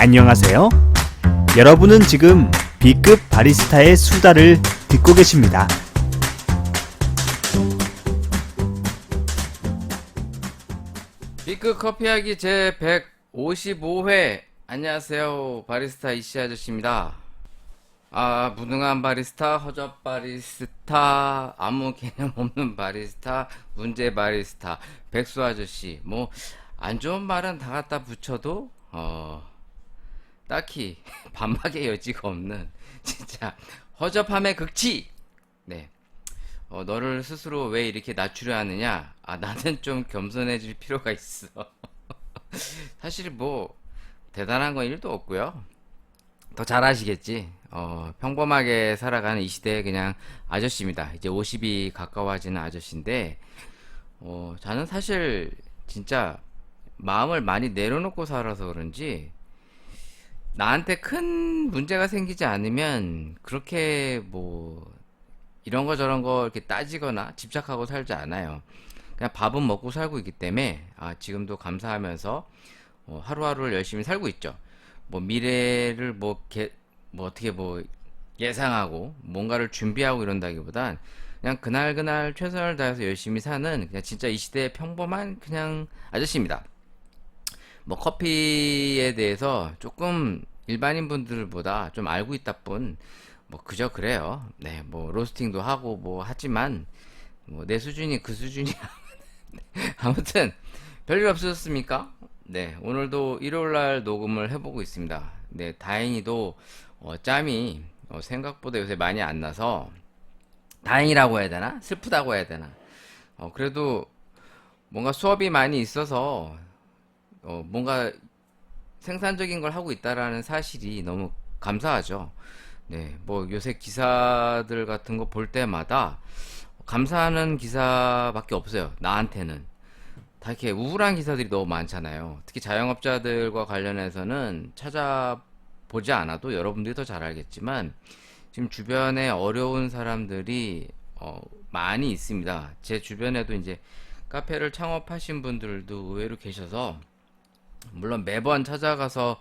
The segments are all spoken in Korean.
안녕하세요. 여러분은 지금 B급 바리스타의 수다를 듣고 계십니다. B급 커피하기 제 155회. 안녕하세요, 바리스타 이씨 아저씨입니다. 무능한 바리스타, 허접 바리스타, 아무 개념 없는 바리스타, 문제 바리스타, 백수 아저씨. 뭐 안 좋은 말은 다 갖다 붙여도 딱히 반박의 여지가 없는 진짜 허접함의 극치. 네. 너를 스스로 왜 이렇게 낮추려 하느냐? 나는 좀 겸손해질 필요가 있어. 사실 뭐 대단한 건 1도 없고요. 더 잘하시겠지. 평범하게 살아가는 이 시대의 그냥 아저씨입니다. 이제 50이 가까워지는 아저씨인데, 저는 사실 진짜 마음을 많이 내려놓고 살아서 그런지 나한테 큰 문제가 생기지 않으면 그렇게 뭐 이런 거 저런 거 이렇게 따지거나 집착하고 살지 않아요. 그냥 밥은 먹고 살고 있기 때문에 지금도 감사하면서 하루하루를 열심히 살고 있죠. 뭐 미래를 뭐 어떻게 뭐 예상하고 뭔가를 준비하고 이런다기보단 그냥 그날 최선을 다해서 열심히 사는 그냥 진짜 이 시대의 평범한 그냥 아저씨입니다. 뭐 커피에 대해서 조금 일반인 분들보다 좀 알고 있다 뿐 뭐 그저 그래요. 네, 뭐 로스팅도 하고 뭐 하지만 뭐 내 수준이 그 수준이야. 아무튼 별일 없으셨습니까? 네, 오늘도 일요일날 녹음을 해보고 있습니다. 네, 다행히도 짬이 생각보다 요새 많이 안 나서 다행이라고 해야 되나? 슬프다고 해야 되나? 그래도 뭔가 수업이 많이 있어서 뭔가 생산적인 걸 하고 있다라는 사실이 너무 감사하죠. 네, 뭐 요새 기사들 같은 거 볼 때마다 감사하는 기사밖에 없어요. 나한테는. 다 이렇게 우울한 기사들이 너무 많잖아요. 특히 자영업자들과 관련해서는 찾아보지 않아도 여러분들이 더 잘 알겠지만 지금 주변에 어려운 사람들이 많이 있습니다. 제 주변에도 이제 카페를 창업하신 분들도 의외로 계셔서 물론 매번 찾아가서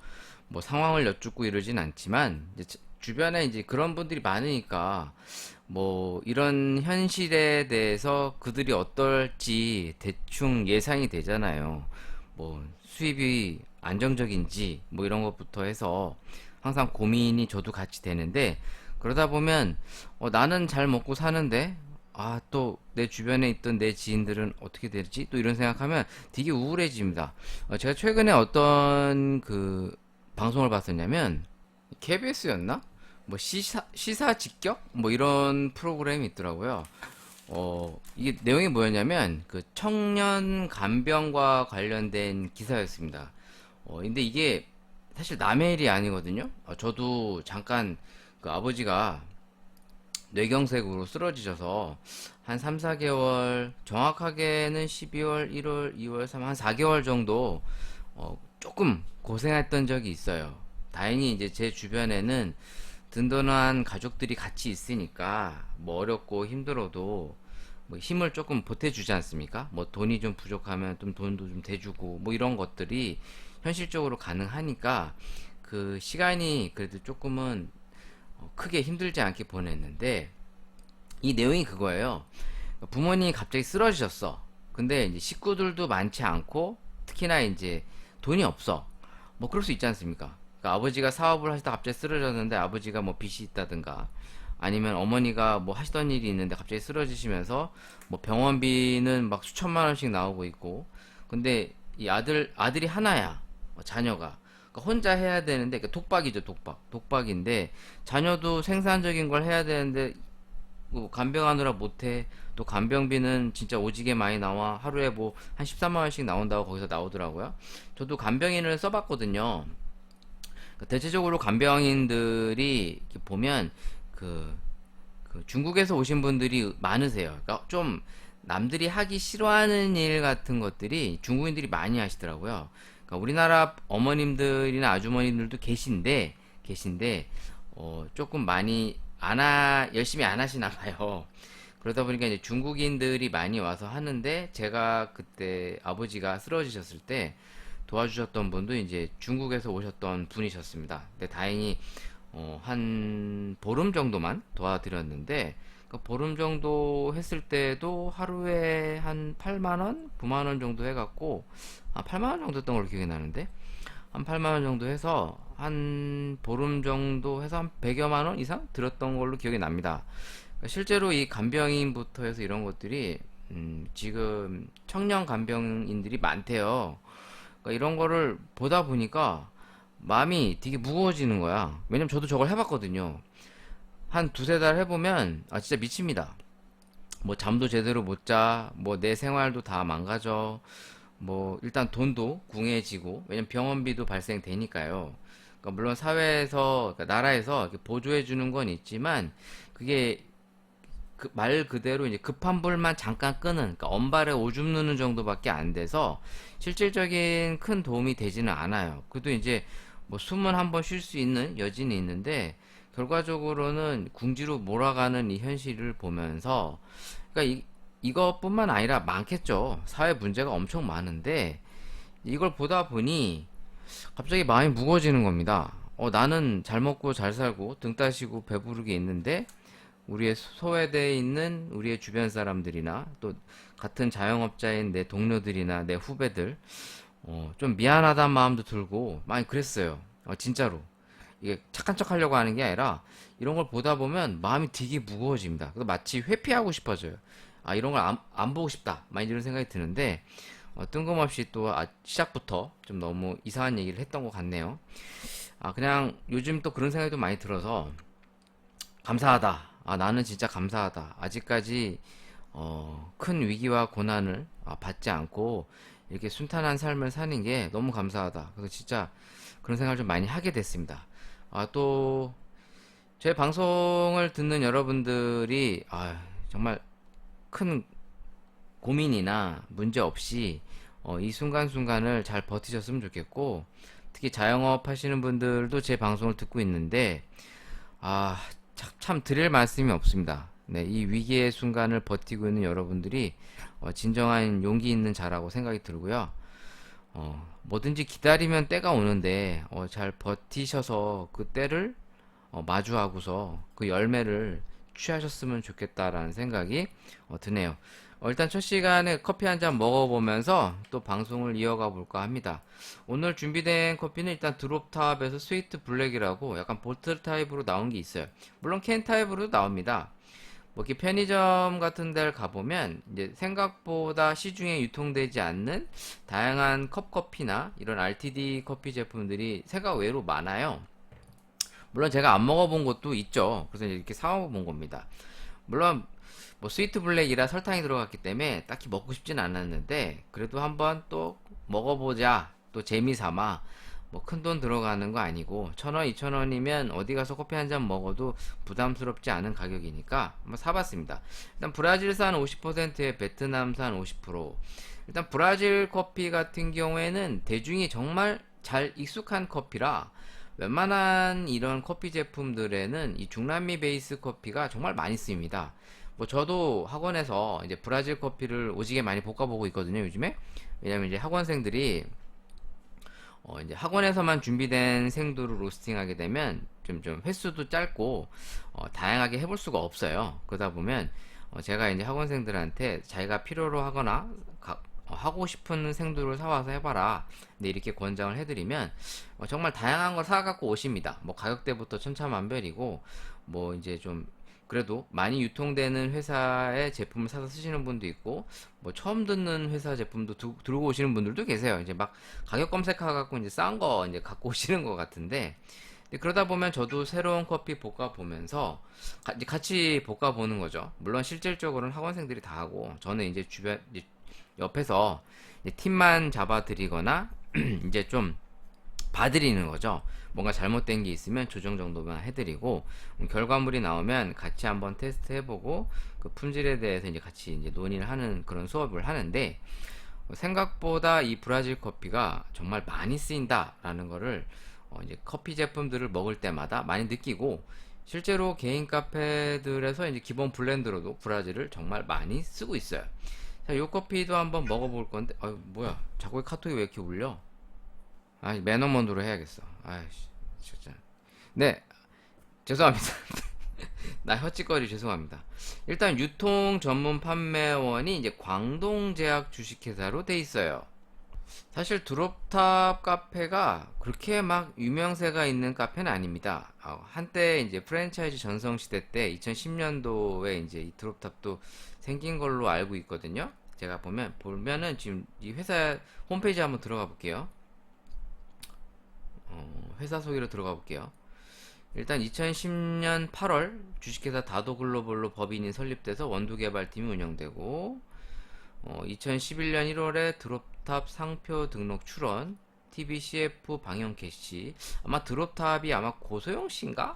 뭐 상황을 여쭙고 이러진 않지만 이제 주변에 이제 그런 분들이 많으니까 뭐 이런 현실에 대해서 그들이 어떨지 대충 예상이 되잖아요. 뭐 수입이 안정적인지 뭐 이런 것부터 해서 항상 고민이 저도 같이 되는데 그러다 보면 나는 잘 먹고 사는데 또 내 주변에 있던 내 지인들은 어떻게 될지 또 이런 생각하면 되게 우울해집니다. 제가 최근에 어떤 그 방송을 봤었냐면 KBS였나? 뭐 시사 직격? 뭐 이런 프로그램이 있더라고요. 이게 내용이 뭐였냐면 그 청년 간병과 관련된 기사였습니다. 근데 이게 사실 남의 일이 아니거든요. 저도 잠깐 그 아버지가 뇌경색으로 쓰러지셔서 한 3, 4개월, 정확하게는 12월, 1월, 2월, 3, 한 4개월 정도 조금 고생했던 적이 있어요. 다행히 이제 제 주변에는 든든한 가족들이 같이 있으니까 뭐 어렵고 힘들어도 뭐 힘을 조금 보태주지 않습니까? 뭐 돈이 좀 부족하면 좀 돈도 좀 대주고 뭐 이런 것들이 현실적으로 가능하니까 그 시간이 그래도 조금은 크게 힘들지 않게 보냈는데 이 내용이 그거예요. 부모님이 갑자기 쓰러지셨어. 근데 이제 식구들도 많지 않고 특히나 이제 돈이 없어. 뭐 그럴 수 있지 않습니까? 그러니까 아버지가 사업을 하시다 갑자기 쓰러졌는데 아버지가 뭐 빚이 있다든가 아니면 어머니가 뭐 하시던 일이 있는데 갑자기 쓰러지시면서 뭐 병원비는 막 수천만 원씩 나오고 있고 근데 이 아들이 하나야. 자녀가. 그러니까 혼자 해야 되는데 그러니까 독박이죠, 독박인데 자녀도 생산적인 걸 해야 되는데 간병하느라 못해. 또 간병비는 진짜 오지게 많이 나와. 하루에 뭐 한 13만 원씩 나온다고 거기서 나오더라고요. 저도 간병인을 써봤거든요. 그러니까 대체적으로 간병인들이 이렇게 보면 그 중국에서 오신 분들이 많으세요. 그러니까 좀 남들이 하기 싫어하는 일 같은 것들이 중국인들이 많이 하시더라고요. 그러니까 우리나라 어머님들이나 아주머님들도 계신데 조금 많이 열심히 안 하시나 봐요. 그러다 보니까 이제 중국인들이 많이 와서 하는데 제가 그때 아버지가 쓰러지셨을 때 도와주셨던 분도 이제 중국에서 오셨던 분이셨습니다. 근데 다행히 한 보름 정도만 도와드렸는데 그 보름 정도 했을 때도 하루에 한 8만 원, 9만 원 정도 해갖고 8만 원 정도 했던 걸로 기억이 나는데 한 8만 원 정도 해서 한 보름 정도 해서 한 100여만 원 이상 들었던 걸로 기억이 납니다. 그러니까 실제로 이 간병인부터 해서 이런 것들이 지금 청년 간병인들이 많대요. 그러니까 이런 거를 보다 보니까 마음이 되게 무거워지는 거야. 왜냐면 저도 저걸 해봤거든요. 한 두세 달 해보면 진짜 미칩니다. 뭐 잠도 제대로 못 자, 뭐 내 생활도 다 망가져, 뭐 일단 돈도 궁해지고, 왜냐면 병원비도 발생되니까요. 그러니까 물론 사회에서, 그러니까 나라에서 이렇게 보조해 주는 건 있지만 그게 그 말 그대로 이제 급한 불만 잠깐 끄는, 그러니까 언발에 오줌 누는 정도밖에 안 돼서 실질적인 큰 도움이 되지는 않아요. 그래도 이제 뭐 숨은 한번 쉴 수 있는 여지는 있는데 결과적으로는 궁지로 몰아가는 이 현실을 보면서, 그러니까 이것뿐만 아니라 많겠죠. 사회 문제가 엄청 많은데 이걸 보다 보니 갑자기 마음이 무거워지는 겁니다. 나는 잘 먹고 잘 살고 등 따시고 배부르게 있는데 우리의 소외되어 있는 우리의 주변 사람들이나 또 같은 자영업자인 내 동료들이나 내 후배들 좀 미안하다는 마음도 들고 많이 그랬어요. 진짜로. 이게 착한 척 하려고 하는 게 아니라 이런 걸 보다 보면 마음이 되게 무거워집니다. 그래서 마치 회피하고 싶어져요. 이런 걸 안 보고 싶다. 막 이런 생각이 드는데 뜬금없이 또 시작부터 좀 너무 이상한 얘기를 했던 것 같네요. 그냥 요즘 또 그런 생각이 좀 많이 들어서 감사하다. 나는 진짜 감사하다. 아직까지 큰 위기와 고난을 받지 않고 이렇게 순탄한 삶을 사는 게 너무 감사하다. 그래서 진짜 그런 생각을 좀 많이 하게 됐습니다. 또 제 방송을 듣는 여러분들이 정말 큰 고민이나 문제 없이 이 순간순간을 잘 버티셨으면 좋겠고, 특히 자영업 하시는 분들도 제 방송을 듣고 있는데 참 드릴 말씀이 없습니다. 네, 이 위기의 순간을 버티고 있는 여러분들이 진정한 용기 있는 자라고 생각이 들고요. 뭐든지 기다리면 때가 오는데 잘 버티셔서 그 때를 마주하고서 그 열매를 취하셨으면 좋겠다라는 생각이 드네요. 일단 첫 시간에 커피 한 잔 먹어보면서 또 방송을 이어가 볼까 합니다. 오늘 준비된 커피는 일단 드롭탑에서 스위트 블랙이라고 약간 보틀 타입으로 나온 게 있어요. 물론 캔 타입으로도 나옵니다. 뭐 이렇게 편의점 같은 데를 가보면 이제 생각보다 시중에 유통되지 않는 다양한 컵커피나 이런 RTD 커피 제품들이 생각 외로 많아요. 물론 제가 안 먹어본 것도 있죠. 그래서 이렇게 사와본 겁니다. 물론 뭐 스위트 블랙이라 설탕이 들어갔기 때문에 딱히 먹고 싶진 않았는데 그래도 한번 또 먹어보자, 또 재미삼아. 뭐 큰돈 들어가는 거 아니고 1,000원, 2,000원이면 어디 가서 커피 한 잔 먹어도 부담스럽지 않은 가격이니까 한번 사봤습니다. 일단 브라질산 50%에 베트남산 50%. 일단 브라질 커피 같은 경우에는 대중이 정말 잘 익숙한 커피라 웬만한 이런 커피 제품들에는 이 중남미 베이스 커피가 정말 많이 쓰입니다. 뭐 저도 학원에서 이제 브라질 커피를 오지게 많이 볶아보고 있거든요, 요즘에. 왜냐면 이제 학원생들이 이제 학원에서만 준비된 생두를 로스팅하게 되면 좀 횟수도 짧고 다양하게 해볼 수가 없어요. 그러다 보면 제가 이제 학원생들한테 자기가 필요로 하거나 하고 싶은 생두를 사와서 해봐라. 근데 이렇게 권장을 해드리면 정말 다양한 걸 사갖고 오십니다. 뭐 가격대부터 천차만별이고 뭐 이제 좀 그래도 많이 유통되는 회사의 제품을 사서 쓰시는 분도 있고, 뭐 처음 듣는 회사 제품도 들고 오시는 분들도 계세요. 이제 막 가격 검색해갖고 이제 싼 거 이제 갖고 오시는 것 같은데, 그러다 보면 저도 새로운 커피 볶아 보면서 같이 볶아 보는 거죠. 물론 실질적으로는 학원생들이 다 하고, 저는 이제 주변 이제 옆에서 이제 팀만 잡아드리거나 이제 좀 봐드리는 거죠. 뭔가 잘못된 게 있으면 조정 정도만 해드리고 결과물이 나오면 같이 한번 테스트 해보고 그 품질에 대해서 이제 같이 이제 논의를 하는 그런 수업을 하는데, 생각보다 이 브라질 커피가 정말 많이 쓰인다라는 거를 이제 커피 제품들을 먹을 때마다 많이 느끼고, 실제로 개인 카페들에서 이제 기본 블렌드로도 브라질을 정말 많이 쓰고 있어요. 자, 요 커피도 한번 먹어볼 건데, 뭐야, 자꾸 카톡이 왜 이렇게 울려? 아, 매너먼으로 해야겠어. 아이씨, 진짜. 네, 죄송합니다. 나 헛짓거리 죄송합니다. 일단 유통 전문 판매원이 이제 광동제약 주식회사로 돼 있어요. 사실 드롭탑 카페가 그렇게 막 유명세가 있는 카페는 아닙니다. 한때 이제 프랜차이즈 전성 시대 때 2010년도에 이제 이 드롭탑도 생긴 걸로 알고 있거든요. 제가 보면은 지금 이 회사 홈페이지 한번 들어가 볼게요. 회사 소개로 들어가 볼게요. 일단 2010년 8월 주식회사 다도글로벌로 법인이 설립돼서 원두개발팀이 운영되고 2011년 1월에 드롭탑 상표 등록 출원 TV CF 방영 개시 아마 드롭탑이 아마 고소영 씨인가?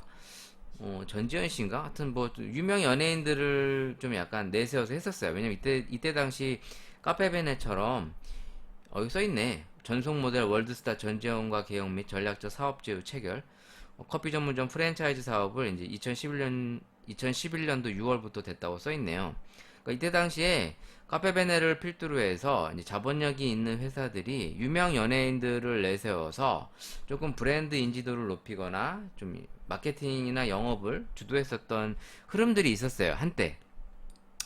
전지현 씨인가? 하여튼 뭐 유명 연예인들을 좀 약간 내세워서 했었어요. 왜냐면 이때 당시 카페베네처럼 여기 써있네. 전속 모델 월드스타 전지현과 계약 및 전략적 사업 제휴 체결 커피 전문점 프랜차이즈 사업을 이제 2011년도 6월부터 됐다고 써있네요. 그러니까 이때 당시에 카페베네를 필두로 해서 이제 자본력이 있는 회사들이 유명 연예인들을 내세워서 조금 브랜드 인지도를 높이거나 좀 마케팅이나 영업을 주도했었던 흐름들이 있었어요. 한때.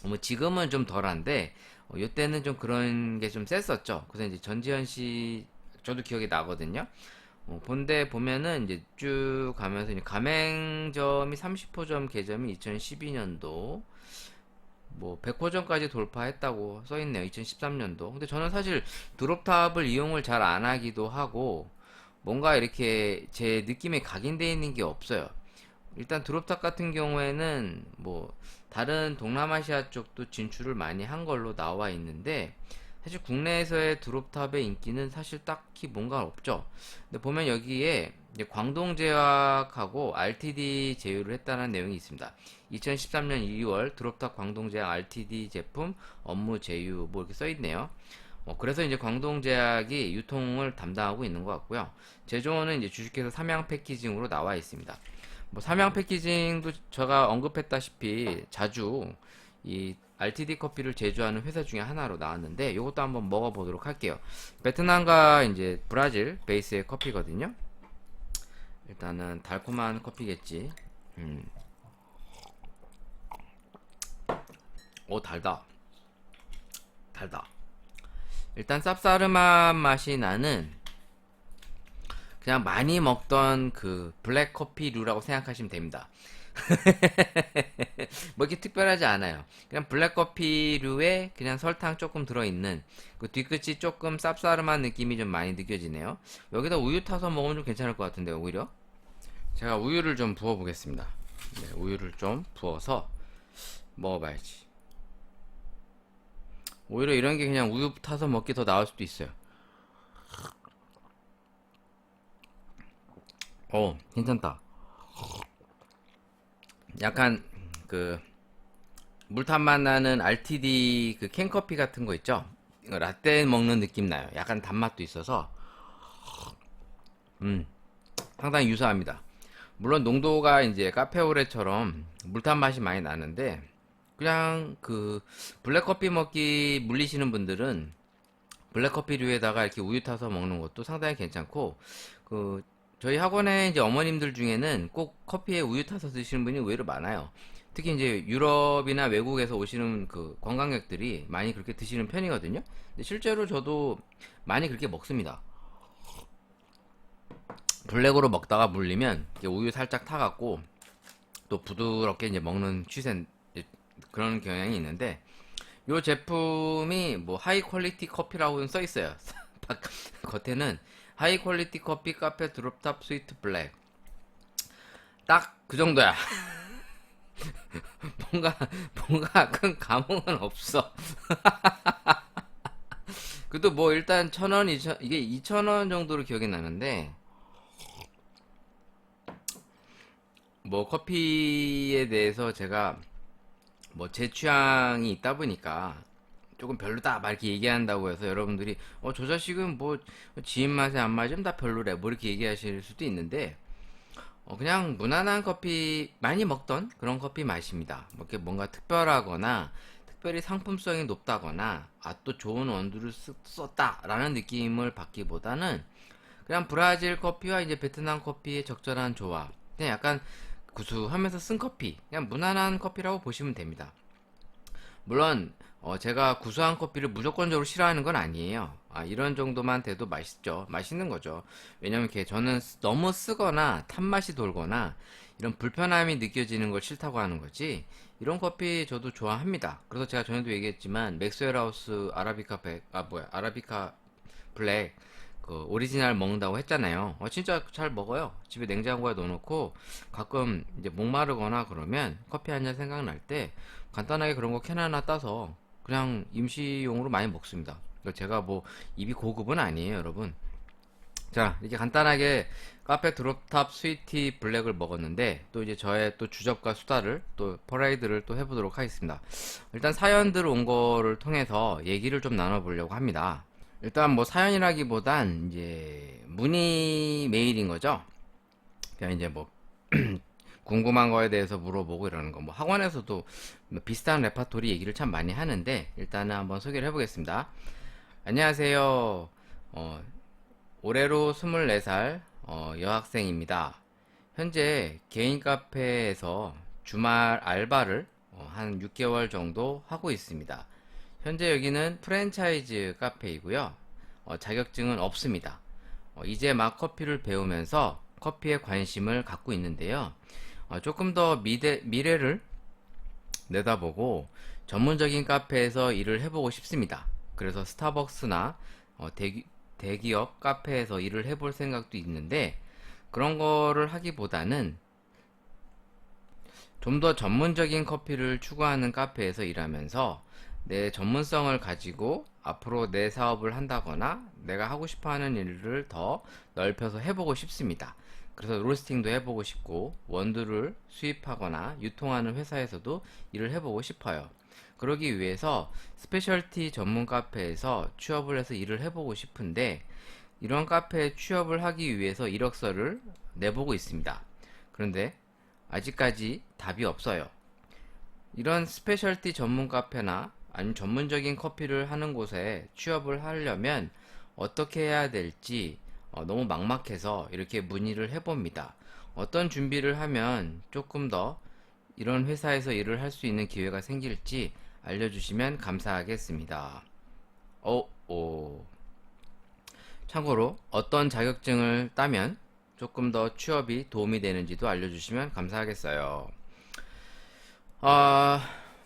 뭐 지금은 좀 덜한데 이때는 좀 그런 게 좀 셌었죠. 그래서 이제 전지현 씨 저도 기억이 나거든요. 본데 보면은 이제 쭉 가면서 이제 가맹점이 30호점 개점이 2012년도 뭐 100호점까지 돌파했다고 써있네요. 2013년도. 근데 저는 사실 드롭탑을 이용을 잘 안 하기도 하고 뭔가 이렇게 제 느낌에 각인되어 있는 게 없어요. 일단 드롭탑 같은 경우에는 뭐 다른 동남아시아 쪽도 진출을 많이 한 걸로 나와 있는데 사실 국내에서의 드롭탑의 인기는 사실 딱히 뭔가 없죠. 근데 보면 여기에 이제 광동제약하고 RTD 제휴를 했다는 내용이 있습니다. 2013년 2월 드롭탑 광동제약 RTD 제품 업무 제휴 뭐 이렇게 써 있네요. 그래서 이제 광동제약이 유통을 담당하고 있는 것 같고요. 제조원은 이제 주식회사 삼양 패키징으로 나와 있습니다. 뭐 삼양 패키징도 제가 언급했다시피 자주 이 RTD 커피를 제조하는 회사 중에 하나로 나왔는데 이것도 한번 먹어보도록 할게요. 베트남과 이제 브라질 베이스의 커피거든요. 일단은 달콤한 커피겠지. 오 달다. 달다. 일단 쌉싸름한 맛이 나는 그냥 많이 먹던 그 블랙 커피류라고 생각하시면 됩니다. 뭐 이렇게 특별하지 않아요. 그냥 블랙 커피류에 그냥 설탕 조금 들어있는 그 뒤끝이 조금 쌉싸름한 느낌이 좀 많이 느껴지네요. 여기다 우유 타서 먹으면 좀 괜찮을 것 같은데요. 오히려 제가 우유를 좀 부어 보겠습니다. 네, 우유를 좀 부어서 먹어봐야지. 오히려 이런 게 그냥 우유 타서 먹기 더 나을 수도 있어요. 괜찮다. 약간 그 물탄 맛 나는 RTD 그 캔커피 같은 거 있죠? 이거 라떼 먹는 느낌 나요. 약간 단맛도 있어서 상당히 유사합니다. 물론 농도가 이제 카페오레처럼 물탄 맛이 많이 나는데 그냥 그 블랙커피 먹기 물리시는 분들은 블랙커피류에다가 이렇게 우유 타서 먹는 것도 상당히 괜찮고 그 저희 학원에 이제 어머님들 중에는 꼭 커피에 우유 타서 드시는 분이 의외로 많아요. 특히 이제 유럽이나 외국에서 오시는 그 관광객들이 많이 그렇게 드시는 편이거든요. 근데 실제로 저도 많이 그렇게 먹습니다. 블랙으로 먹다가 물리면 이제 우유 살짝 타갖고 또 부드럽게 이제 먹는 취세 그런 경향이 있는데 이 제품이 뭐 하이 퀄리티 커피라고 써 있어요. 겉에는 하이 퀄리티 커피 카페 드롭탑 스위트 블랙 딱 그 정도야. 뭔가 큰 감흥은 없어. 그래도 뭐 일단 1,000원, 이게 2,000원 정도로 기억이 나는데 뭐 커피에 대해서 제가 뭐 제 취향이 있다 보니까 조금 별로다 막 이렇게 얘기한다고 해서 여러분들이 저 자식은 뭐 지인 맛에 안 맞으면 다 별로래 뭐 이렇게 얘기하실 수도 있는데 그냥 무난한 커피 많이 먹던 그런 커피 맛입니다. 뭐 이렇게 뭔가 특별하거나 특별히 상품성이 높다거나 또 좋은 원두를 썼다라는 느낌을 받기보다는 그냥 브라질 커피와 이제 베트남 커피의 적절한 조합. 그냥 약간 구수하면서 쓴 커피. 그냥 무난한 커피라고 보시면 됩니다. 물론 제가 구수한 커피를 무조건적으로 싫어하는 건 아니에요. 이런 정도만 돼도 맛있죠. 맛있는 거죠. 왜냐면 저는 너무 쓰거나 탄맛이 돌거나 이런 불편함이 느껴지는 걸 싫다고 하는 거지. 이런 커피 저도 좋아합니다. 그래서 제가 전에도 얘기했지만 맥스웰 하우스 아라비카 블랙 오리지널 먹는다고 했잖아요. 진짜 잘 먹어요. 집에 냉장고에 넣어놓고 가끔 이제 목마르거나 그러면 커피 한 잔 생각날 때 간단하게 그런 거 캔 하나 따서 그냥 임시용으로 많이 먹습니다. 제가 뭐 입이 고급은 아니에요, 여러분. 자, 이렇게 간단하게 카페 드롭탑 스위티 블랙을 먹었는데 또 이제 저의 또 주접과 수다를 또 퍼레이드를 또 해보도록 하겠습니다. 일단 사연들 온 거를 통해서 얘기를 좀 나눠보려고 합니다. 일단 뭐 사연이라기보단 이제 문의 메일인 거죠. 그냥 이제 뭐 궁금한 거에 대해서 물어보고 이러는 거. 뭐 학원에서도 뭐 비슷한 레파토리 얘기를 참 많이 하는데 일단은 한번 소개를 해보겠습니다. 안녕하세요. 올해로 24살 여학생입니다. 현재 개인 카페에서 주말 알바를 한 6개월 정도 하고 있습니다. 현재 여기는 프랜차이즈 카페이고요. 자격증은 없습니다. 이제 막 커피를 배우면서 커피에 관심을 갖고 있는데요. 조금 더 미래를 내다보고 전문적인 카페에서 일을 해보고 싶습니다. 그래서 스타벅스나 대기업 카페에서 일을 해볼 생각도 있는데 그런 거를 하기보다는 좀 더 전문적인 커피를 추구하는 카페에서 일하면서 내 전문성을 가지고 앞으로 내 사업을 한다거나 내가 하고 싶어 하는 일을 더 넓혀서 해보고 싶습니다. 그래서 로스팅도 해보고 싶고 원두를 수입하거나 유통하는 회사에서도 일을 해보고 싶어요. 그러기 위해서 스페셜티 전문 카페에서 취업을 해서 일을 해보고 싶은데 이런 카페에 취업을 하기 위해서 이력서를 내보고 있습니다. 그런데 아직까지 답이 없어요. 이런 스페셜티 전문 카페나 아니면 전문적인 커피를 하는 곳에 취업을 하려면 어떻게 해야 될지 너무 막막해서 이렇게 문의를 해봅니다. 어떤 준비를 하면 조금 더 이런 회사에서 일을 할 수 있는 기회가 생길지 알려주시면 감사하겠습니다. 참고로 어떤 자격증을 따면 조금 더 취업이 도움이 되는지도 알려주시면 감사하겠어요.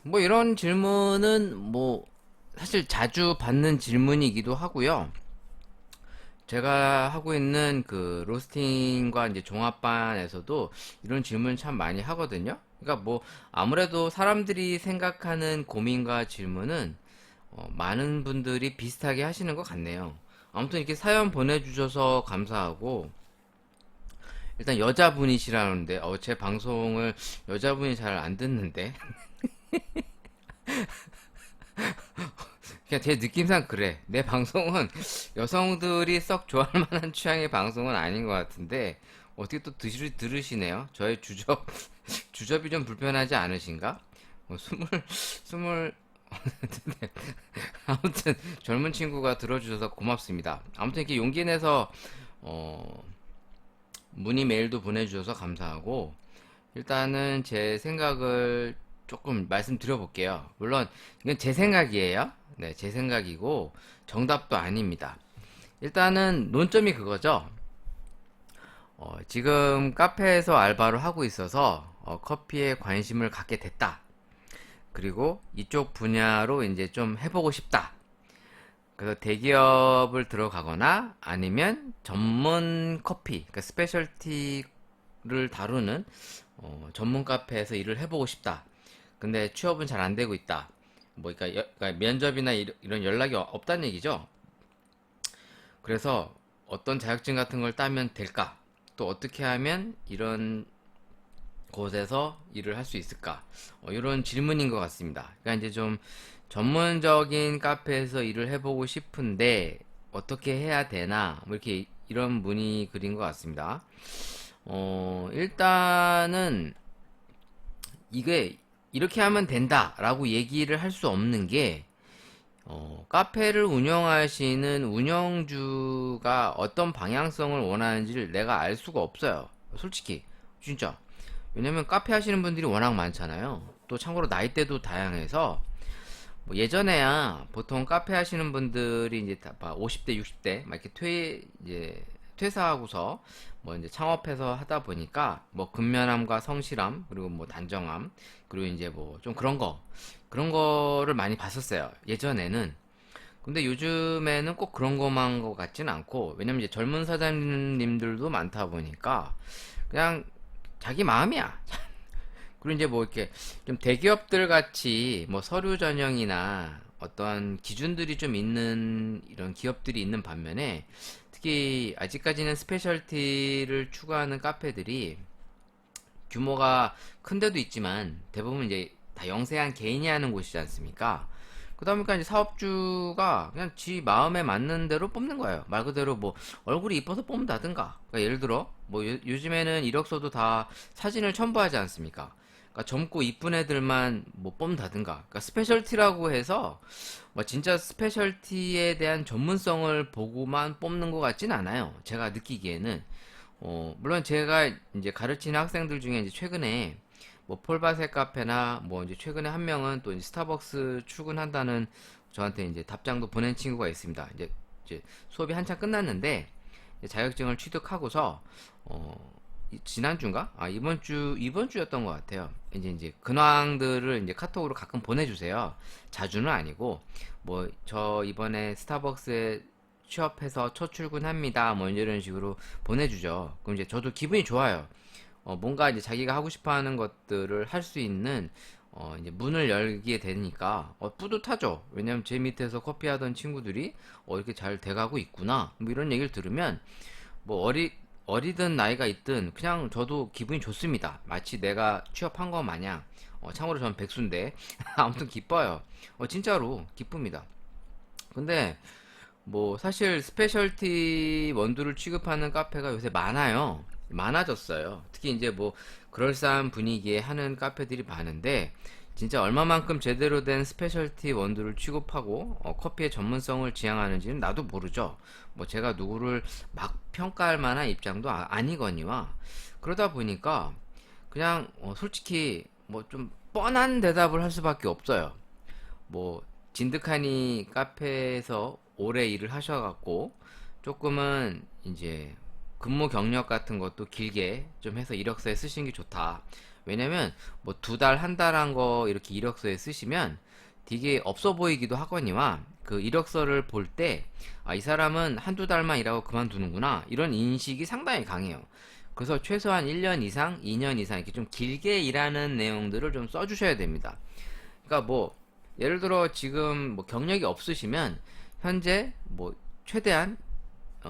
뭐 이런 질문은 뭐 사실 자주 받는 질문이기도 하고요. 제가 하고 있는 그 로스팅과 이제 종합반에서도 이런 질문 참 많이 하거든요. 그러니까 뭐 아무래도 사람들이 생각하는 고민과 질문은 많은 분들이 비슷하게 하시는 것 같네요. 아무튼 이렇게 사연 보내주셔서 감사하고 일단 여자분이시라는데 제 방송을 여자분이 잘 안 듣는데 그냥 제 느낌상 그래. 내 방송은 여성들이 썩 좋아할 만한 취향의 방송은 아닌 것 같은데 어떻게 또 들으시네요. 저의 주접이 좀 불편하지 않으신가? 스물 네. 아무튼 젊은 친구가 들어주셔서 고맙습니다. 아무튼 이렇게 용기 내서 문의 메일도 보내주셔서 감사하고 일단은 제 생각을 조금 말씀드려 볼게요. 물론 이건 제 생각이에요. 네, 제 생각이고 정답도 아닙니다. 일단은 논점이 그거죠. 지금 카페에서 알바를 하고 있어서 커피에 관심을 갖게 됐다. 그리고 이쪽 분야로 이제 좀 해보고 싶다. 그래서 대기업을 들어가거나 아니면 전문 커피, 그러니까 스페셜티를 다루는 전문 카페에서 일을 해보고 싶다. 근데 취업은 잘 안 되고 있다. 뭐, 그러니까 면접이나 이런 연락이 없다는 얘기죠. 그래서 어떤 자격증 같은 걸 따면 될까? 또 어떻게 하면 이런 곳에서 일을 할 수 있을까? 이런 질문인 것 같습니다. 그러니까 이제 좀 전문적인 카페에서 일을 해보고 싶은데 어떻게 해야 되나? 뭐 이렇게 이런 문의 글인 것 같습니다. 일단은 이게 이렇게 하면 된다라고 얘기를 할 수 없는 게 카페를 운영하시는 운영주가 어떤 방향성을 원하는지를 내가 알 수가 없어요. 솔직히. 진짜. 왜냐면 카페 하시는 분들이 워낙 많잖아요. 또 참고로 나이대도 다양해서 뭐 예전에야 보통 카페 하시는 분들이 이제 다 50대, 60대 막 이렇게 이제 퇴사하고서 뭐 이제 창업해서 하다 보니까 뭐 근면함과 성실함 그리고 뭐 단정함 그리고 이제 뭐 좀 그런 거를 많이 봤었어요. 예전에는. 근데 요즘에는 꼭 그런 것만 것 같진 않고 왜냐면 이제 젊은 사장님들도 많다 보니까 그냥 자기 마음이야. 그리고 이제 뭐 이렇게 좀 대기업들 같이 뭐 서류 전형이나 어떠한 기준들이 좀 있는 이런 기업들이 있는 반면에 특히 아직까지는 스페셜티를 추구하는 카페들이 규모가 큰 데도 있지만 대부분 이제 다 영세한 개인이 하는 곳이지 않습니까? 그러다 보니까 이제 사업주가 그냥 지 마음에 맞는 대로 뽑는 거예요. 말 그대로 뭐 얼굴이 이뻐서 뽑는다든가. 그러니까 예를 들어 뭐 요즘에는 이력서도 다 사진을 첨부하지 않습니까? 그러니까 젊고 이쁜 애들만 뭐 뽑는다든가. 그러니까 스페셜티라고 해서 뭐 진짜 스페셜티에 대한 전문성을 보고만 뽑는 것 같진 않아요. 제가 느끼기에는. 물론 제가 이제 가르치는 학생들 중에 이제 최근에 뭐 폴바셋 카페나 뭐 이제 최근에 한 명은 또 이제 스타벅스 출근한다는 저한테 이제 답장도 보낸 친구가 있습니다. 이제 수업이 한참 끝났는데 이제 자격증을 취득하고서 지난주인가? 이번 주였던 것 같아요. 이제 근황들을 이제 카톡으로 가끔 보내주세요. 자주는 아니고 뭐 저 이번에 스타벅스에 취업해서 첫 출근합니다. 뭐 이런 식으로 보내주죠. 그럼 이제 저도 기분이 좋아요. 뭔가 이제 자기가 하고 싶어 하는 것들을 할 수 있는, 이제 문을 열게 되니까, 뿌듯하죠. 왜냐면 제 밑에서 커피 하던 친구들이, 이렇게 잘 돼가고 있구나. 뭐 이런 얘기를 들으면, 뭐 어리든 나이가 있든, 그냥 저도 기분이 좋습니다. 마치 내가 취업한 것 마냥, 참고로 저는 백수인데, 아무튼 기뻐요. 진짜로 기쁩니다. 근데, 뭐 사실 스페셜티 원두를 취급하는 카페가 요새 많아요. 많아졌어요. 특히 이제 뭐 그럴싸한 분위기에 하는 카페들이 많은데 진짜 얼마만큼 제대로 된 스페셜티 원두를 취급하고 커피의 전문성을 지향하는지는 나도 모르죠. 뭐 제가 누구를 막 평가할 만한 입장도 아니거니와 그러다 보니까 그냥 솔직히 뭐 좀 뻔한 대답을 할 수밖에 없어요. 뭐 진득하니 카페에서 오래 일을 하셔갖고 조금은 이제 근무 경력 같은 것도 길게 좀 해서 이력서에 쓰시는 게 좋다. 왜냐면 뭐 두 달, 한 달 한 거 이렇게 이력서에 쓰시면 되게 없어 보이기도 하거니와 그 이력서를 볼 때 이 사람은 한두 달만 일하고 그만두는구나 이런 인식이 상당히 강해요. 그래서 최소한 1년 이상, 2년 이상 이렇게 좀 길게 일하는 내용들을 좀 써주셔야 됩니다. 그러니까 뭐 예를 들어 지금 뭐 경력이 없으시면 현재 뭐 최대한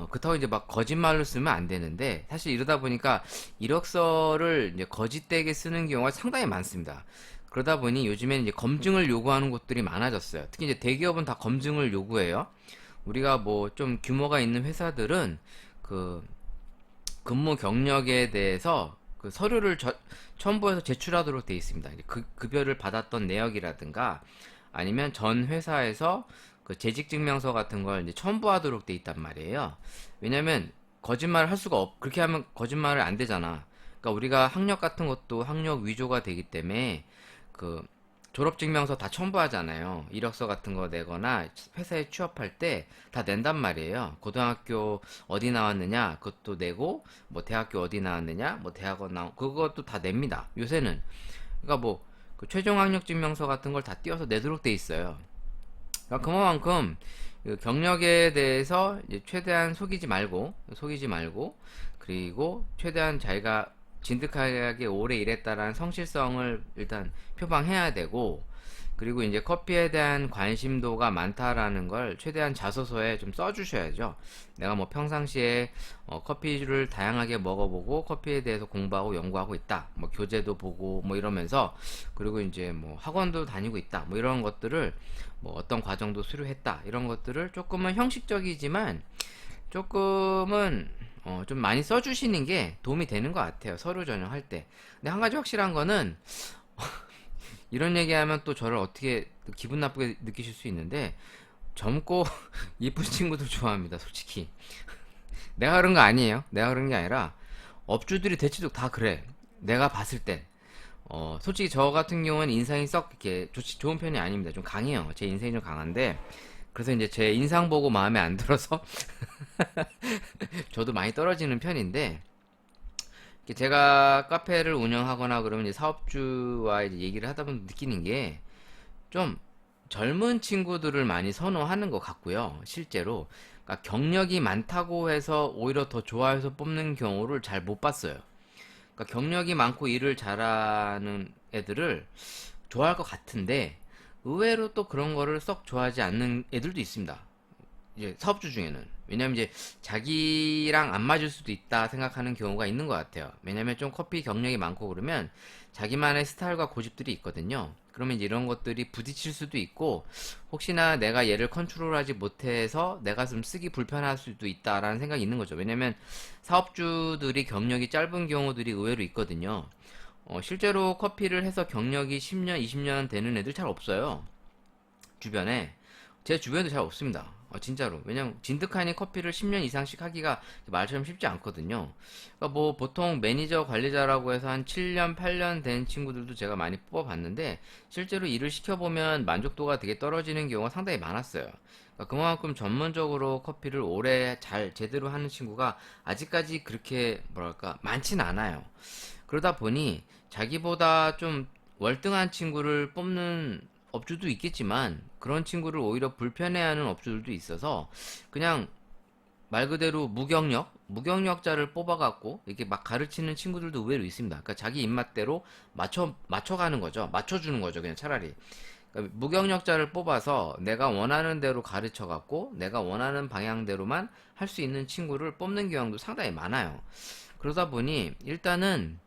그렇다고 이제 막 거짓말로 쓰면 안 되는데 사실 이러다 보니까 이력서를 이제 거짓되게 쓰는 경우가 상당히 많습니다. 그러다 보니 요즘에는 이제 검증을 요구하는 곳들이 많아졌어요. 특히 이제 대기업은 다 검증을 요구해요. 우리가 뭐 좀 규모가 있는 회사들은 그 근무 경력에 대해서 그 서류를 첨부해서 제출하도록 되어 있습니다. 그 급여를 받았던 내역이라든가 아니면 전 회사에서 그 재직증명서 같은 걸 이제 첨부하도록 돼 있단 말이에요. 왜냐면 거짓말을 할 수가 그렇게 하면 거짓말을 안 되잖아. 그러니까 우리가 학력 같은 것도 학력 위조가 되기 때문에 그 졸업증명서 다 첨부하잖아요. 이력서 같은 거 내거나 회사에 취업할 때 다 낸단 말이에요. 고등학교 어디 나왔느냐 그것도 내고 뭐 대학교 어디 나왔느냐 뭐 대학원 그것도 다 냅니다. 요새는. 그러니까 뭐그 최종 학력 증명서 같은 걸 다 띄워서 내도록 돼 있어요. 그러니까 그만큼 그 경력에 대해서 이제 최대한 속이지 말고 그리고 최대한 자기가 진득하게 오래 일했다라는 성실성을 일단 표방해야 되고 그리고 이제 커피에 대한 관심도가 많다라는 걸 최대한 자소서에 좀 써주셔야죠. 내가 뭐 평상시에 커피를 다양하게 먹어보고 커피에 대해서 공부하고 연구하고 있다. 뭐 교재도 보고 뭐 이러면서 그리고 이제 뭐 학원도 다니고 있다. 뭐 이런 것들을 뭐 어떤 과정도 수료했다. 이런 것들을 조금은 형식적이지만 조금은 좀 많이 써주시는 게 도움이 되는 것 같아요. 서류 전형할 때. 근데 한 가지 확실한 거는 이런 얘기하면 또 저를 어떻게 기분 나쁘게 느끼실 수 있는데 젊고 이쁜 친구들 좋아합니다, 솔직히. 내가 그런 거 아니에요. 내가 그런 게 아니라 업주들이 대체로 다 그래. 내가 봤을 땐. 솔직히 저 같은 경우는 인상이 썩 이렇게 좋은 편이 아닙니다. 좀 강해요. 제 인상이 좀 강한데, 그래서 이제 제 인상 보고 마음에 안 들어서 저도 많이 떨어지는 편인데, 이렇게 제가 카페를 운영하거나 그러면 이제 사업주와 이제 얘기를 하다 보면 느끼는 게 좀 젊은 친구들을 많이 선호하는 것 같고요. 실제로. 그러니까 경력이 많다고 해서 오히려 더 좋아해서 뽑는 경우를 잘 못 봤어요. 그러니까 경력이 많고 일을 잘하는 애들을 좋아할 것 같은데 의외로 또 그런 거를 썩 좋아하지 않는 애들도 있습니다. 이제 사업주 중에는. 왜냐면 이제 자기랑 안 맞을 수도 있다 생각하는 경우가 있는 것 같아요. 왜냐면 좀 커피 경력이 많고 그러면 자기만의 스타일과 고집들이 있거든요. 그러면 이제 이런 것들이 부딪힐 수도 있고, 혹시나 내가 얘를 컨트롤하지 못해서 내가 좀 쓰기 불편할 수도 있다라는 생각이 있는 거죠. 왜냐면 사업주들이 경력이 짧은 경우들이 의외로 있거든요. 실제로 커피를 해서 경력이 10년, 20년 되는 애들 잘 없어요. 주변에. 제 주변에도 잘 없습니다. 진짜로. 왜냐면 진득하니 커피를 10년 이상씩 하기가 말처럼 쉽지 않거든요. 그러니까 뭐 보통 매니저 관리자라고 해서 한 7년, 8년 된 친구들도 제가 많이 뽑아봤는데 실제로 일을 시켜보면 만족도가 되게 떨어지는 경우가 상당히 많았어요. 그러니까 그만큼 전문적으로 커피를 오래 잘 제대로 하는 친구가 아직까지 그렇게 뭐랄까 많진 않아요. 그러다 보니 자기보다 좀 월등한 친구를 뽑는 업주도 있겠지만 그런 친구를 오히려 불편해하는 업주들도 있어서 그냥 말 그대로 무경력자를 뽑아갖고 이렇게 막 가르치는 친구들도 의외로 있습니다. 그러니까 자기 입맛대로 맞춰가는 거죠. 맞춰주는 거죠. 그냥 차라리. 그러니까 무경력자를 뽑아서 내가 원하는 대로 가르쳐갖고 내가 원하는 방향대로만 할 수 있는 친구를 뽑는 경향도 상당히 많아요. 그러다 보니 일단은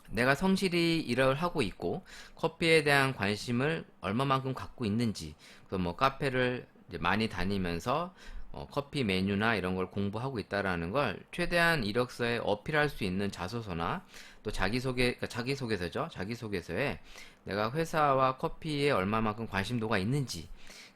내가 성실히 일을 하고 있고 커피에 대한 관심을 얼마만큼 갖고 있는지, 그래서 뭐 카페를 이제 많이 다니면서 커피 메뉴나 이런 걸 공부하고 있다라는 걸 최대한 이력서에 어필할 수 있는 자소서나 또 그러니까 자기소개서죠. 자기소개서에 내가 회사와 커피에 얼마만큼 관심도가 있는지,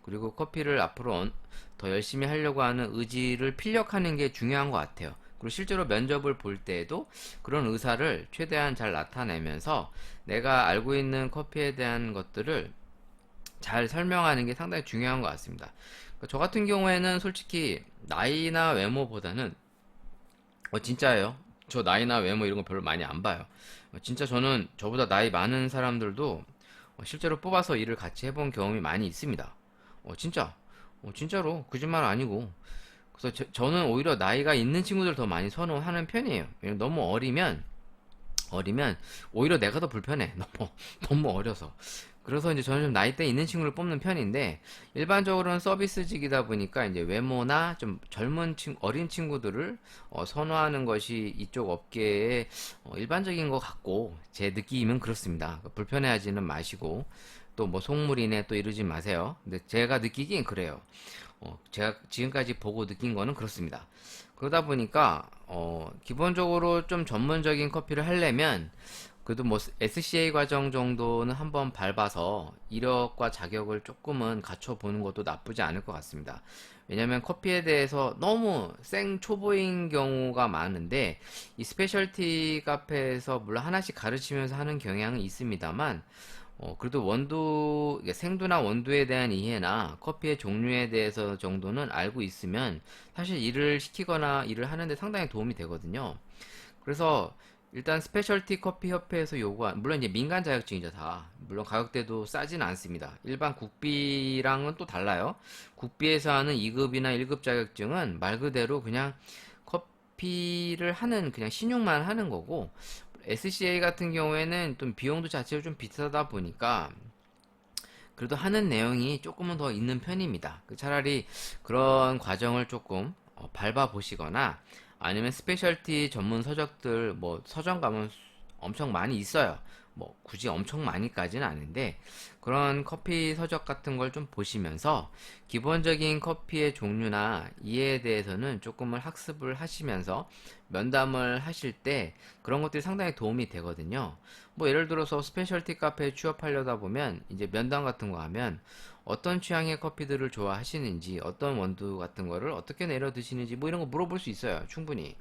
그리고 커피를 앞으로 더 열심히 하려고 하는 의지를 필력하는 게 중요한 것 같아요. 그리고 실제로 면접을 볼 때에도 그런 의사를 최대한 잘 나타내면서 내가 알고 있는 커피에 대한 것들을 잘 설명하는 게 상당히 중요한 것 같습니다. 저 같은 경우에는 솔직히 나이나 외모보다는 진짜예요. 저 나이나 외모 이런 거 별로 많이 안 봐요. 진짜 저는 저보다 나이 많은 사람들도 실제로 뽑아서 일을 같이 해본 경험이 많이 있습니다. 진짜. 진짜로 거짓말 아니고. 그래서 저는 오히려 나이가 있는 친구들 더 많이 선호하는 편이에요. 왜냐면 너무 어리면 오히려 내가 더 불편해. 너무 어려서. 그래서 이제 저는 좀 나이대 있는 친구를 뽑는 편인데 일반적으로는 서비스직이다 보니까 이제 외모나 좀 어린 친구들을 선호하는 것이 이쪽 업계의 일반적인 것 같고 제 느낌은 그렇습니다. 불편해하지는 마시고 또 뭐 속물이네 또 이러지 마세요. 근데 제가 느끼기엔 그래요. 제가 지금까지 보고 느낀 거는 그렇습니다. 그러다 보니까 기본적으로 좀 전문적인 커피를 하려면 그래도 뭐 SCA 과정 정도는 한번 밟아서 이력과 자격을 조금은 갖춰보는 것도 나쁘지 않을 것 같습니다. 왜냐면 커피에 대해서 너무 생 초보인 경우가 많은데 이 스페셜티 카페에서 물론 하나씩 가르치면서 하는 경향은 있습니다만 그래도 이게 생두나 원두에 대한 이해나 커피의 종류에 대해서 정도는 알고 있으면 사실 일을 시키거나 일을 하는데 상당히 도움이 되거든요. 그래서 일단 스페셜티 커피 협회에서 요구한, 물론 이제 민간 자격증이죠, 다. 물론 가격대도 싸지는 않습니다. 일반 국비랑은 또 달라요. 국비에서 하는 2급이나 1급 자격증은 말 그대로 그냥 커피를 하는, 그냥 신용만 하는 거고, SCA 같은 경우에는 좀 비용도 자체로 좀 비싸다 보니까, 그래도 하는 내용이 조금은 더 있는 편입니다. 차라리 그런 과정을 조금 밟아 보시거나, 아니면 스페셜티 전문 서적들 뭐 서점 가면 엄청 많이 있어요. 뭐 굳이 엄청 많이까지는 아닌데 그런 커피 서적 같은 걸 좀 보시면서 기본적인 커피의 종류나 이해에 대해서는 조금은 학습을 하시면서 면담을 하실 때 그런 것들이 상당히 도움이 되거든요. 뭐 예를 들어서 스페셜티 카페에 취업하려다 보면 이제 면담 같은 거 하면 어떤 취향의 커피들을 좋아하시는지, 어떤 원두 같은 거를 어떻게 내려 드시는지 뭐 이런 거 물어볼 수 있어요. 충분히.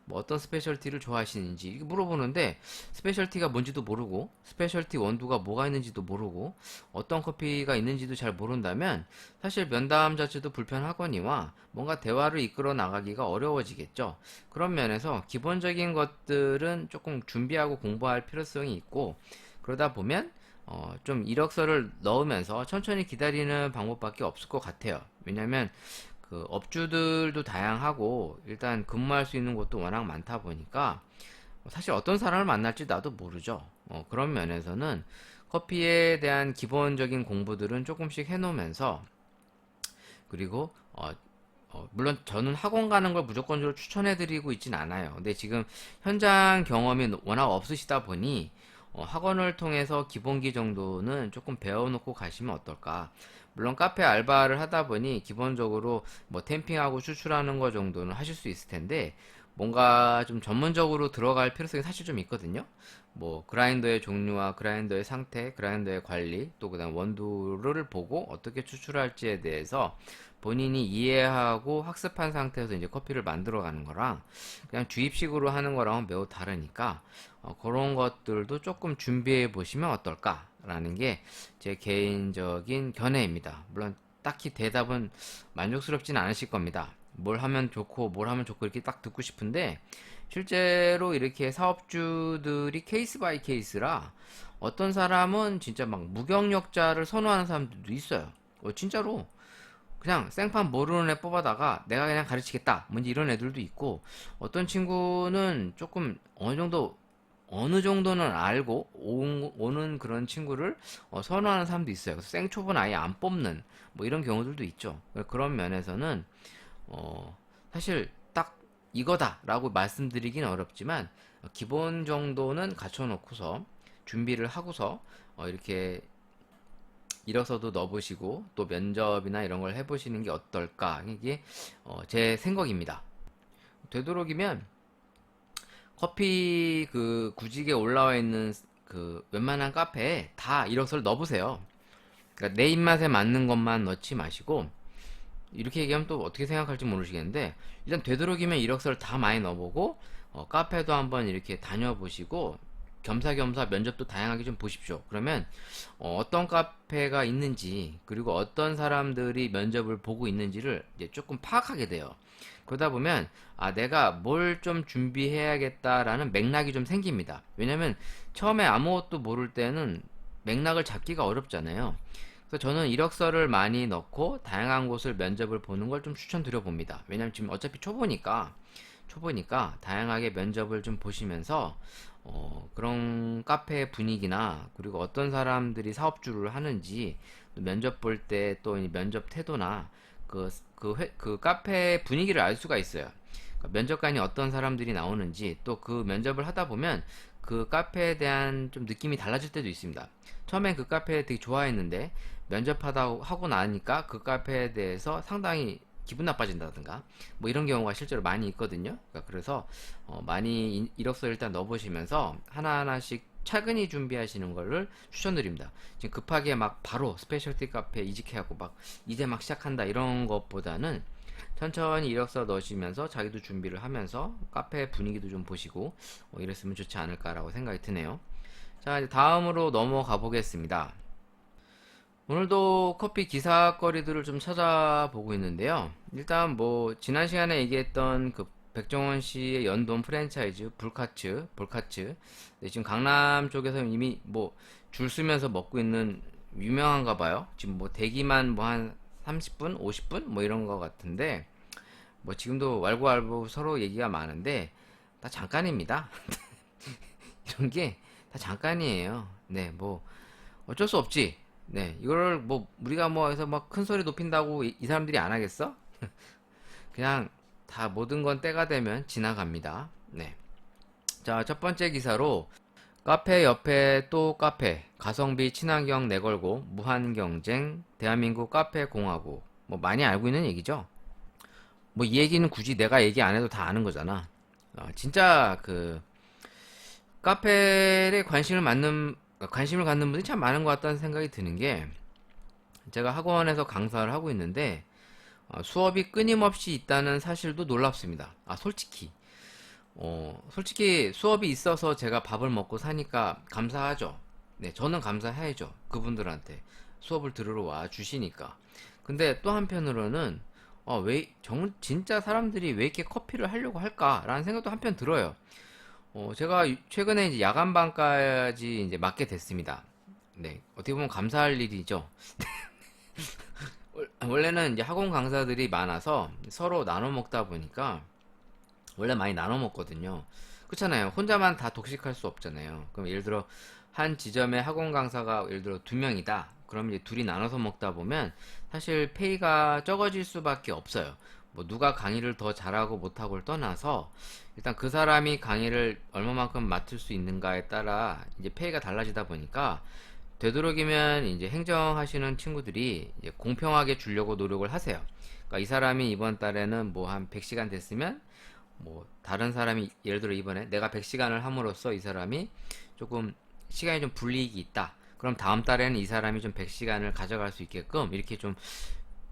뭐 어떤 스페셜티를 좋아하시는지 이렇게 물어보는데 스페셜티가 뭔지도 모르고 스페셜티 원두가 뭐가 있는지도 모르고 어떤 커피가 있는지도 잘 모른다면 사실 면담 자체도 불편하거니와 뭔가 대화를 이끌어 나가기가 어려워지겠죠. 그런 면에서 기본적인 것들은 조금 준비하고 공부할 필요성이 있고 그러다 보면 좀 이력서를 넣으면서 천천히 기다리는 방법밖에 없을 것 같아요. 왜냐면 그 업주들도 다양하고 일단 근무할 수 있는 곳도 워낙 많다 보니까 사실 어떤 사람을 만날지 나도 모르죠. 그런 면에서는 커피에 대한 기본적인 공부들은 조금씩 해놓으면서 그리고 물론 저는 학원 가는 걸 무조건적으로 추천해드리고 있진 않아요. 근데 지금 현장 경험이 워낙 없으시다 보니 학원을 통해서 기본기 정도는 조금 배워놓고 가시면 어떨까. 물론 카페 알바를 하다 보니 기본적으로 뭐 템핑하고 추출하는 거 정도는 하실 수 있을 텐데 뭔가 좀 전문적으로 들어갈 필요성이 사실 좀 있거든요. 뭐 그라인더의 종류와 그라인더의 상태, 그라인더의 관리, 또 그다음 원두를 보고 어떻게 추출할지에 대해서 본인이 이해하고 학습한 상태에서 이제 커피를 만들어 가는 거랑 그냥 주입식으로 하는 거랑은 매우 다르니까 그런 것들도 조금 준비해 보시면 어떨까라는 게 제 개인적인 견해입니다. 물론 딱히 대답은 만족스럽진 않으실 겁니다. 뭘 하면 좋고 뭘 하면 좋고 이렇게 딱 듣고 싶은데 실제로 이렇게 사업주들이 케이스 바이 케이스라 어떤 사람은 진짜 막 무경력자를 선호하는 사람들도 있어요. 진짜로 그냥 생판 모르는 애 뽑아다가 내가 그냥 가르치겠다 뭔지 이런 애들도 있고 어떤 친구는 조금 어느 정도는 알고 오는 그런 친구를 선호하는 사람도 있어요. 그래서 생초보는 아예 안 뽑는 뭐 이런 경우들도 있죠. 그런 면에서는 사실 딱 이거다라고 말씀드리긴 어렵지만 기본 정도는 갖춰놓고서 준비를 하고서 이렇게 이력서도 넣어보시고 또 면접이나 이런 걸 해보시는 게 어떨까 이게 제 생각입니다. 되도록이면 커피 그 구직에 올라와 있는 그 웬만한 카페에 다 이력서를 넣어보세요. 그러니까 내 입맛에 맞는 것만 넣지 마시고 이렇게 얘기하면 또 어떻게 생각할지 모르시겠는데 일단 되도록이면 이력서를 다 많이 넣어보고 카페도 한번 이렇게 다녀보시고 겸사겸사 면접도 다양하게 좀 보십시오. 그러면 어떤 카페가 있는지 그리고 어떤 사람들이 면접을 보고 있는지를 이제 조금 파악하게 돼요. 그러다 보면 내가 뭘 좀 준비해야겠다라는 맥락이 좀 생깁니다. 왜냐면 처음에 아무것도 모를 때는 맥락을 잡기가 어렵잖아요. 그래서 저는 이력서를 많이 넣고 다양한 곳을 면접을 보는 걸 좀 추천드려 봅니다. 왜냐면 지금 어차피 초보니까 다양하게 면접을 좀 보시면서 그런 카페 분위기나 그리고 어떤 사람들이 사업주를 하는지 또 면접 볼 때 또 면접 태도나 그 카페 분위기를 알 수가 있어요. 그러니까 면접관이 어떤 사람들이 나오는지 또 그 면접을 하다 보면 그 카페에 대한 좀 느낌이 달라질 때도 있습니다. 처음엔 그 카페 되게 좋아했는데 면접하다 하고 나니까 그 카페에 대해서 상당히 기분 나빠진다든가 뭐 이런 경우가 실제로 많이 있거든요. 그러니까 그래서 많이 이력서 일단 넣어보시면서 하나하나씩 차근히 준비하시는 거를 추천드립니다. 지금 급하게 막 바로 스페셜티 카페 이직해하고 막 이제 막 시작한다 이런 것보다는 천천히 이력서 넣으시면서 자기도 준비를 하면서 카페 분위기도 좀 보시고 이랬으면 좋지 않을까라고 생각이 드네요. 자, 이제 다음으로 넘어가 보겠습니다. 오늘도 커피 기사거리들을 좀 찾아보고 있는데요. 일단 뭐 지난 시간에 얘기했던 그 백종원 씨의 연돈 프랜차이즈 볼카츠 네, 지금 강남 쪽에서 이미 뭐 줄 서면서 먹고 있는 유명한가 봐요. 지금 뭐 대기만 뭐 한 30분, 50분 뭐 이런 거 같은데 뭐 지금도 왈가왈부 서로 얘기가 많은데 다 잠깐입니다. 이런 게 다 잠깐이에요. 네, 뭐 어쩔 수 없지. 네, 이거를 뭐 우리가 뭐 해서 막 큰 소리 높인다고 이 사람들이 안 하겠어? 그냥 다 모든 건 때가 되면 지나갑니다. 네. 자, 첫 번째 기사로 카페 옆에 또 카페, 가성비 친환경 내걸고 무한 경쟁, 대한민국 카페 공화국. 뭐 많이 알고 있는 얘기죠. 뭐 이 얘기는 굳이 내가 얘기 안 해도 다 아는 거잖아. 진짜 그 카페에 관심을 갖는 분들이 참 많은 것 같다는 생각이 드는 게, 제가 학원에서 강사를 하고 있는데 수업이 끊임없이 있다는 사실도 놀랍습니다. 솔직히 수업이 있어서 제가 밥을 먹고 사니까 감사하죠. 네, 저는 감사해야죠. 그분들한테 수업을 들으러 와 주시니까. 근데 또 한편으로는 진짜 사람들이 왜 이렇게 커피를 하려고 할까라는 생각도 한편 들어요. 제가 최근에 이제 야간반까지 이제 맡게 됐습니다. 네, 어떻게 보면 감사할 일이죠. 원래는 이제 학원 강사들이 많아서 서로 나눠 먹다 보니까 원래 많이 나눠 먹거든요. 그렇잖아요. 혼자만 다 독식할 수 없잖아요. 그럼 예를 들어 한 지점에 학원 강사가 예를 들어 두 명이다. 그럼 이제 둘이 나눠서 먹다 보면 사실 페이가 적어질 수밖에 없어요. 뭐 누가 강의를 더 잘하고 못하고를 떠나서 일단 그 사람이 강의를 얼마만큼 맡을 수 있는가에 따라 이제 페이가 달라지다 보니까 되도록이면 이제 행정하시는 친구들이 이제 공평하게 주려고 노력을 하세요. 그러니까 이 사람이 이번 달에는 뭐 한 100시간 됐으면 뭐 다른 사람이 예를 들어 이번에 내가 100시간을 함으로써 이 사람이 조금 시간이 좀 불이익이 있다. 그럼 다음 달에는 이 사람이 좀 100시간을 가져갈 수 있게끔 이렇게 좀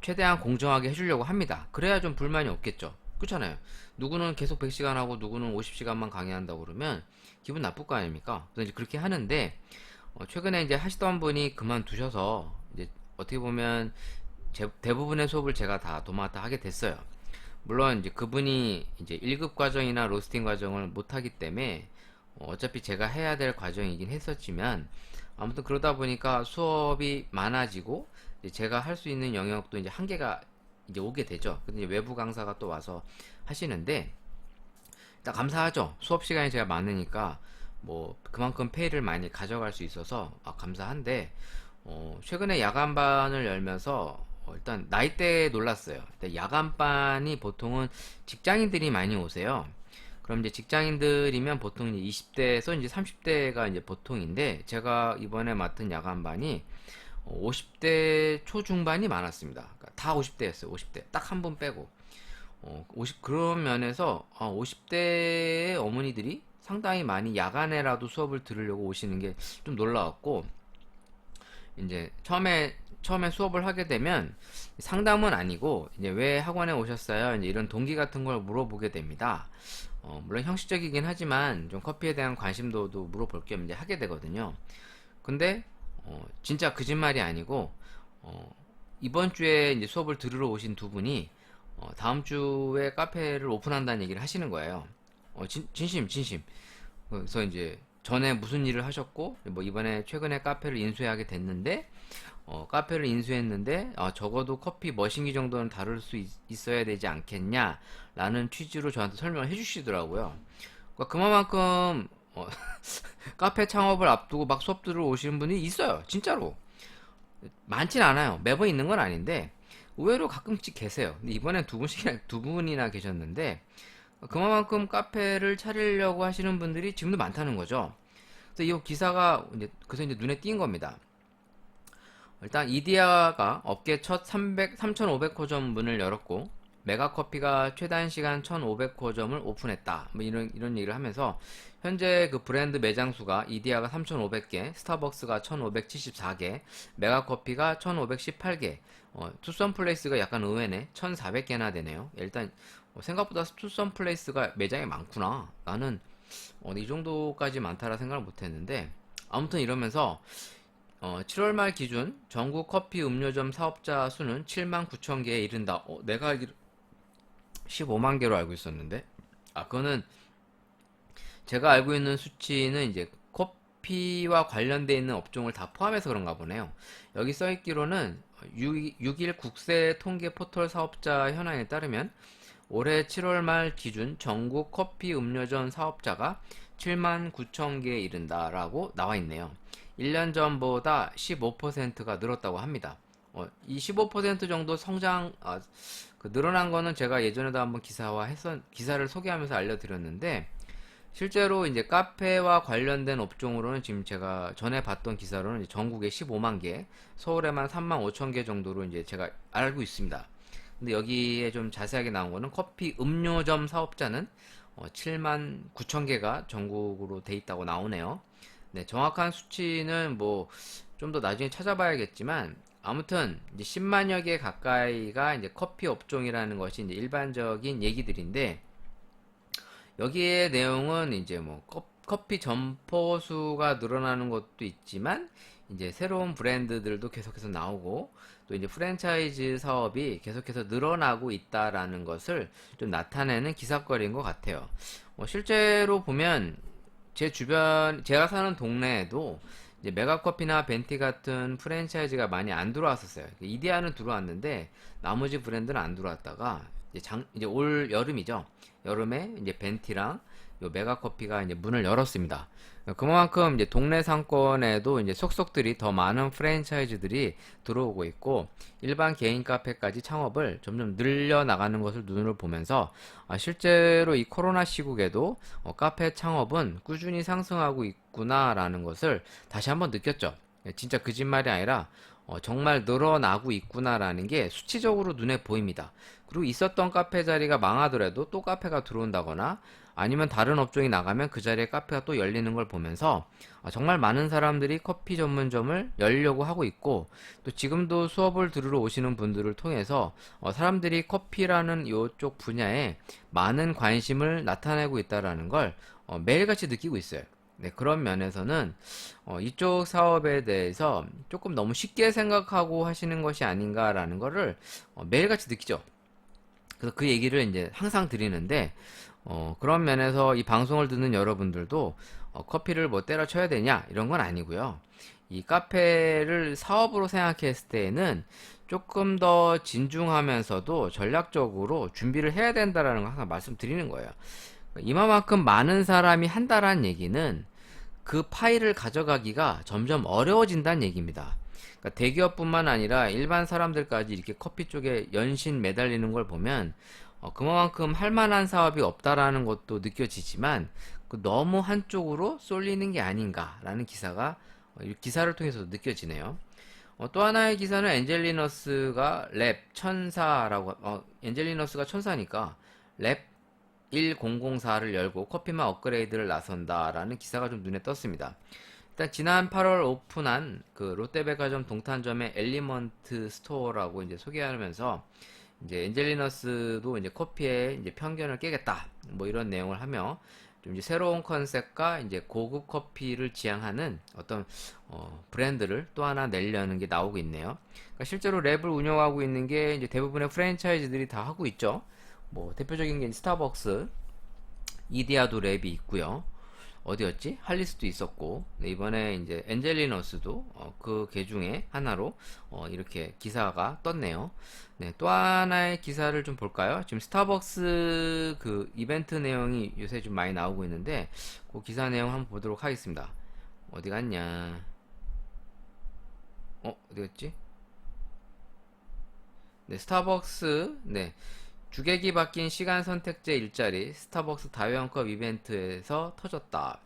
최대한 공정하게 해주려고 합니다. 그래야 좀 불만이 없겠죠. 그렇잖아요. 누구는 계속 100시간 하고 누구는 50시간만 강의한다고 그러면 기분 나쁠 거 아닙니까? 그래서 이제 그렇게 하는데 최근에 이제 하시던 분이 그만두셔서 이제 어떻게 보면 대부분의 수업을 제가 다 도맡아 하게 됐어요. 물론 이제 그분이 이제 1급 과정이나 로스팅 과정을 못 하기 때문에 어차피 제가 해야 될 과정이긴 했었지만 아무튼 그러다 보니까 수업이 많아지고 이제 제가 할 수 있는 영역도 이제 한계가 이제 오게 되죠. 근데 이제 외부 강사가 또 와서 하시는데 일단 감사하죠. 수업 시간이 제가 많으니까 뭐 그만큼 페이를 많이 가져갈 수 있어서 감사한데 최근에 야간반을 열면서 일단 나이대에 놀랐어요. 일단 야간반이 보통은 직장인들이 많이 오세요. 그럼 이제 직장인들이면 보통 이제 20대에서 이제 30대가 이제 보통인데 제가 이번에 맡은 야간반이 50대 초중반이 많았습니다. 그러니까 다 50대였어요. 50대 딱 한 분 빼고 그런 면에서 50대의 어머니들이 상당히 많이 야간에라도 수업을 들으려고 오시는 게 좀 놀라웠고, 이제 처음에 수업을 하게 되면 상담은 아니고 이제 왜 학원에 오셨어요? 이제 이런 동기 같은 걸 물어보게 됩니다. 물론 형식적이긴 하지만 좀 커피에 대한 관심도도 물어볼 겸 이제 하게 되거든요. 근데 진짜 거짓말이 아니고 이번 주에 이제 수업을 들으러 오신 두 분이 다음 주에 카페를 오픈한다는 얘기를 하시는 거예요. 진심. 그래서 이제 전에 무슨 일을 하셨고 뭐 이번에 최근에 카페를 인수하게 됐는데 카페를 인수했는데 적어도 커피 머신기 정도는 다룰 수 있어야 되지 않겠냐 라는 취지로 저한테 설명을 해주시더라고요. 그러니까 그만큼 카페 창업을 앞두고 막 수업 들으러 오시는 분이 있어요. 진짜로 많진 않아요. 매번 있는 건 아닌데 의외로 가끔씩 계세요. 근데 이번엔 두 분이나 계셨는데 그만큼 카페를 차리려고 하시는 분들이 지금도 많다는 거죠. 그래서 이 기사가 그래서 이제 눈에 띈 겁니다. 일단 이디야가 업계 첫 3,500호점 문을 열었고 메가커피가 최단 시간 1,500호점을 오픈했다. 뭐 이런 얘기를 하면서 현재 그 브랜드 매장 수가 이디야가 3,500개, 스타벅스가 1,574개, 메가커피가 1,518개. 투썸플레이스가 약간 의외네. 1,400개나 되네요. 일단 생각보다 투썸플레이스가 매장이 많구나. 나는 이 정도까지 많다라 생각을 못했는데 아무튼 이러면서 7월 말 기준 전국 커피 음료점 사업자 수는 7만 9천 개에 이른다. 내가 알기로 15만 개로 알고 있었는데 그거는 제가 알고 있는 수치는 이제 커피와 관련돼 있는 업종을 다 포함해서 그런가 보네요. 여기 써있기로는 6일 국세 통계 포털 사업자 현황에 따르면 올해 7월 말 기준 전국 커피 음료점 사업자가 7만 9천 개에 이른다라고 나와 있네요. 1년 전보다 15%가 늘었다고 합니다. 이 15% 정도 늘어난 거는 제가 예전에도 한번 기사를 소개하면서 알려드렸는데 실제로 이제 카페와 관련된 업종으로는 지금 제가 전에 봤던 기사로는 이제 전국에 15만 개, 서울에만 3만 5천 개 정도로 이제 제가 알고 있습니다. 근데 여기에 좀 자세하게 나온 거는 커피 음료점 사업자는 7만 9천 개가 전국으로 돼 있다고 나오네요. 네, 정확한 수치는 뭐 좀 더 나중에 찾아봐야겠지만 아무튼 이제 10만여 개 가까이가 이제 커피 업종이라는 것이 이제 일반적인 얘기들인데 여기에 내용은 이제 뭐 커피 점포 수가 늘어나는 것도 있지만 이제 새로운 브랜드들도 계속해서 나오고 또 이제 프랜차이즈 사업이 계속해서 늘어나고 있다라는 것을 좀 나타내는 기사거리인 것 같아요. 실제로 보면 제 주변 제가 사는 동네에도 이제 메가커피나 벤티 같은 프랜차이즈가 많이 안 들어왔었어요. 이데아는 들어왔는데 나머지 브랜드는 안 들어왔다가 이제 올 여름이죠. 여름에 이제 벤티랑 요 메가커피가 이제 문을 열었습니다. 그만큼 이제 동네 상권에도 이제 속속들이 더 많은 프랜차이즈들이 들어오고 있고 일반 개인 카페까지 창업을 점점 늘려 나가는 것을 눈으로 보면서 실제로 이 코로나 시국에도 카페 창업은 꾸준히 상승하고 있구나라는 것을 다시 한번 느꼈죠. 진짜 거짓말이 아니라 정말 늘어나고 있구나라는 게 수치적으로 눈에 보입니다. 그리고 있었던 카페 자리가 망하더라도 또 카페가 들어온다거나 아니면 다른 업종이 나가면 그 자리에 카페가 또 열리는 걸 보면서 정말 많은 사람들이 커피 전문점을 열려고 하고 있고 또 지금도 수업을 들으러 오시는 분들을 통해서 사람들이 커피라는 이쪽 분야에 많은 관심을 나타내고 있다라는 걸 매일같이 느끼고 있어요. 네, 그런 면에서는 이쪽 사업에 대해서 조금 너무 쉽게 생각하고 하시는 것이 아닌가라는 거를 매일같이 느끼죠. 그래서 그 얘기를 이제 항상 드리는데 그런 면에서 이 방송을 듣는 여러분들도 커피를 뭐 때려쳐야 되냐 이런 건 아니고요. 이 카페를 사업으로 생각했을 때에는 조금 더 진중하면서도 전략적으로 준비를 해야 된다라는 걸 항상 말씀드리는 거예요. 이만큼 많은 사람이 한다라는 얘기는 그 파일을 가져가기가 점점 어려워진다는 얘기입니다. 그러니까 대기업뿐만 아니라 일반 사람들까지 이렇게 커피 쪽에 연신 매달리는 걸 보면 그만큼 할 만한 사업이 없다라는 것도 느껴지지만 너무 한쪽으로 쏠리는 게 아닌가라는 기사가 기사를 통해서도 느껴지네요. 또 하나의 기사는 엔젤리너스가 랩 천사라고 엔젤리너스가 천사니까 랩 1004를 열고 커피만 업그레이드를 나선다라는 기사가 좀 눈에 떴습니다. 일단 지난 8월 오픈한 그 롯데백화점 동탄점의 엘리먼트 스토어라고 이제 소개하면서 이제 엔젤리너스도 이제 커피의 이제 편견을 깨겠다 뭐 이런 내용을 하며 좀 이제 새로운 컨셉과 이제 고급 커피를 지향하는 어떤 브랜드를 또 하나 내려는 게 나오고 있네요. 그러니까 실제로 랩을 운영하고 있는 게 이제 대부분의 프랜차이즈들이 다 하고 있죠. 뭐 대표적인 게 스타벅스, 이데아도 랩이 있고요. 어디였지? 할리스도 있었고 네, 이번에 이제 엔젤리너스도 그 개 중에 하나로 이렇게 기사가 떴네요. 네, 또 하나의 기사를 좀 볼까요? 지금 스타벅스 그 이벤트 내용이 요새 좀 많이 나오고 있는데 그 기사 내용 한번 보도록 하겠습니다. 어디 갔냐? 어디 갔지? 네, 스타벅스 네. 주객이 바뀐 시간 선택제 일자리 스타벅스 다회원컵 이벤트에서 터졌다.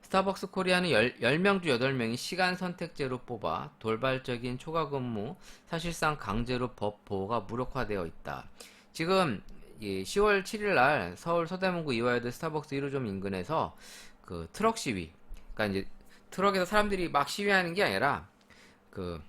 스타벅스 코리아는 10명 중 8명이 시간 선택제로 뽑아 돌발적인 초과 근무, 사실상 강제로 법 보호가 무력화되어 있다. 지금 10월 7일 날 서울 서대문구 이화여대 스타벅스 1호점 인근에서 그 트럭 시위, 그러니까 이제 트럭에서 사람들이 막 시위하는 게 아니라 그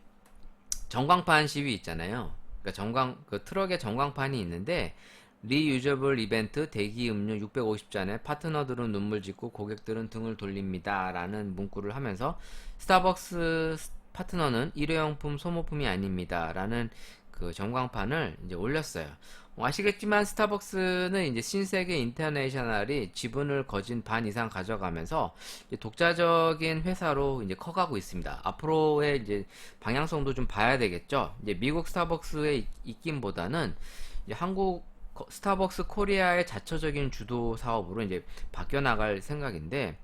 전광판 시위 있잖아요. 그러니까 그 트럭에 전광판이 있는데 리유저블 이벤트 대기 음료 650잔에 파트너들은 눈물 짓고 고객들은 등을 돌립니다 라는 문구를 하면서 스타벅스 파트너는 일회용품 소모품이 아닙니다 라는 그 전광판을 이제 올렸어요. 아시겠지만 스타벅스는 이제 신세계 인터내셔널이 지분을 거진 반 이상 가져가면서 이제 독자적인 회사로 이제 커가고 있습니다. 앞으로의 이제 방향성도 좀 봐야 되겠죠. 이제 미국 스타벅스의 입김보다는 이제 한국 스타벅스 코리아의 자처적인 주도 사업으로 이제 바뀌어 나갈 생각인데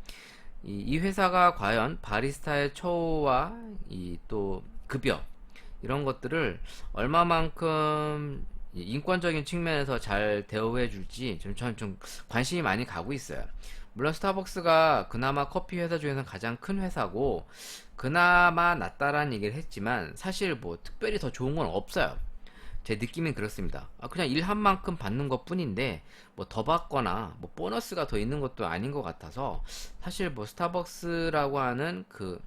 이 회사가 과연 바리스타의 처우와 이 또 급여 이런 것들을 얼마만큼 인권적인 측면에서 잘 대우해 줄지 저는 좀 관심이 많이 가고 있어요. 물론 스타벅스가 그나마 커피 회사 중에서는 가장 큰 회사고 그나마 낫다라는 얘기를 했지만 사실 뭐 특별히 더 좋은 건 없어요. 제 느낌은 그렇습니다. 그냥 일한 만큼 받는 것 뿐인데 뭐 더 받거나 뭐 보너스가 더 있는 것도 아닌 것 같아서 사실 뭐 스타벅스라고 하는 그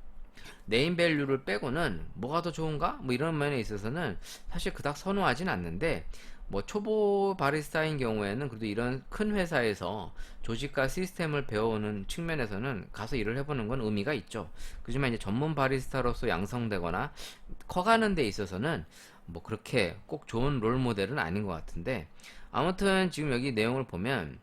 네임 밸류를 빼고는 뭐가 더 좋은가? 뭐 이런 면에 있어서는 사실 그닥 선호하진 않는데 뭐 초보 바리스타인 경우에는 그래도 이런 큰 회사에서 조직과 시스템을 배워오는 측면에서는 가서 일을 해보는 건 의미가 있죠. 그지만 이제 전문 바리스타로서 양성되거나 커가는 데 있어서는 뭐 그렇게 꼭 좋은 롤 모델은 아닌 것 같은데 아무튼 지금 여기 내용을 보면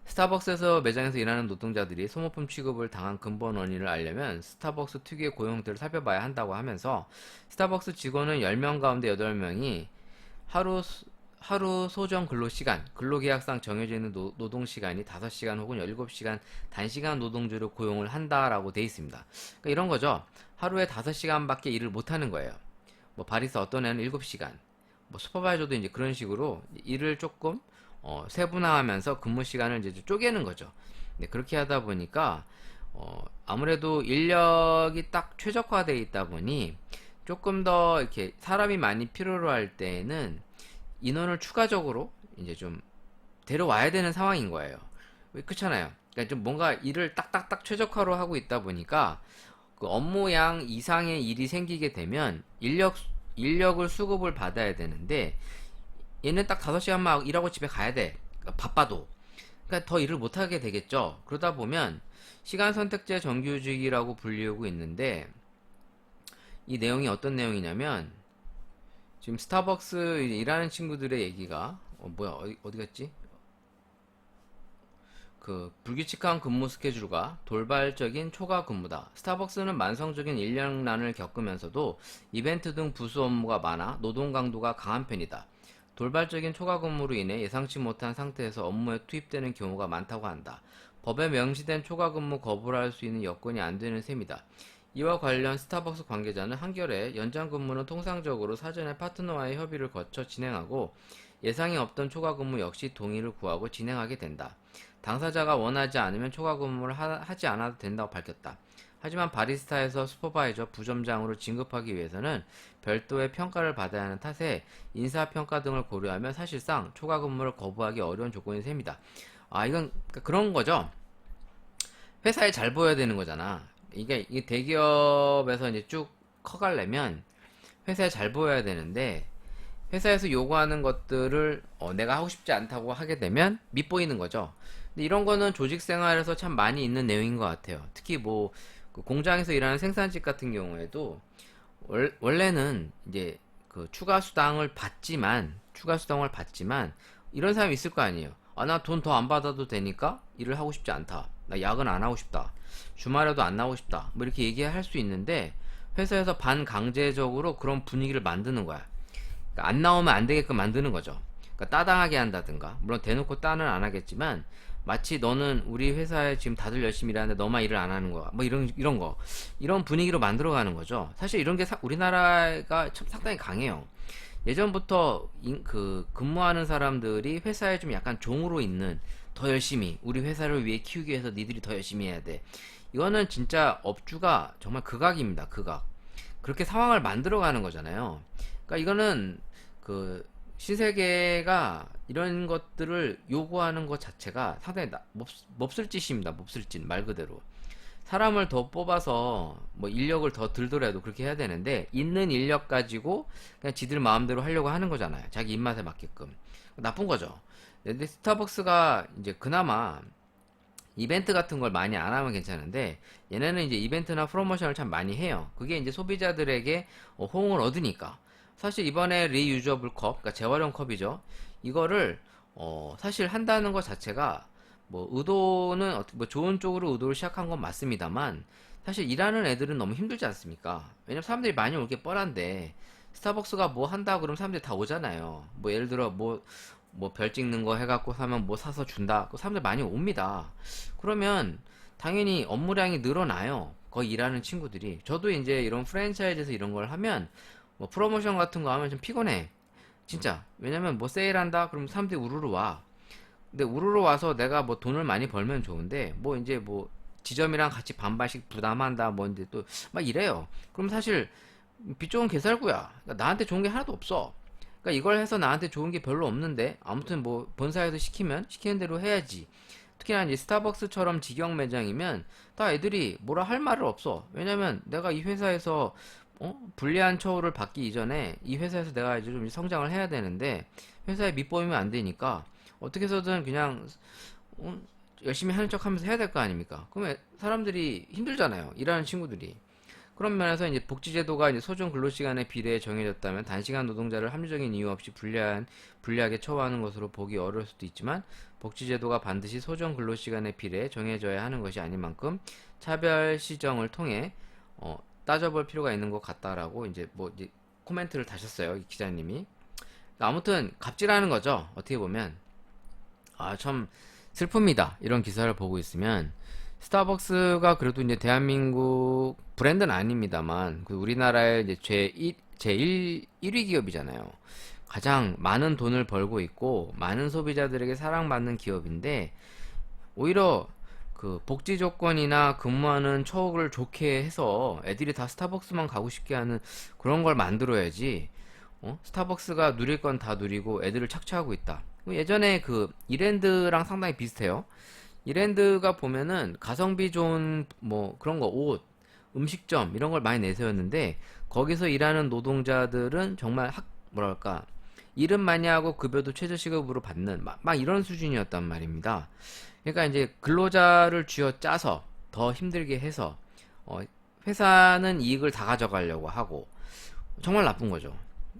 스타벅스에서 매장에서 일하는 노동자들이 소모품 취급을 당한 근본 원인을 알려면 스타벅스 특유의 고용들을 살펴봐야 한다고 하면서 스타벅스 직원은 10명 가운데 8명이 하루 소정 근로시간, 근로계약상 정해져 있는 노동시간이 5시간 혹은 17시간 단시간 노동주로 고용을 한다라고 돼 있습니다. 그러니까 이런 거죠. 하루에 5시간밖에 일을 못하는 거예요. 뭐 바리스타 어떤 애는 7시간, 뭐 슈퍼바이저도 이제 그런 식으로 일을 조금 세분화하면서 근무 시간을 이제 쪼개는 거죠. 네, 그렇게 하다 보니까 아무래도 인력이 딱 최적화되어 있다 보니 조금 더 이렇게 사람이 많이 필요로 할 때에는 인원을 추가적으로 이제 좀 데려와야 되는 상황인 거예요. 그렇잖아요. 그러니까 좀 뭔가 일을 딱딱딱 최적화로 하고 있다 보니까 그 업무량 이상의 일이 생기게 되면 인력을 수급을 받아야 되는데 얘는 딱 5시간만 일하고 집에 가야 돼. 그러니까 바빠도. 그러니까 더 일을 못하게 되겠죠. 그러다 보면 시간 선택제 정규직이라고 불리우고 있는데 이 내용이 어떤 내용이냐면 지금 스타벅스 일하는 친구들의 얘기가 어디 갔지? 그 불규칙한 근무 스케줄과 돌발적인 초과 근무다. 스타벅스는 만성적인 인력난을 겪으면서도 이벤트 등 부수 업무가 많아 노동 강도가 강한 편이다. 돌발적인 초과 근무로 인해 예상치 못한 상태에서 업무에 투입되는 경우가 많다고 한다. 법에 명시된 초과 근무 거부를 할 수 있는 여건이 안 되는 셈이다. 이와 관련 스타벅스 관계자는 한겨레 연장 근무는 통상적으로 사전에 파트너와의 협의를 거쳐 진행하고 예상이 없던 초과 근무 역시 동의를 구하고 진행하게 된다. 당사자가 원하지 않으면 초과 근무를 하지 않아도 된다고 밝혔다. 하지만 바리스타에서 슈퍼바이저, 부점장으로 진급하기 위해서는 별도의 평가를 받아야 하는 탓에 인사평가 등을 고려하면 사실상 초과 근무를 거부하기 어려운 조건인 셈이다. 이건 그런 거죠. 회사에 잘 보여야 되는 거잖아. 이게 대기업에서 이제 쭉 커가려면 회사에 잘 보여야 되는데 회사에서 요구하는 것들을 내가 하고 싶지 않다고 하게 되면 밉보이는 거죠. 근데 이런 거는 조직 생활에서 참 많이 있는 내용인 것 같아요. 특히 뭐 그 공장에서 일하는 생산직 같은 경우에도 원래는 이제 그 추가 수당을 받지만 이런 사람이 있을 거 아니에요. 나 돈 더 안 받아도 되니까 일을 하고 싶지 않다. 나 야근 안 하고 싶다. 주말에도 안 나오고 싶다. 뭐 이렇게 얘기할 수 있는데 회사에서 반강제적으로 그런 분위기를 만드는 거야. 그러니까 안 나오면 안 되게끔 만드는 거죠. 그러니까 따당하게 한다든가. 물론 대놓고 따는 안 하겠지만 마치 너는 우리 회사에 지금 다들 열심히 일하는데 너만 일을 안 하는 거야. 뭐 이런 거. 이런 분위기로 만들어 가는 거죠. 사실 이런 게 우리나라가 참 상당히 강해요. 예전부터 그 근무하는 사람들이 회사에 좀 약간 종으로 있는 더 열심히 우리 회사를 위해 키우기 위해서 니들이 더 열심히 해야 돼. 이거는 진짜 업주가 정말 극악입니다. 극악. 그렇게 상황을 만들어 가는 거잖아요. 그러니까 이거는 그 신세계가 이런 것들을 요구하는 것 자체가 상당히 몹쓸 짓입니다. 몹쓸 짓 말 그대로. 사람을 더 뽑아서 뭐 인력을 더 들더라도 그렇게 해야 되는데 있는 인력 가지고 그냥 지들 마음대로 하려고 하는 거잖아요. 자기 입맛에 맞게끔. 나쁜 거죠. 근데 스타벅스가 이제 그나마 이벤트 같은 걸 많이 안 하면 괜찮은데 얘네는 이제 이벤트나 프로모션을 참 많이 해요. 그게 이제 소비자들에게 호응을 얻으니까. 사실 이번에 리유저블 컵, 그러니까 재활용 컵이죠. 이거를 사실 한다는 것 자체가 뭐 의도는 뭐 좋은 쪽으로 의도를 시작한 건 맞습니다만 사실 일하는 애들은 너무 힘들지 않습니까? 왜냐면 사람들이 많이 올 게 뻔한데 스타벅스가 뭐 한다 그러면 사람들이 다 오잖아요. 뭐 예를 들어 뭐 별 찍는 거 해갖고 사면 뭐 사서 준다. 그 사람들 많이 옵니다. 그러면 당연히 업무량이 늘어나요. 거기 일하는 친구들이. 저도 이제 이런 프랜차이즈에서 이런 걸 하면 뭐 프로모션 같은 거 하면 좀 피곤해. 진짜. 왜냐면 뭐 세일한다? 그럼 사람들이 우르르 와. 근데 우르르 와서 내가 뭐 돈을 많이 벌면 좋은데 뭐 이제 뭐 지점이랑 같이 반반씩 부담한다 뭐 이제 또 막 이래요. 그럼 사실 빚 좋은 개살구야. 그러니까 나한테 좋은 게 하나도 없어. 그러니까 이걸 해서 나한테 좋은 게 별로 없는데 아무튼 뭐 본사에서 시키면 시키는 대로 해야지. 특히나 이제 스타벅스처럼 직영 매장이면 다 애들이 뭐라 할 말을 없어. 왜냐면 내가 이 회사에서 불리한 처우를 받기 이전에 이 회사에서 내가 이제 좀 성장을 해야 되는데 회사에 밑보이면 안 되니까 어떻게 해서든 그냥 어, 열심히 하는 척 하면서 해야 될 거 아닙니까? 그러면 사람들이 힘들잖아요. 일하는 친구들이. 그런 면에서 이제 복지제도가 이제 소정 근로시간에 비례해 정해졌다면 단시간 노동자를 합리적인 이유 없이 불리하게 처우하는 것으로 보기 어려울 수도 있지만 복지제도가 반드시 소정 근로시간에 비례해 정해져야 하는 것이 아닌 만큼 차별 시정을 통해 따져볼 필요가 있는 것 같다라고 이제 코멘트를 다셨어요. 이 기자님이. 아무튼 갑질하는 거죠. 어떻게 보면 참 슬픕니다. 이런 기사를 보고 있으면 스타벅스가 그래도 이제 대한민국 브랜드는 아닙니다만 그 우리나라의 이제 제1 1위 기업이잖아요. 가장 많은 돈을 벌고 있고 많은 소비자들에게 사랑받는 기업인데 오히려 그 복지 조건이나 근무하는 처우를 좋게 해서 애들이 다 스타벅스만 가고 싶게 하는 그런 걸 만들어야지. 스타벅스가 누릴 건 다 누리고 애들을 착취하고 있다. 예전에 그 이랜드랑 상당히 비슷해요. 이랜드가 보면은 가성비 좋은 뭐 그런 거 옷, 음식점 이런 걸 많이 내세웠는데 거기서 일하는 노동자들은 정말 뭐랄까 일은 많이 하고 급여도 최저시급으로 받는 막 이런 수준이었단 말입니다. 그러니까 이제 근로자를 쥐어 짜서 더 힘들게 해서 회사는 이익을 다 가져가려고 하고 정말 나쁜 거죠.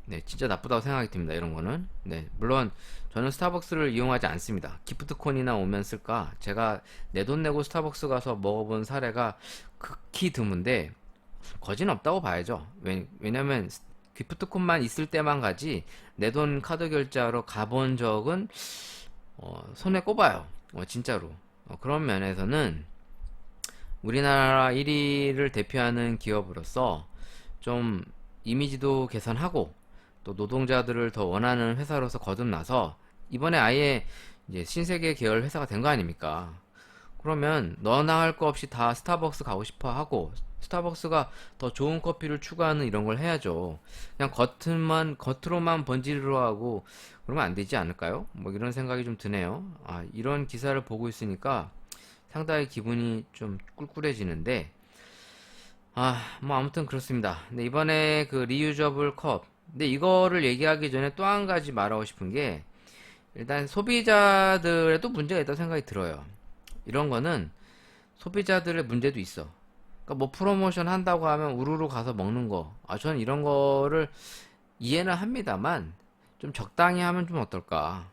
네, 진짜 나쁘다고 생각이 듭니다. 이런 거는. 네, 물론 저는 스타벅스를 이용하지 않습니다. 기프트콘이나 오면 쓸까? 제가 내 돈 내고 스타벅스 가서 먹어본 사례가 극히 드문데 거진 없다고 봐야죠. 왜냐면 기프트콘만 있을 때만 가지 내 돈 카드 결제하러 가본 적은 손에 꼽아요. 진짜로. 그런 면에서는 우리나라 1위를 대표하는 기업으로서 좀 이미지도 개선하고 또 노동자들을 더 원하는 회사로서 거듭나서 이번에 아예 이제 신세계 계열 회사가 된 거 아닙니까? 그러면 너나 할 거 없이 다 스타벅스 가고 싶어 하고 스타벅스가 더 좋은 커피를 추구하는 이런 걸 해야죠. 그냥 겉으로만 번지르르 하고 그러면 안 되지 않을까요? 뭐 이런 생각이 좀 드네요. 이런 기사를 보고 있으니까 상당히 기분이 좀 꿀꿀해지는데 뭐 아무튼 그렇습니다. 근데 이번에 그 리유저블 컵. 근데 이거를 얘기하기 전에 또 한 가지 말하고 싶은 게 일단 소비자들에도 문제가 있다고 생각이 들어요. 이런 거는 소비자들의 문제도 있어. 그러니까 뭐 프로모션 한다고 하면 우르르 가서 먹는 거. 저는 이런 거를 이해는 합니다만 좀 적당히 하면 좀 어떨까?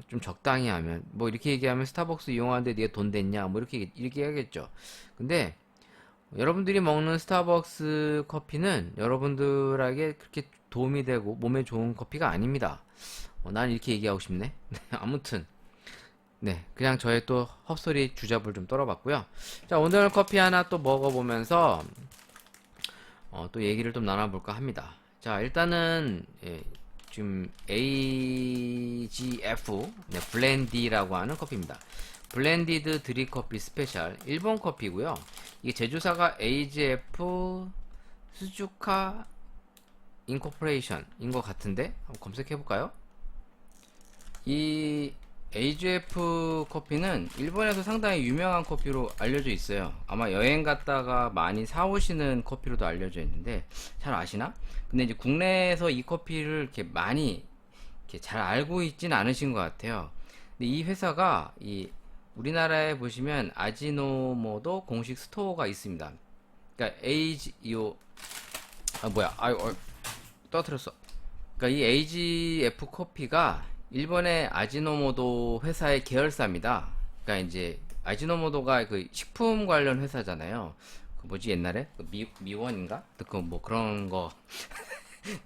좀 적당히 하면 뭐 이렇게 얘기하면 스타벅스 이용하는데 네가 돈 댔냐? 뭐 이렇게 해야겠죠. 근데 여러분들이 먹는 스타벅스 커피는 여러분들에게 그렇게 도움이 되고 몸에 좋은 커피가 아닙니다. 난 이렇게 얘기하고 싶네. 아무튼 네, 그냥 저의 또 헛소리 주잡을 좀 떨어봤고요. 자, 오늘 커피 하나 또 먹어보면서 또 얘기를 좀 나눠볼까 합니다. 자, 일단은 지금 AGF 블렌디라고 하는 커피입니다. 블렌디드 드립커피 스페셜 일본 커피고요. 이게 제조사가 AGF 스주카 인코퍼레이션인 것 같은데 한번 검색해볼까요? 이 AGF 커피는 일본에서 상당히 유명한 커피로 알려져 있어요. 아마 여행 갔다가 많이 사오시는 커피로도 알려져 있는데 잘 아시나? 근데 이제 국내에서 이 커피를 이렇게 많이 이렇게 잘 알고 있진 않으신 것 같아요. 근데 이 회사가 우리나라에 보시면 아지노모도 공식 스토어가 있습니다. 그러니까 떨어뜨렸어. 그러니까 이 AGF 커피가 일본의 아지노모도 회사의 계열사입니다. 그러니까 이제 아지노모도가 그 식품 관련 회사잖아요. 그 뭐지 옛날에 미원인가? 그 뭐 그런 거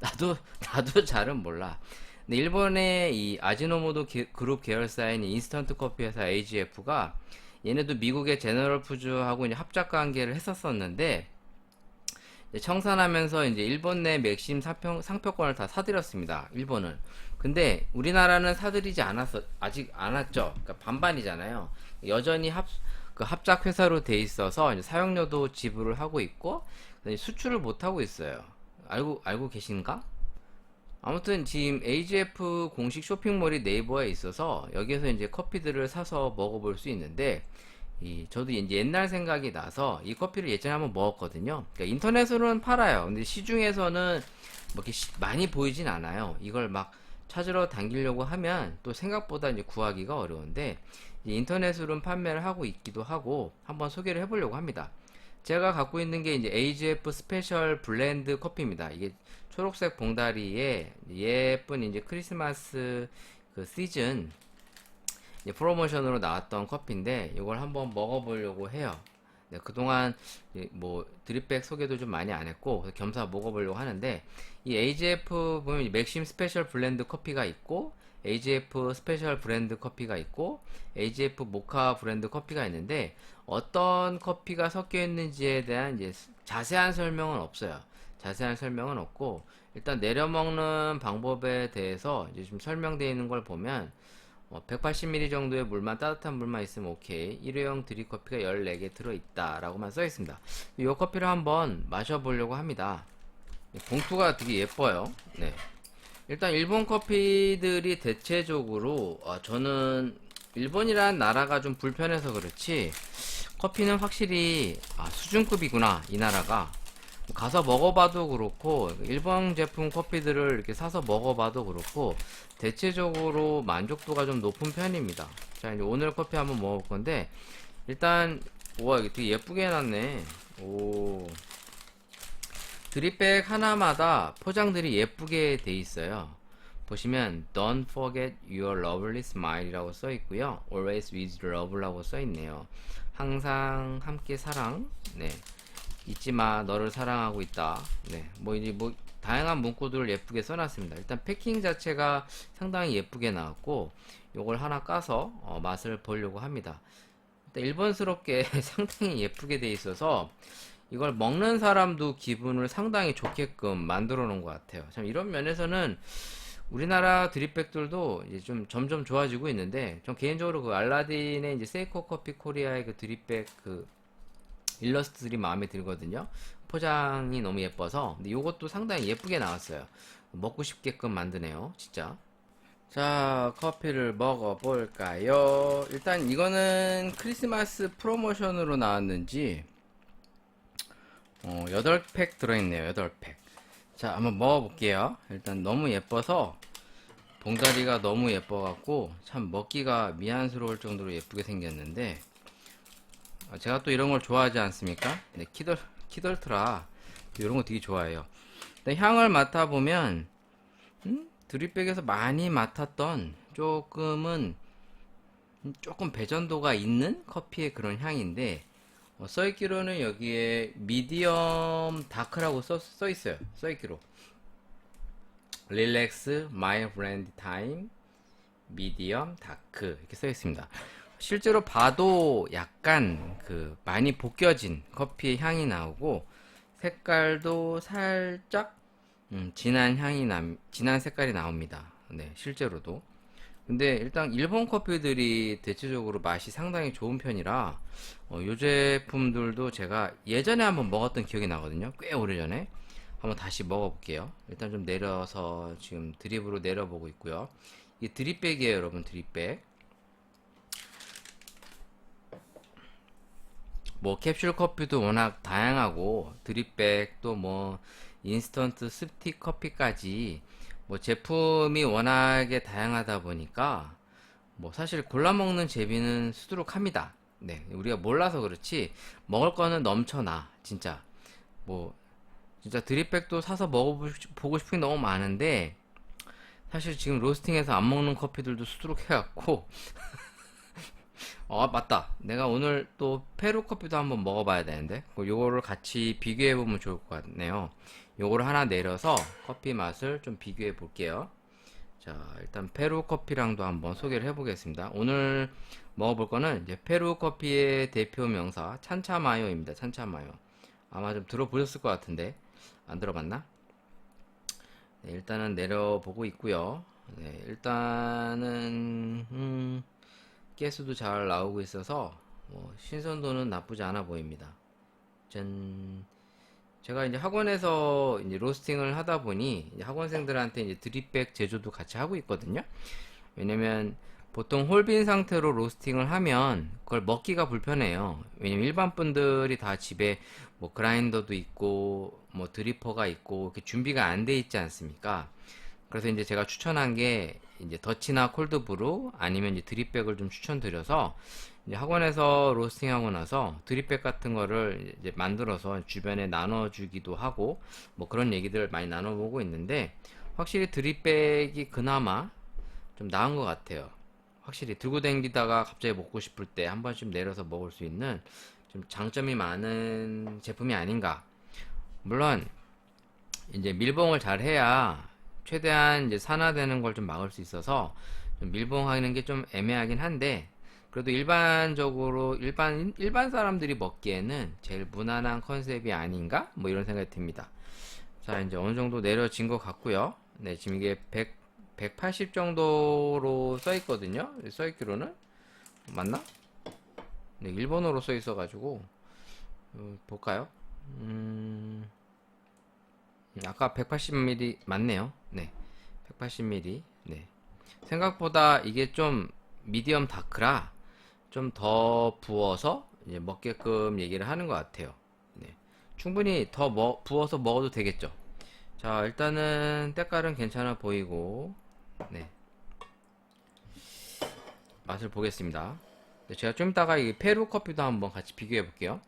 나도 잘은 몰라. 근데 일본의 이 아지노모도 그룹 계열사인 인스턴트 커피 회사 AGF가 얘네도 미국의 제너럴 푸즈하고 이제 합작 관계를 했었었는데 이제 청산하면서 이제 일본 내 맥심 상표권을 다 사들였습니다. 일본은. 근데 우리나라는 사들이지 않았어. 아직 안 왔죠. 그러니까 반반이잖아요. 여전히 합작 회사로 돼 있어서 이제 사용료도 지불을 하고 있고 수출을 못 하고 있어요. 알고 계신가? 아무튼 지금 AGF 공식 쇼핑몰이 네이버에 있어서 여기에서 이제 커피들을 사서 먹어볼 수 있는데 저도 이제 옛날 생각이 나서 이 커피를 예전에 한번 먹었거든요. 그러니까 인터넷으로는 팔아요. 근데 시중에서는 뭐 이렇게 많이 보이진 않아요. 이걸 막 찾으러 다니려고 하면 또 생각보다 이제 구하기가 어려운데 이제 인터넷으로는 판매를 하고 있기도 하고 한번 소개를 해보려고 합니다. 제가 갖고 있는 게 이제 AGF 스페셜 블렌드 커피입니다. 이게 초록색 봉다리에 예쁜 이제 크리스마스 그 시즌 이제 프로모션으로 나왔던 커피인데 이걸 한번 먹어보려고 해요. 네, 그동안 뭐 드립백 소개도 좀 많이 안 했고 겸사 먹어보려고 하는데 이 AGF 보면 맥심 스페셜 블렌드 커피가 있고 AGF 스페셜 브랜드 커피가 있고 AGF 모카 브랜드 커피가 있는데 어떤 커피가 섞여 있는지에 대한 이제 자세한 설명은 없어요. 자세한 설명은 없고 일단 내려 먹는 방법에 대해서 이제 좀 설명되어 있는 걸 보면 180ml 정도의 물만 따뜻한 물만 있으면 오케이. 일회용 드립커피가 14개 들어있다 라고만 써있습니다. 이 커피를 한번 마셔보려고 합니다. 봉투가 되게 예뻐요. 네. 일단 일본 커피들이 대체적으로 저는 일본이란 나라가 좀 불편해서 그렇지 커피는 확실히 수준급이구나 이 나라가. 가서 먹어봐도 그렇고 일본 제품 커피들을 이렇게 사서 먹어봐도 그렇고 대체적으로 만족도가 좀 높은 편입니다. 자 이제 오늘 커피 한번 먹어볼 건데 일단 와 이게 되게 예쁘게 해놨네. 오 드립백 하나마다 포장들이 예쁘게 돼 있어요. 보시면 Don't forget your lovely smile 이라고 써 있고요. Always with love 라고 써 있네요. 항상 함께 사랑. 네. 잊지마 너를 사랑하고 있다. 네, 뭐 이제 뭐 다양한 문구들을 예쁘게 써놨습니다. 일단 패킹 자체가 상당히 예쁘게 나왔고 요걸 하나 까서 맛을 보려고 합니다. 일단 일본스럽게 상당히 예쁘게 돼 있어서 이걸 먹는 사람도 기분을 상당히 좋게끔 만들어 놓은 것 같아요. 참 이런 면에서는 우리나라 드립백들도 이제 좀 점점 좋아지고 있는데 전 개인적으로 그 알라딘의 이제 세이코 커피 코리아의 그 드립백 그 일러스트들이 마음에 들거든요. 포장이 너무 예뻐서. 근데 요것도 상당히 예쁘게 나왔어요. 먹고 싶게끔 만드네요. 진짜. 자, 커피를 먹어볼까요? 일단 이거는 크리스마스 프로모션으로 나왔는지 8팩 들어있네요. 8팩. 자, 한번 먹어볼게요. 일단 너무 예뻐서 봉다리가 너무 예뻐갖고 참 먹기가 미안스러울 정도로 예쁘게 생겼는데 제가 또 이런 걸 좋아하지 않습니까? 네, 키덜트라 이런 거 되게 좋아해요. 근데 향을 맡아보면 드립백에서 많이 맡았던 조금 배전도가 있는 커피의 그런 향인데 써있기로는 여기에 미디엄 다크라고 써있어요. 써있기로 릴렉스 마이 브랜드 타임 미디엄 다크 이렇게 써있습니다. 실제로 봐도 약간 그 많이 볶여진 커피의 향이 나오고 색깔도 살짝 진한 색깔이 나옵니다. 네, 실제로도. 근데 일단 일본 커피들이 대체적으로 맛이 상당히 좋은 편이라 요 제품들도 제가 예전에 한번 먹었던 기억이 나거든요. 꽤 오래전에. 한번 다시 먹어볼게요. 일단 좀 내려서 지금 드립으로 내려보고 있고요. 이게 드립백이에요, 여러분. 드립백. 뭐 캡슐 커피도 워낙 다양하고 드립백 또 뭐 인스턴트 스틱 커피까지 뭐 제품이 워낙에 다양하다 보니까 뭐 사실 골라 먹는 재미는 수두룩합니다. 네, 우리가 몰라서 그렇지 먹을 거는 넘쳐나 진짜. 뭐 진짜 드립백도 사서 먹어보고 싶은 게 너무 많은데 사실 지금 로스팅해서 안 먹는 커피들도 수두룩해갖고 맞다. 내가 오늘 또 페루 커피도 한번 먹어봐야 되는데 요거를 같이 비교해보면 좋을 것 같네요. 요거를 하나 내려서 커피 맛을 좀 비교해 볼게요. 자, 일단 페루 커피랑도 한번 소개를 해보겠습니다. 오늘 먹어볼 거는 이제 페루 커피의 대표 명사 찬차마요입니다. 찬차마요. 아마 좀 들어보셨을 것 같은데 안 들어봤나? 네, 일단은 내려보고 있고요. 네, 일단은 가스도 잘 나오고 있어서 뭐 신선도는 나쁘지 않아 보입니다. 짠. 제가 이제 학원에서 이제 로스팅을 하다 보니 이제 학원생들한테 이제 드립백 제조도 같이 하고 있거든요. 왜냐면 보통 홀빈 상태로 로스팅을 하면 그걸 먹기가 불편해요. 왜냐면 일반 분들이 다 집에 뭐 그라인더도 있고 뭐 드리퍼가 있고 이렇게 준비가 안 돼 있지 않습니까? 그래서 이제 제가 추천한 게 이제 더치나 콜드브루 아니면 이제 드립백을 좀 추천드려서 이제 학원에서 로스팅하고 나서 드립백 같은 거를 이제 만들어서 주변에 나눠주기도 하고 뭐 그런 얘기들 많이 나눠보고 있는데 확실히 드립백이 그나마 좀 나은 것 같아요. 확실히 들고 다니다가 갑자기 먹고 싶을 때 한 번씩 내려서 먹을 수 있는 좀 장점이 많은 제품이 아닌가. 물론 이제 밀봉을 잘 해야 최대한 이제 산화되는 걸 좀 막을 수 있어서 좀 밀봉하는 게 좀 애매하긴 한데 그래도 일반적으로 일반 사람들이 먹기에는 제일 무난한 컨셉이 아닌가? 뭐 이런 생각이 듭니다. 자, 이제 어느 정도 내려진 것 같고요. 네, 지금 이게 180 정도로 써 있거든요. 써 있기로는 맞나? 네, 일본어로 써 있어가지고 볼까요? 아까 180mm 맞네요. 네, 180mm. 네, 생각보다 이게 좀 미디엄 다크라 좀 더 부어서 이제 먹게끔 얘기를 하는 것 같아요. 네, 충분히 더 부어서 먹어도 되겠죠. 자, 일단은 때깔은 괜찮아 보이고, 네, 맛을 보겠습니다. 네, 제가 좀 이따가 이 페루 커피도 한번 같이 비교해 볼게요.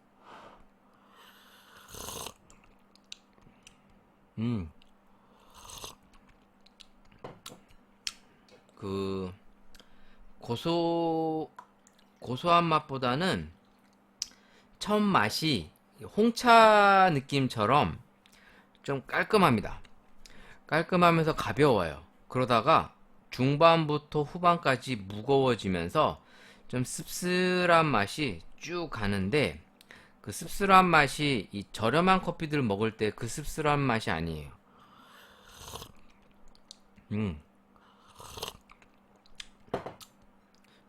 그 고소 고소한 맛보다는 첫 맛이 홍차 느낌처럼 좀 깔끔합니다. 깔끔하면서 가벼워요. 그러다가 중반부터 후반까지 무거워지면서 좀 씁쓸한 맛이 쭉 가는데 그 씁쓸한 맛이 이 저렴한 커피들 먹을 때 그 씁쓸한 맛이 아니에요.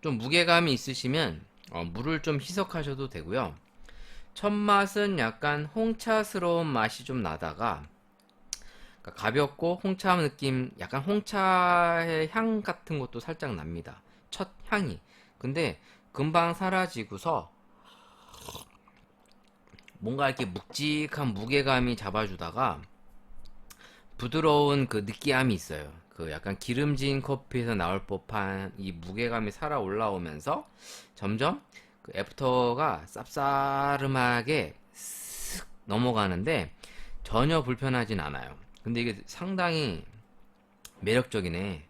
좀 무게감이 있으시면 물을 좀 희석하셔도 되고요. 첫 맛은 약간 홍차스러운 맛이 좀 나다가 그러니까 가볍고 홍차 느낌, 약간 홍차의 향 같은 것도 살짝 납니다. 첫 향이. 근데 금방 사라지고서 뭔가 이렇게 묵직한 무게감이 잡아주다가 부드러운 그 느끼함이 있어요. 그 약간 기름진 커피에서 나올 법한 이 무게감이 살아 올라오면서 점점 그 애프터가 쌉싸름하게 쓱 넘어가는데 전혀 불편하진 않아요. 근데 이게 상당히 매력적이네.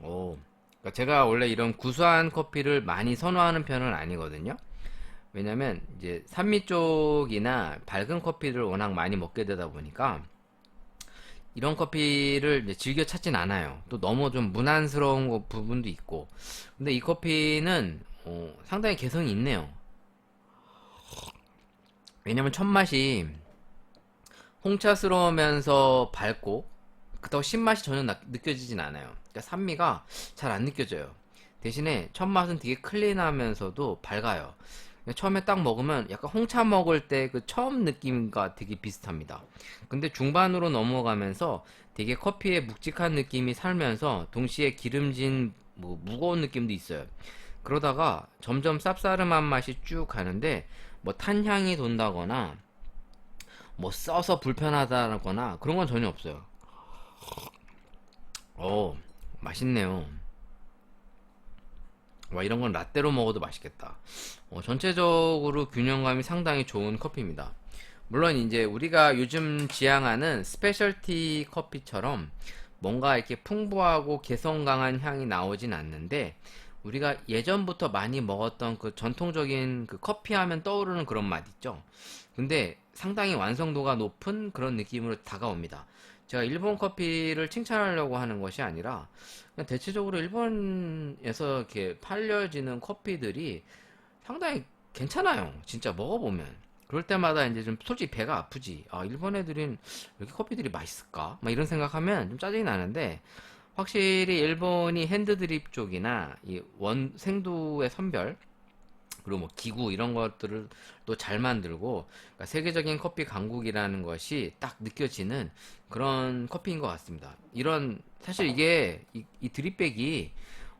오. 그러니까 제가 원래 이런 구수한 커피를 많이 선호하는 편은 아니거든요. 왜냐면 이제 산미 쪽이나 밝은 커피를 워낙 많이 먹게 되다 보니까 이런 커피를 이제 즐겨 찾진 않아요. 또 너무 좀 무난스러운 부분도 있고. 근데 이 커피는 상당히 개성이 있네요. 왜냐면 첫 맛이 홍차스러우면서 밝고 그렇다고 신맛이 전혀 느껴지진 않아요. 그러니까 산미가 잘 안 느껴져요. 대신에 첫 맛은 되게 클린하면서도 밝아요. 처음에 딱 먹으면 약간 홍차 먹을 때 그 처음 느낌과 되게 비슷합니다. 근데 중반으로 넘어가면서 되게 커피의 묵직한 느낌이 살면서 동시에 기름진 뭐 무거운 느낌도 있어요. 그러다가 점점 쌉싸름한 맛이 쭉 가는데 뭐 탄향이 돈다거나 뭐 써서 불편하다거나 그런 건 전혀 없어요. 맛있네요. 와, 이런 건 라떼로 먹어도 맛있겠다. 전체적으로 균형감이 상당히 좋은 커피입니다. 물론 이제 우리가 요즘 지향하는 스페셜티 커피처럼 뭔가 이렇게 풍부하고 개성 강한 향이 나오진 않는데 우리가 예전부터 많이 먹었던 그 전통적인 그 커피 하면 떠오르는 그런 맛 있죠. 근데 상당히 완성도가 높은 그런 느낌으로 다가옵니다. 제가 일본 커피를 칭찬하려고 하는 것이 아니라 그냥 대체적으로 일본에서 이렇게 팔려지는 커피들이 상당히 괜찮아요. 진짜 먹어보면. 그럴 때마다 이제 좀 솔직히 배가 아프지. 아, 일본 애들은 왜 이렇게 커피들이 맛있을까? 막 이런 생각하면 좀 짜증이 나는데, 확실히 일본이 핸드드립 쪽이나 이 원 생두의 선별, 그리고 뭐 기구 이런 것들을 또 잘 만들고, 그러니까 세계적인 커피 강국이라는 것이 딱 느껴지는 그런 커피인 것 같습니다. 이런 사실 이게 이 드립백이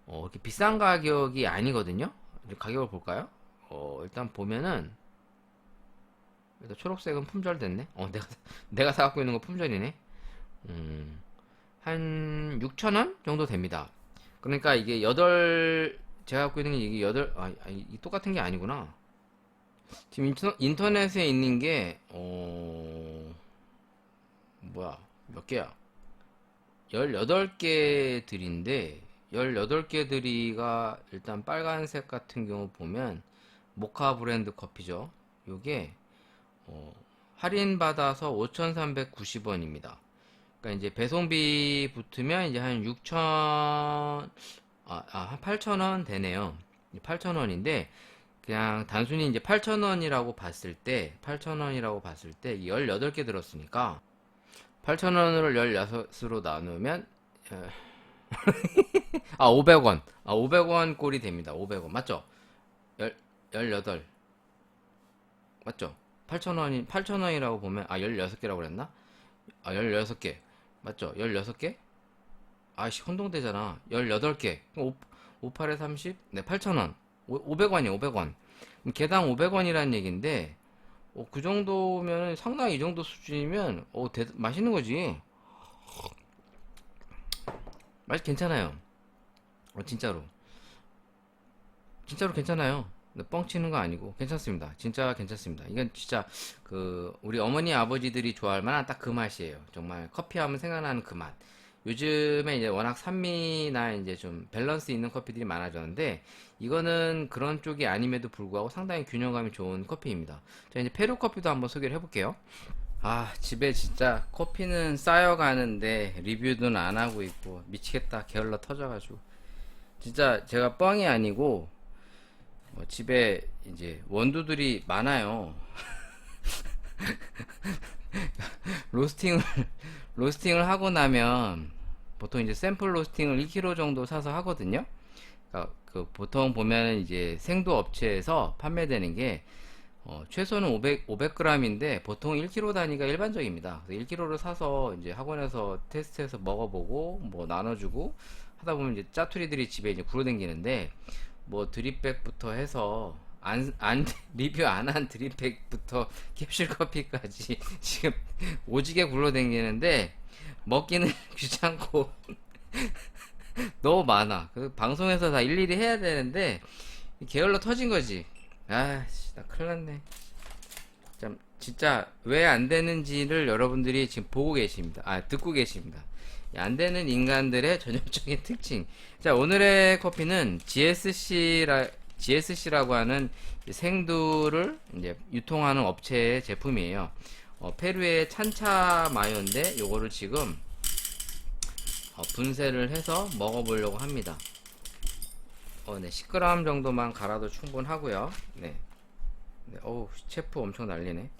이렇게 비싼 가격이 아니거든요. 이제 가격을 볼까요? 일단 보면은 일단 초록색은 품절됐네. 내가 사갖고 있는 거 품절이네. 한 6,000원 정도 됩니다. 그러니까 이게 제가 갖고 있는 게 이게 이 똑같은 게 아니구나. 지금 인터넷에 있는 게, 뭐야, 몇 개야? 18개들인데, 18개들이가 일단 빨간색 같은 경우 보면, 모카 브랜드 커피죠. 요게, 할인받아서 5,390원입니다. 그러니까 이제 배송비 붙으면 이제 한 8,000원 되네요. 8,000원인데, 그냥 단순히 이제 8,000원이라고 봤을 때, 18개 들었으니까, 8,000원을 16으로 나누면, 500원. 500원 꼴이 됩니다. 500원. 맞죠? 18. 맞죠? 8,000원이라고 보면, 16개라고 그랬나? 16개. 맞죠? 16개? 아이씨, 혼동되잖아. 18개. 58에 30? 네, 8,000원. 500원이에요, 500원. 개당 500원이라는 얘기인데, 그 정도면, 상당히 이 정도 수준이면, 맛있는 거지. 맛이 괜찮아요. 진짜로. 진짜로 괜찮아요. 뻥치는 거 아니고, 괜찮습니다. 진짜 괜찮습니다. 이건 진짜, 우리 어머니, 아버지들이 좋아할 만한 딱 그 맛이에요. 정말 커피 하면 생각나는 그 맛. 요즘에 이제 워낙 산미나 이제 좀 밸런스 있는 커피들이 많아졌는데, 이거는 그런 쪽이 아님에도 불구하고 상당히 균형감이 좋은 커피입니다. 자, 이제 페루 커피도 한번 소개를 해볼게요. 집에 진짜 커피는 쌓여가는데 리뷰는 안 하고 있고 미치겠다. 게을러 터져가지고. 진짜 제가 뻥이 아니고, 집에 이제 원두들이 많아요. 로스팅을 로스팅을 하고 나면 보통 이제 샘플 로스팅을 1kg 정도 사서 하거든요. 그러니까 보통 보면은 이제 생두 업체에서 판매되는 게 최소는 500g인데 보통 1kg 단위가 일반적입니다. 그래서 1kg를 사서 이제 학원에서 테스트해서 먹어보고 뭐 나눠주고 하다 보면 이제 짜투리들이 집에 이제 굴러다니는데, 뭐 드립백부터 해서 리뷰 안 한 드립백부터 캡슐 커피까지 지금 오지게 굴러다니는데 먹기는 귀찮고 너무 많아. 방송에서 다 일일이 해야 되는데 게을러 터진 거지. 아씨, 나 큰일 났네. 참, 진짜 왜 안 되는지를 여러분들이 지금 보고 계십니다. 듣고 계십니다. 안 되는 인간들의 전형적인 특징. 자, 오늘의 커피는 GSC라고 하는 생두를 이제 유통하는 업체의 제품이에요. 페루의 찬차 마요인데 요거를 지금 분쇄를 해서 먹어보려고 합니다. 네, 10g 정도만 갈아도 충분하고요. 네. 어우, 체프 엄청 날리네.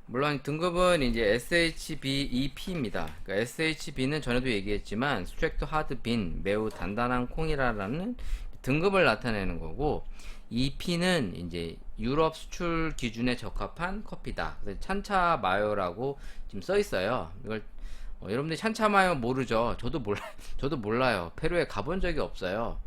물론 등급은 이제 SHBEP입니다. 그러니까 SHB는 전에도 얘기했지만 스트렉트 하드 빈, 매우 단단한 콩이라는 등급을 나타내는 거고, EP는 이제 유럽 수출 기준에 적합한 커피다. 그래서 찬차 마요라고 지금 써 있어요. 이걸 여러분들이 찬차 마요 모르죠? 저도 몰라요. 페루에 가본 적이 없어요.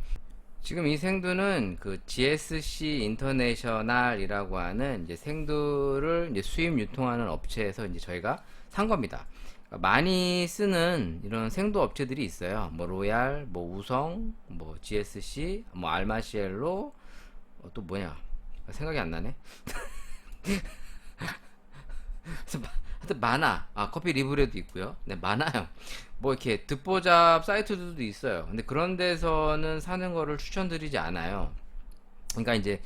지금 이 생두는 GSC 인터내셔널이라고 하는 이제 생두를 이제 수입 유통하는 업체에서 이제 저희가 산 겁니다. 그러니까 많이 쓰는 이런 생두 업체들이 있어요. 뭐 로얄, 뭐 우성, 뭐 GSC, 뭐 알마시엘로, 또 뭐냐? 생각이 안 나네. 하여튼 많아. 커피 리브레도 있고요. 네, 많아요. 뭐 이렇게 듣보잡 사이트들도 있어요. 근데 그런 데서는 사는 거를 추천드리지 않아요. 그러니까 이제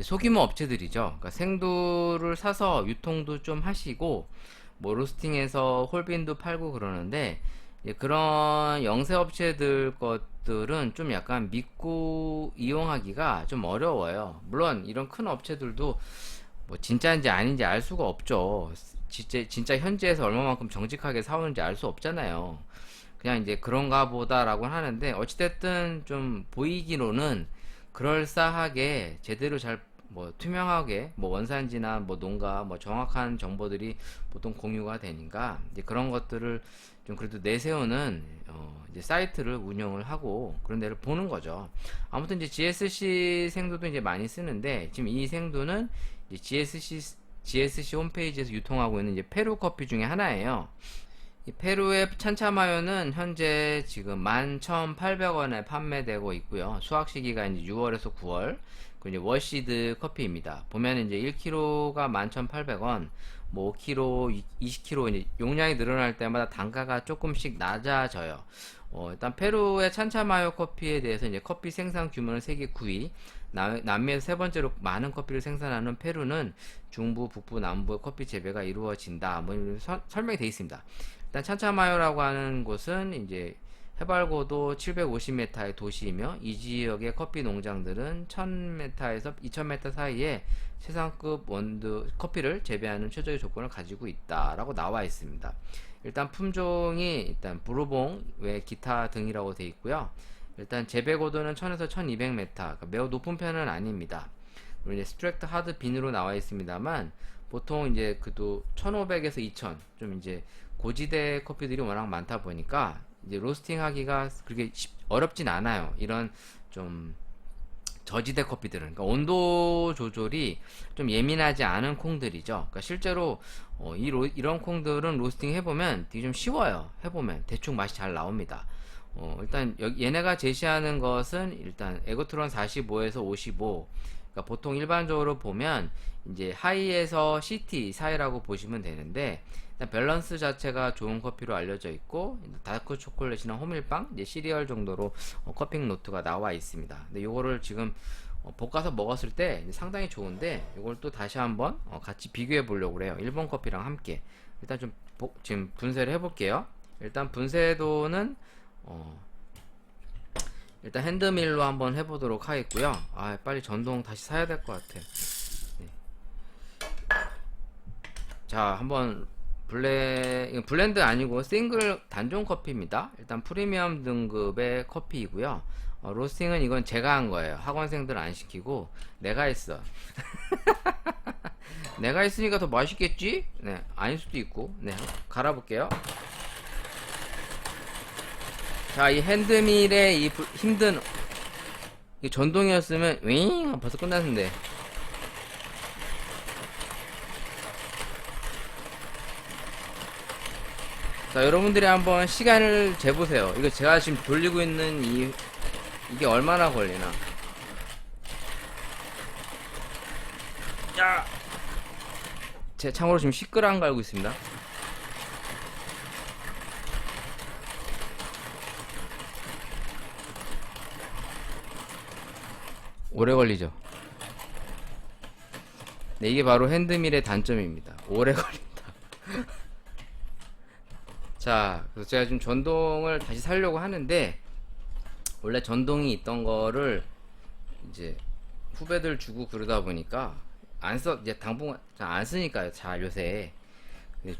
소규모 업체들이죠. 그러니까 생두를 사서 유통도 좀 하시고 뭐 로스팅해서 홀빈도 팔고 그러는데, 예, 그런 영세 업체들 것들은 좀 약간 믿고 이용하기가 좀 어려워요. 물론 이런 큰 업체들도 뭐 진짜인지 아닌지 알 수가 없죠. 진짜 현지에서 얼마만큼 정직하게 사오는지 알 수 없잖아요. 그냥 이제 그런가 보다라고 하는데, 어찌됐든 좀 보이기로는 그럴싸하게 제대로 잘 뭐 투명하게 뭐 원산지나 뭐 농가 뭐 정확한 정보들이 보통 공유가 되니까 이제 그런 것들을 좀 그래도 내세우는 이제 사이트를 운영을 하고 그런 데를 보는 거죠. 아무튼 이제 GSC 생두도 이제 많이 쓰는데, 지금 이 생두는 이제 GSC 홈페이지에서 유통하고 있는 이제 페루 커피 중에 하나예요. 이 페루의 찬차마요는 현재 지금 11,800원에 판매되고 있고요. 수확 시기가 이제 6월에서 9월. 그리고 이제 월시드 커피입니다. 보면 이제 1kg가 11,800원, 뭐 5kg, 20kg 이제 용량이 늘어날 때마다 단가가 조금씩 낮아져요. 일단 페루의 찬차마요 커피에 대해서 이제 커피 생산 규모는 세계 9위, 남미에서 세 번째로 많은 커피를 생산하는 페루는 중부, 북부, 남부의 커피 재배가 이루어진다. 뭐 설명이 되어 있습니다. 일단 찬차마요라고 하는 곳은 이제 해발고도 750m의 도시이며, 이 지역의 커피 농장들은 1000m에서 2000m 사이에 최상급 원두 커피를 재배하는 최적의 조건을 가지고 있다라고 나와 있습니다. 일단 품종이 일단 부르봉 외 기타 등이라고 되어 있고요. 일단 재배 고도는 1000에서 1200m, 그러니까 매우 높은 편은 아닙니다. 그리고 이제 스트렉트 하드 빈으로 나와 있습니다만, 보통 이제 그도 1500에서 2000, 좀 이제 고지대 커피들이 워낙 많다 보니까 이제 로스팅 하기가 그렇게 어렵진 않아요. 이런 좀 저지대 커피들은, 그러니까 온도 조절이 좀 예민하지 않은 콩들이죠. 그러니까 실제로 이런 콩들은 로스팅 해보면 되게 좀 쉬워요. 해보면 대충 맛이 잘 나옵니다. 일단 얘네가 제시하는 것은 일단 에고트론 45에서 55, 그러니까 보통 일반적으로 보면 이제 하이에서 CT 사이라고 보시면 되는데, 일단 밸런스 자체가 좋은 커피로 알려져 있고, 다크 초콜릿이나 호밀빵, 이제 시리얼 정도로 커핑 노트가 나와 있습니다. 근데 요거를 지금 볶아서 먹었을 때 상당히 좋은데, 요걸 또 다시 한번 같이 비교해 보려고 그래요. 일본 커피랑 함께. 일단 좀 지금 분쇄를 해 볼게요. 일단 분쇄도는 일단 핸드밀로 한번 해보도록 하겠고요. 아, 빨리 전동 다시 사야 될 것 같아. 네. 자, 한번 이건 블렌드 아니고 싱글 단종 커피입니다. 일단 프리미엄 등급의 커피이고요. 로스팅은 이건 제가 한 거예요. 학원생들 안 시키고 내가 했어. 내가 했으니까 더 맛있겠지? 네, 아닐 수도 있고. 네, 갈아볼게요. 자, 이 핸드밀의 이 힘든 이 전동이었으면 윙 벌써 끝났는데. 자, 여러분들이 한번 시간을 재보세요. 이거 제가 지금 돌리고 있는 이게 얼마나 걸리나. 야! 제 참고로 지금 시끄러운 갈고 있습니다. 오래 걸리죠. 네, 이게 바로 핸드밀의 단점입니다. 오래 걸린다. 자, 그래서 제가 지금 전동을 다시 사려고 하는데, 원래 전동이 있던 거를 이제 후배들 주고 그러다 보니까 이제 당분간 안 쓰니까요. 잘 요새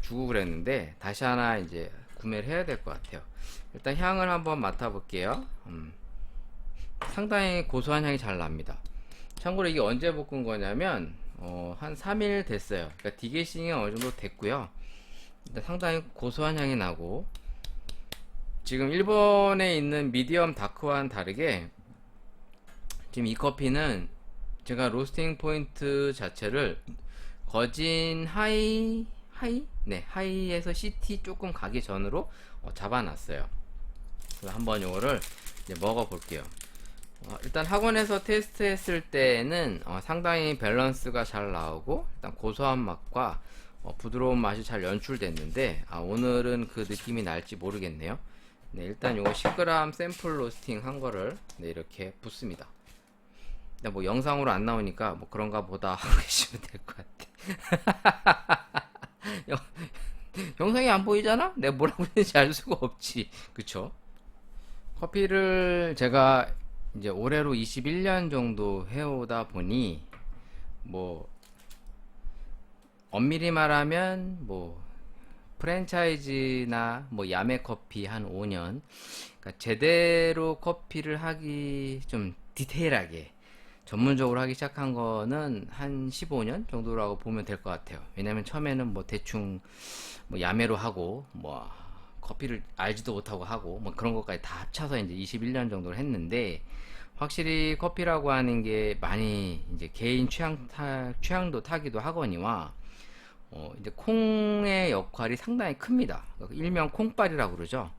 주고 그랬는데, 다시 하나 이제 구매를 해야 될 것 같아요. 일단 향을 한번 맡아볼게요. 상당히 고소한 향이 잘 납니다. 참고로 이게 언제 볶은 거냐면 한 3일 됐어요. 그러니까 디게이싱이 어느 정도 됐고요. 상당히 고소한 향이 나고, 지금 일본에 있는 미디엄 다크와는 다르게 지금 이 커피는 제가 로스팅 포인트 자체를 거진 하이에서 CT 조금 가기 전으로 잡아놨어요. 그래서 한번 요거를 이제 먹어볼게요. 일단 학원에서 테스트 했을 때는 상당히 밸런스가 잘 나오고, 일단 고소한 맛과 부드러운 맛이 잘 연출됐는데, 오늘은 그 느낌이 날지 모르겠네요. 네, 일단 요거 10g 샘플 로스팅 한 거를 이렇게 붓습니다. 뭐 영상으로 안 나오니까 뭐 그런가 보다 하고 계시면 될 것 같아. 영상이 안 보이잖아? 내가 뭐라고 했는지 알 수가 없지. 그쵸? 커피를 제가 이제 올해로 21년 정도 해오다 보니, 뭐, 엄밀히 말하면, 뭐, 프랜차이즈나 뭐 야매 커피 한 5년, 그러니까 제대로 커피를 하기 좀 디테일하게 전문적으로 하기 시작한 거는 한 15년 정도라고 보면 될 것 같아요. 왜냐면 처음에는 뭐 대충 뭐 야매로 하고 뭐 커피를 알지도 못하고 하고 뭐 그런 것까지 다 합쳐서 이제 21년 정도를 했는데, 확실히 커피라고 하는 게 많이 이제 개인 취향도 타기도 하거니와 이제 콩의 역할이 상당히 큽니다. 그러니까 일명 콩빨이라고 그러죠.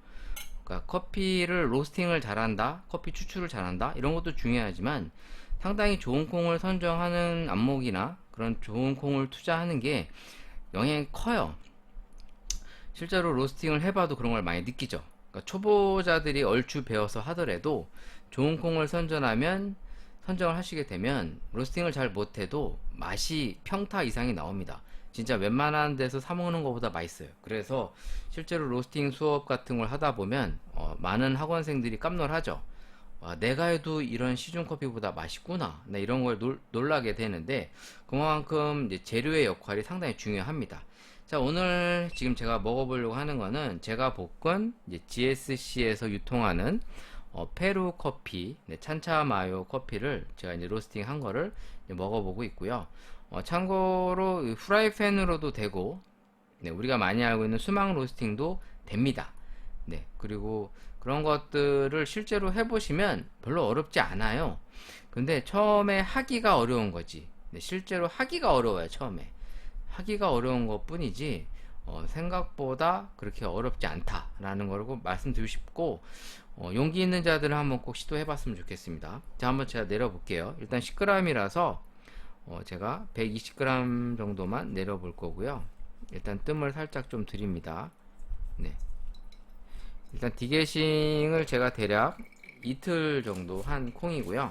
그러니까 커피를 로스팅을 잘한다, 커피 추출을 잘한다, 이런 것도 중요하지만 상당히 좋은 콩을 선정하는 안목이나 그런 좋은 콩을 투자하는 게 영향이 커요. 실제로 로스팅을 해봐도 그런 걸 많이 느끼죠. 그러니까 초보자들이 얼추 배워서 하더라도 좋은 콩을 선정을 하시게 되면 로스팅을 잘 못해도 맛이 평타 이상이 나옵니다. 진짜 웬만한 데서 사 먹는 것보다 맛있어요. 그래서 실제로 로스팅 수업 같은 걸 하다 보면 많은 학원생들이 깜놀하죠. 내가 해도 이런 시중 커피보다 맛있구나, 나 이런 걸 놀라게 되는데, 그만큼 이제 재료의 역할이 상당히 중요합니다. 자, 오늘 지금 제가 먹어보려고 하는 거는 제가 볶은 이제 GSC에서 유통하는 페루 커피, 네, 찬차 마요 커피를 제가 이제 로스팅 한 거를 이제 먹어보고 있고요. 참고로 후라이팬으로도 되고, 네, 우리가 많이 알고 있는 수막 로스팅도 됩니다. 네, 그리고 그런 것들을 실제로 해보시면 별로 어렵지 않아요. 근데 처음에 하기가 어려운 거지. 네, 실제로 하기가 어려워요. 처음에 하기가 어려운 것 뿐이지 생각보다 그렇게 어렵지 않다라는 걸 꼭 말씀드리고 싶고, 용기 있는 자들은 한번 꼭 시도해 봤으면 좋겠습니다. 자, 한번 제가 내려볼게요. 일단 10g이라서 제가 120g 정도만 내려볼 거고요. 일단 뜸을 살짝 좀 드립니다. 네. 일단 디게싱을 제가 대략 이틀 정도 한 콩이고요.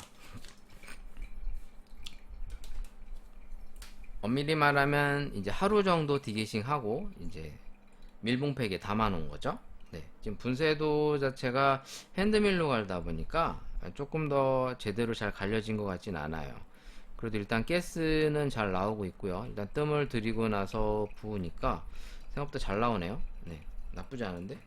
엄밀히 말하면 이제 하루 정도 디게싱 하고 이제 밀봉팩에 담아 놓은 거죠. 네. 지금 분쇄도 자체가 핸드밀로 갈다 보니까 조금 더 제대로 잘 갈려진 것 같진 않아요. 그래도 일단 가스는 잘 나오고 있고요. 일단 뜸을 들이고 나서 부으니까 생각보다 잘 나오네요. 네. 나쁘지 않은데.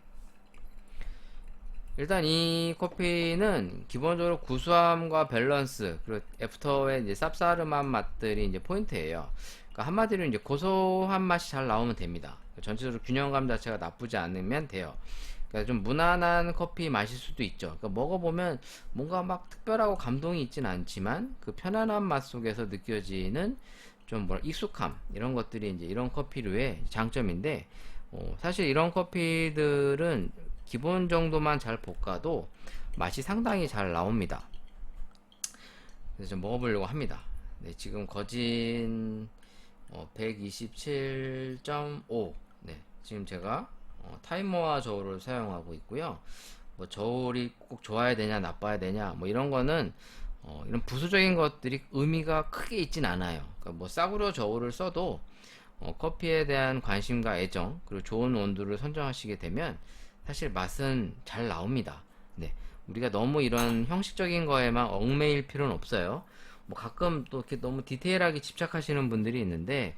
일단 이 커피는 기본적으로 구수함과 밸런스, 그리고 애프터의 이제 쌉싸름한 맛들이 이제 포인트예요. 그러니까 한마디로 이제 고소한 맛이 잘 나오면 됩니다. 전체적으로 균형감 자체가 나쁘지 않으면 돼요. 그러니까 좀 무난한 커피 마실 수도 있죠. 그러니까 먹어보면 뭔가 막 특별하고 감동이 있진 않지만 그 편안한 맛 속에서 느껴지는 좀 익숙함, 이런 것들이 이제 이런 커피류의 장점인데, 사실 이런 커피들은 기본 정도만 잘 볶아도 맛이 상당히 잘 나옵니다. 그래서 좀 먹어보려고 합니다. 네, 지금 거진 127.5. 네, 지금 제가 타이머와 저울을 사용하고 있고요. 뭐 저울이 꼭 좋아야 되냐 나빠야 되냐 뭐 이런 거는 이런 부수적인 것들이 의미가 크게 있진 않아요. 그러니까 뭐 싸구려 저울을 써도 커피에 대한 관심과 애정, 그리고 좋은 온도를 선정하시게 되면 사실 맛은 잘 나옵니다. 네, 우리가 너무 이런 형식적인 거에만 얽매일 필요는 없어요. 뭐 가끔 또 이렇게 너무 디테일하게 집착하시는 분들이 있는데,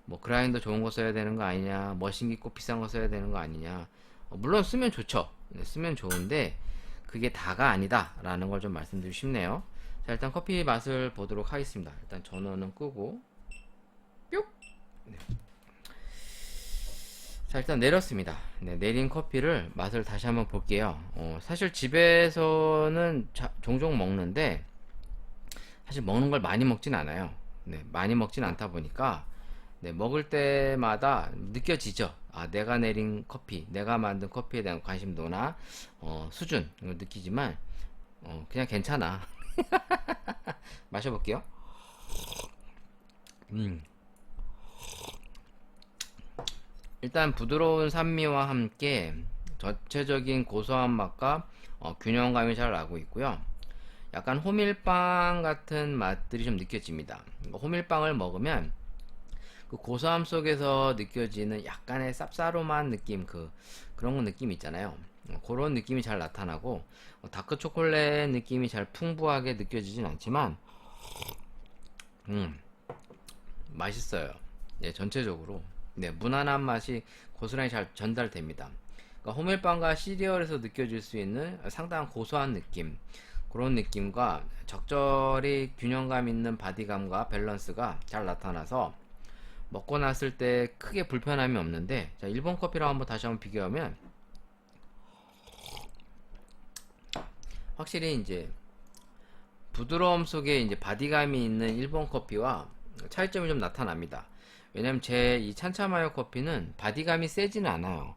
뭐 그라인더 좋은 거 써야 되는 거 아니냐, 머신기 꼭 비싼 거 써야 되는 거 아니냐. 물론 쓰면 좋죠. 네, 쓰면 좋은데 그게 다가 아니다 라는 걸 좀 말씀드리고 싶네요. 자, 일단 커피 맛을 보도록 하겠습니다. 일단 전원은 끄고 뿅. 네. 자, 일단 내렸습니다. 네, 내린 커피를 맛을 다시 한번 볼게요. 사실 집에서는 종종 먹는데 사실 먹는 걸 많이 먹진 않아요. 네, 많이 먹진 않다 보니까 네, 먹을 때마다 느껴지죠. 아, 내가 내린 커피, 내가 만든 커피에 대한 관심도나 수준 이걸 느끼지만 그냥 괜찮아. 마셔볼게요. 일단 부드러운 산미와 함께 전체적인 고소한 맛과 균형감이 잘 나고 있고요. 약간 호밀빵 같은 맛들이 좀 느껴집니다. 호밀빵을 먹으면 그 고소함 속에서 느껴지는 약간의 쌉싸름한 느낌, 그런 느낌 있잖아요. 그런 느낌이 잘 나타나고, 다크 초콜릿 느낌이 잘 풍부하게 느껴지진 않지만, 맛있어요. 예, 전체적으로. 네, 무난한 맛이 고스란히 잘 전달됩니다. 그러니까 호밀빵과 시리얼에서 느껴질 수 있는 상당한 고소한 느낌, 그런 느낌과 적절히 균형감 있는 바디감과 밸런스가 잘 나타나서 먹고 났을 때 크게 불편함이 없는데, 자, 일본 커피랑 다시 한번 비교하면 확실히 이제 부드러움 속에 이제 바디감이 있는 일본 커피와 차이점이 좀 나타납니다. 왜냐면 제 이 찬차마요 커피는 바디감이 세지는 않아요.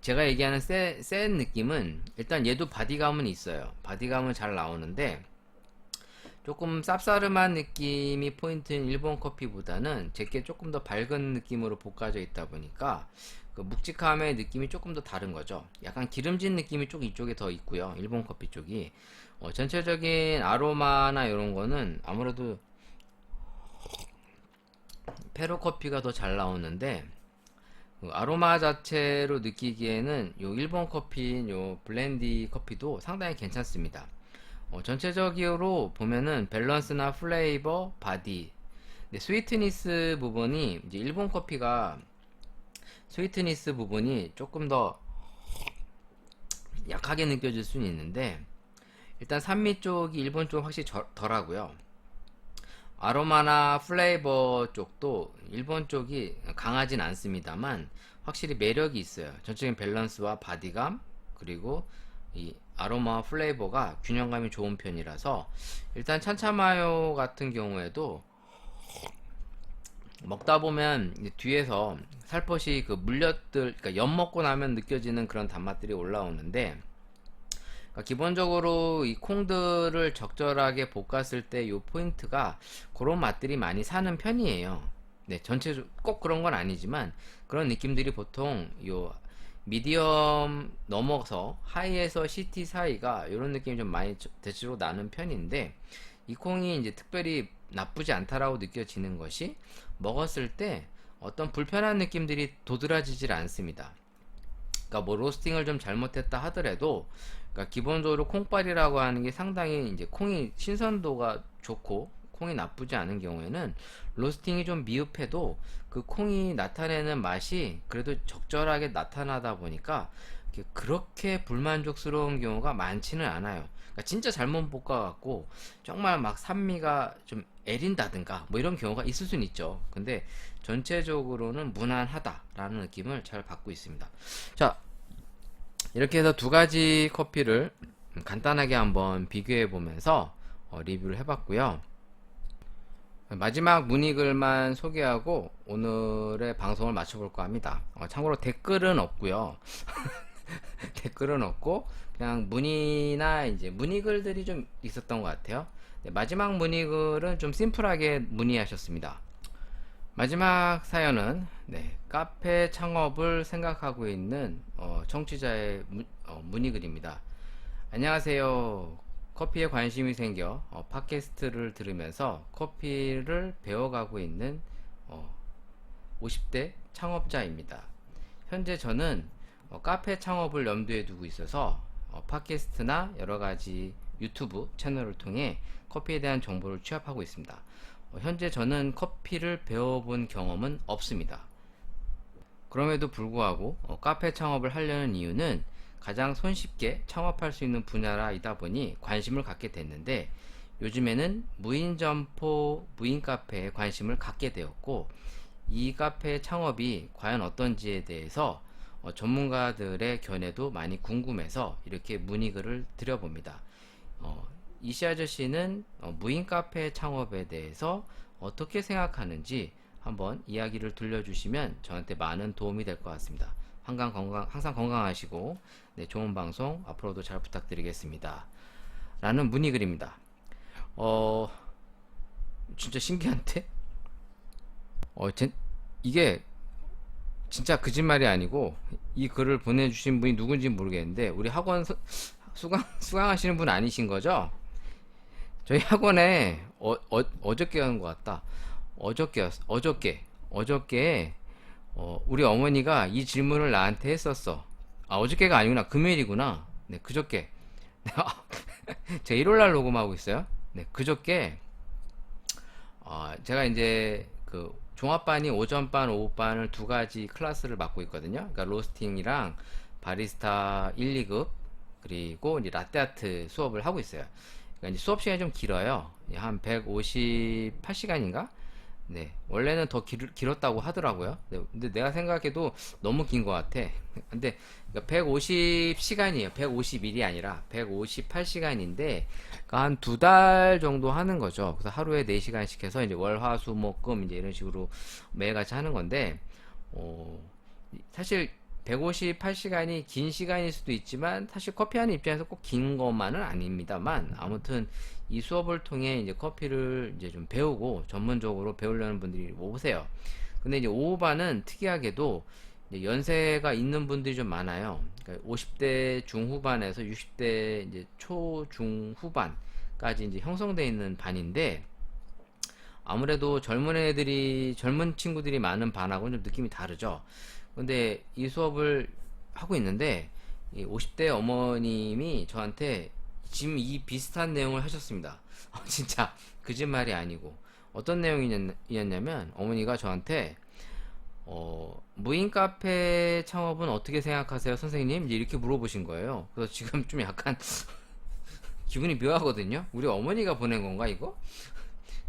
제가 얘기하는 센 느낌은, 일단 얘도 바디감은 있어요. 바디감은 잘 나오는데 조금 쌉싸름한 느낌이 포인트인 일본 커피보다는 제게 조금 더 밝은 느낌으로 볶아져 있다 보니까 그 묵직함의 느낌이 조금 더 다른 거죠. 약간 기름진 느낌이 쪽 이쪽에 더 있고요. 일본 커피 쪽이 전체적인 아로마나 이런 거는 아무래도 페루 커피가 더 잘 나오는데, 그 아로마 자체로 느끼기에는 요 일본 커피인 요 블렌디 커피도 상당히 괜찮습니다. 전체적으로 보면은 밸런스나 플레이버, 바디, 스위트니스 부분이 이제 일본 커피가 스위트니스 부분이 조금 더 약하게 느껴질 수는 있는데, 일단 산미 쪽이 일본 쪽 확실히 덜하고요. 아로마나 플레이버 쪽도 일본 쪽이 강하진 않습니다만 확실히 매력이 있어요. 전체적인 밸런스와 바디감, 그리고 이 아로마 플레이버가 균형감이 좋은 편이라서, 일단 찬차마요 같은 경우에도 먹다 보면 이제 뒤에서 살포시 그 물엿들, 그러니까 엿 먹고 나면 느껴지는 그런 단맛들이 올라오는데, 그러니까 기본적으로 이 콩들을 적절하게 볶았을 때 요 포인트가 그런 맛들이 많이 사는 편이에요. 네, 전체적으로 꼭 그런 건 아니지만 그런 느낌들이 보통 요 미디엄 넘어서 하이에서 CT 사이가 이런 느낌이 좀 많이 대체로 나는 편인데, 이 콩이 이제 특별히 나쁘지 않다라고 느껴지는 것이, 먹었을 때 어떤 불편한 느낌들이 도드라지질 않습니다. 그러니까 뭐 로스팅을 좀 잘못했다 하더라도, 그러니까 기본적으로 콩발이라고 하는 게 상당히 이제 콩이 신선도가 좋고 콩이 나쁘지 않은 경우에는 로스팅이 좀 미흡해도 그 콩이 나타내는 맛이 그래도 적절하게 나타나다 보니까 그렇게 불만족스러운 경우가 많지는 않아요. 그러니까 진짜 잘못 볶아갖고 정말 막 산미가 좀 애린다든가 뭐 이런 경우가 있을 수는 있죠. 근데 전체적으로는 무난하다라는 느낌을 잘 받고 있습니다. 자, 이렇게 해서 두 가지 커피를 간단하게 한번 비교해 보면서 리뷰를 해봤고요. 마지막 문의글만 소개하고 오늘의 방송을 마쳐볼까 합니다. 참고로 댓글은 없고요. 댓글은 없고 그냥 문의나 이제 문의글들이 좀 있었던 것 같아요. 네, 마지막 문의글은 좀 심플하게 문의하셨습니다. 마지막 사연은 카페 창업을 생각하고 있는 청취자의 문의글입니다. 안녕하세요. 커피에 관심이 생겨 팟캐스트를 들으면서 커피를 배워가고 있는 50대 창업자입니다. 현재 저는 카페 창업을 염두에 두고 있어서 팟캐스트나 여러가지 유튜브 채널을 통해 커피에 대한 정보를 취합하고 있습니다. 현재 저는 커피를 배워본 경험은 없습니다. 그럼에도 불구하고 카페 창업을 하려는 이유는 가장 손쉽게 창업할 수 있는 분야이다 보니 관심을 갖게 됐는데, 요즘에는 무인 점포, 무인 카페에 관심을 갖게 되었고, 이 카페 창업이 과연 어떤지에 대해서 전문가들의 견해도 많이 궁금해서 이렇게 문의글을 드려봅니다. 이씨 아저씨는 무인 카페 창업에 대해서 어떻게 생각하는지 한번 이야기를 들려주시면 저한테 많은 도움이 될 것 같습니다. 항상 건강하시고 좋은 방송 앞으로도 잘 부탁드리겠습니다. 라는 문의글입니다. 진짜 신기한데? 이게 진짜 거짓말이 아니고 이 글을 보내주신 분이 누군지 모르겠는데 우리 학원 수강하시는 분 아니신 거죠? 저희 학원에 어저께 간 것 같다. 어저께 우리 어머니가 이 질문을 나한테 했었어. 아, 어저께가 아니구나. 금요일이구나. 네, 그저께. 제가 일요일 날 녹음하고 있어요. 네, 그저께 제가 이제 그 종합반이 오전반, 오후반을 두 가지 클래스를 맡고 있거든요. 그러니까 로스팅이랑 바리스타 1, 2급 그리고 이제 라떼아트 수업을 하고 있어요. 그러니까 이제 수업 시간이 좀 길어요. 한 158시간인가? 네, 원래는 더 길었다고 하더라고요. 네, 근데 내가 생각해도 너무 긴 것 같아. 근데 150시간이에요. 150일이 아니라 158시간인데 한 두 달 정도 하는 거죠. 그래서 하루에 4시간씩 해서 이제 월, 화, 수, 목, 금 이제 이런 식으로 매일같이 하는 건데 사실 158시간이 긴 시간일 수도 있지만 사실 커피하는 입장에서 꼭 긴 것만은 아닙니다만 아무튼 이 수업을 통해 이제 커피를 이제 좀 배우고 전문적으로 배우려는 분들이 오세요. 근데 이제 오후반은 특이하게도 이제 연세가 있는 분들이 좀 많아요. 그러니까 50대 중후반에서 60대 이제 초중후반까지 이제 형성되어 있는 반인데 아무래도 젊은 친구들이 많은 반하고는 좀 느낌이 다르죠. 근데 이 수업을 하고 있는데 이 50대 어머님이 저한테 지금 이 비슷한 내용을 하셨습니다. 진짜 거짓말이 아니고 어떤 내용이었냐면 어머니가 저한테 무인 카페 창업은 어떻게 생각하세요, 선생님? 이제 이렇게 물어보신 거예요. 그래서 지금 좀 약간 기분이 묘하거든요. 우리 어머니가 보낸 건가 이거?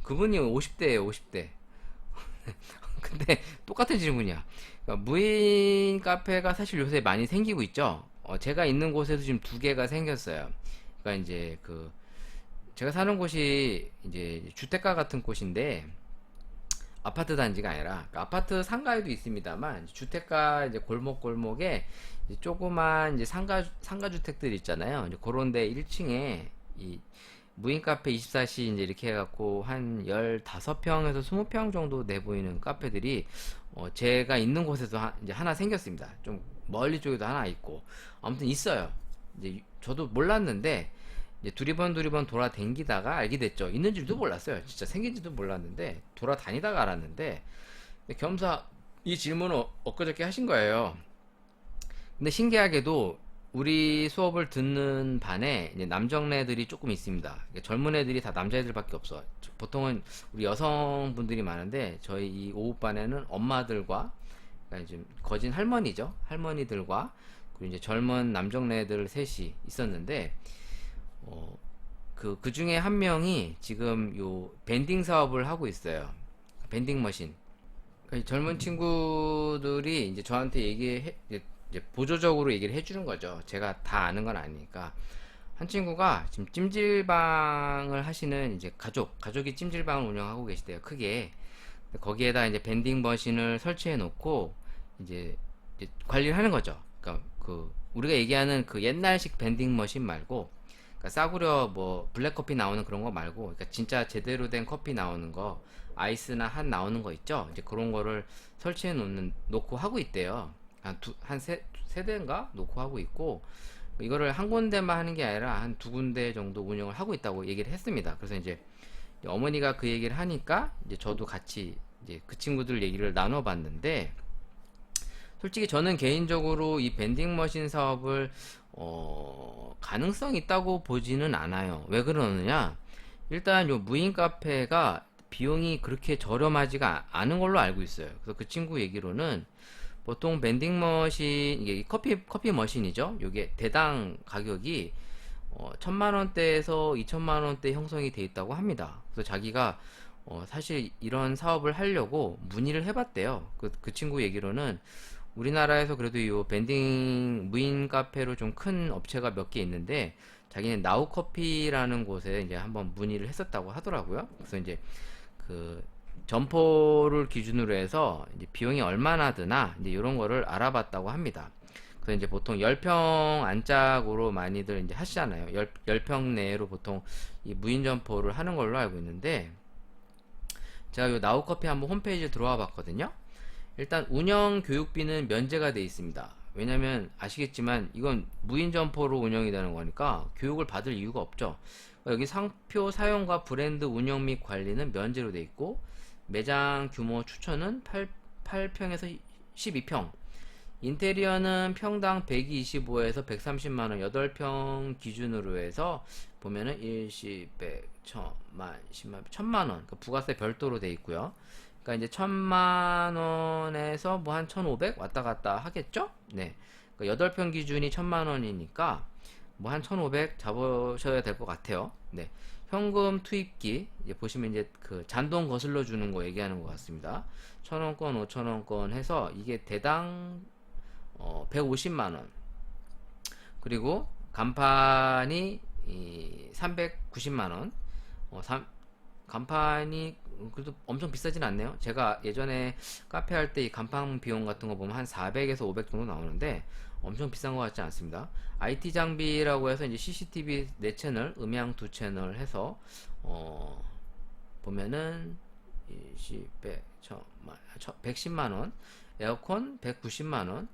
그분이 50대예요, 50대. 근데 똑같은 질문이야. 그러니까 무인 카페가 사실 요새 많이 생기고 있죠. 제가 있는 곳에도 지금 두 개가 생겼어요. 그러니까 이제 제가 사는 곳이 이제 주택가 같은 곳인데 아파트 단지가 아니라 그러니까 아파트 상가에도 있습니다만 주택가 이제 골목골목에 이제 조그만 이제 상가 주택들 있잖아요. 이제 그런데 1층에 이 무인 카페 24시 이제 이렇게 해갖고 한 15평에서 20평 정도 내보이는 카페들이 제가 있는 곳에서 이제 하나 생겼습니다. 좀 멀리 쪽에도 하나 있고 아무튼 있어요. 이제 저도 몰랐는데 이제 두리번 돌아다니다가 알게 됐죠. 있는 줄도 몰랐어요. 진짜 생긴지도 몰랐는데 돌아다니다가 알았는데 겸사 이 질문을 엊그저께 하신 거예요. 근데 신기하게도 우리 수업을 듣는 반에 이제 남정네들이 조금 있습니다. 그러니까 젊은 애들이 다 남자애들밖에 없어. 보통은 우리 여성분들이 많은데 저희 이 오후반에는 엄마들과 그러니까 좀 거진 할머니죠. 할머니들과 그리고 이제 젊은 남정네들 셋이 있었는데 그 중에 한 명이 지금 요 밴딩 사업을 하고 있어요. 밴딩 머신. 그러니까 젊은 친구들이 이제 저한테 이제 보조적으로 얘기를 해주는 거죠. 제가 다 아는 건 아니니까. 한 친구가 지금 찜질방을 하시는 이제 가족이 찜질방을 운영하고 계시대요. 크게. 거기에다 이제 밴딩 머신을 설치해 놓고 이제 관리를 하는 거죠. 그러니까 우리가 얘기하는 그 옛날식 밴딩 머신 말고 그러니까 싸구려 뭐 블랙커피 나오는 그런 거 말고 그러니까 진짜 제대로 된 커피 나오는 거 아이스나 한 나오는 거 있죠. 이제 그런 거를 설치해 놓고 하고 있대요. 한 세 대인가 놓고 하고 있고 이거를 한 군데만 하는 게 아니라 한 두 군데 정도 운영을 하고 있다고 얘기를 했습니다. 그래서 이제 어머니가 그 얘기를 하니까 이제 저도 같이 이제 그 친구들 얘기를 나눠봤는데 솔직히 저는 개인적으로 이 밴딩 머신 사업을 가능성 있다고 보지는 않아요. 왜 그러느냐? 일단 요 무인 카페가 비용이 그렇게 저렴하지가 않은 걸로 알고 있어요. 그래서 그 친구 얘기로는 보통 밴딩 머신 이게 커피 머신이죠. 요게 대당 가격이 1,000만원대에서 2,000만원대 형성이 돼 있다고 합니다. 그래서 자기가 사실 이런 사업을 하려고 문의를 해봤대요. 그 친구 얘기로는 우리나라에서 그래도 이 밴딩 무인 카페로 좀 큰 업체가 몇 개 있는데 자기는 나우커피라는 곳에 이제 한번 문의를 했었다고 하더라고요. 그래서 이제 그 점포를 기준으로 해서 이제 비용이 얼마나 드나 이제 이런 거를 알아봤다고 합니다. 그래서 이제 보통 10평 안짝으로 많이들 이제 하시잖아요. 10평 내로 보통 이 무인 점포를 하는 걸로 알고 있는데 제가 요 나우커피 한번 홈페이지에 들어와 봤거든요. 일단 운영 교육비는 면제가 돼 있습니다. 왜냐면 아시겠지만 이건 무인 점포로 운영이 되는 거니까 교육을 받을 이유가 없죠. 여기 상표 사용과 브랜드 운영 및 관리는 면제로 돼 있고, 매장 규모 추천은 8평에서 12평, 인테리어는 평당 125에서 130만원, 8평 기준으로 해서 보면은 10, 100, 1000만, 10만, 1000만원, 그러니까 부가세 별도로 돼 있고요. 그러니까 이제 1000만원에서 뭐 한 1500 왔다 갔다 하겠죠? 네. 그러니까 8평 기준이 1000만원이니까 뭐 한 1500 잡으셔야 될 것 같아요. 네. 현금 투입기, 이제 보시면 이제 그 잔돈 거슬러 주는 거 얘기하는 것 같습니다. 1000원권, 5000원권 해서 이게 대당 150만원. 그리고 간판이 390만원. 간판이 그래도 엄청 비싸진 않네요. 제가 예전에 카페 할 때 이 간판 비용 같은 거 보면 한 400에서 500 정도 나오는데 엄청 비싼 것 같지 않습니다. IT 장비라고 해서 이제 CCTV 4채널, 음향 2채널 해서 보면은 20, 100, 1000만, 110만원, 에어컨 190만원,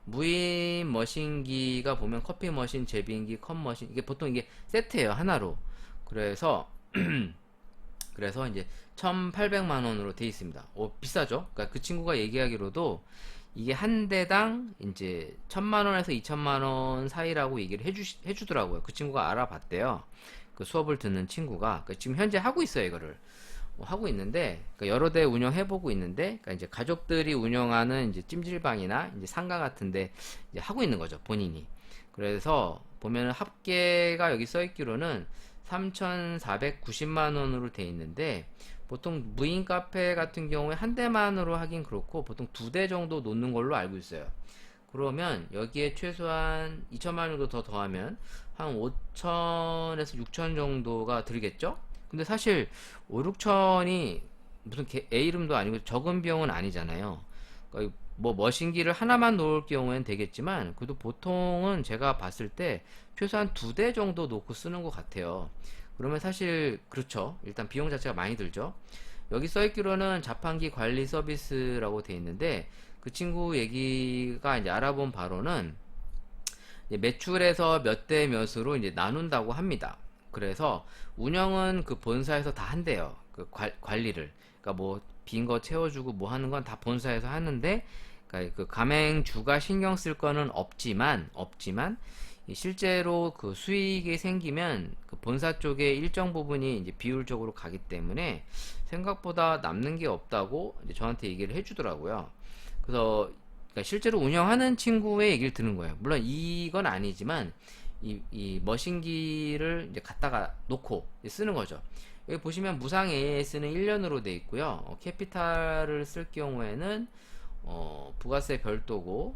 무인 머신기가 보면 커피 머신, 제빙기, 컵 머신, 이게 보통 이게 세트예요, 하나로. 그래서 그래서 이제 1800만원으로 돼 있습니다. 비싸죠? 그러니까 그 친구가 얘기하기로도 이게 한 대당 이제 1000만원에서 2000만원 사이라고 얘기를 해주더라고요. 그 친구가 알아봤대요. 그 수업을 듣는 친구가. 그러니까 지금 현재 하고 있어요, 이거를. 하고 있는데, 그러니까 여러 대 운영해보고 있는데, 그러니까 이제 가족들이 운영하는 이제 찜질방이나 이제 상가 같은데 이제 하고 있는 거죠, 본인이. 그래서 보면은 합계가 여기 써있기로는 3,490만원으로 돼 있는데, 보통 무인 카페 같은 경우에 한 대만으로 하긴 그렇고, 보통 2대 정도 놓는 걸로 알고 있어요. 그러면 여기에 최소한 2천만 원 정도 더 더하면 한 5천에서 6천 정도가 들겠죠? 근데 사실 5, 6천이 무슨 A 이름도 아니고 적은 비용은 아니잖아요. 그러니까 뭐 머신기를 하나만 놓을 경우엔 되겠지만, 그래도 보통은 제가 봤을 때 최소한 2대 정도 놓고 쓰는 것 같아요. 그러면 사실 그렇죠. 일단 비용 자체가 많이 들죠. 여기 써있기로는 자판기 관리 서비스라고 돼 있는데, 그 친구 얘기가 이제 알아본 바로는 이제 매출에서 몇 대 몇으로 이제 나눈다고 합니다. 그래서 운영은 그 본사에서 다 한대요. 그 관리를. 그러니까 뭐 빈 거 채워주고 뭐 하는 건 다 본사에서 하는데, 그러니까 그 가맹주가 신경 쓸 거는 없지만 실제로 그 수익이 생기면 그 본사 쪽에 일정 부분이 이제 비율적으로 가기 때문에 생각보다 남는 게 없다고 이제 저한테 얘기를 해주더라고요. 그래서 그러니까 실제로 운영하는 친구의 얘기를 듣는 거예요. 물론 이건 아니지만 이 머신기를 이제 갖다가 놓고 쓰는 거죠. 여기 보시면 무상 AS는 1년으로 돼 있고요. 캐피탈을 쓸 경우에는 부가세 별도고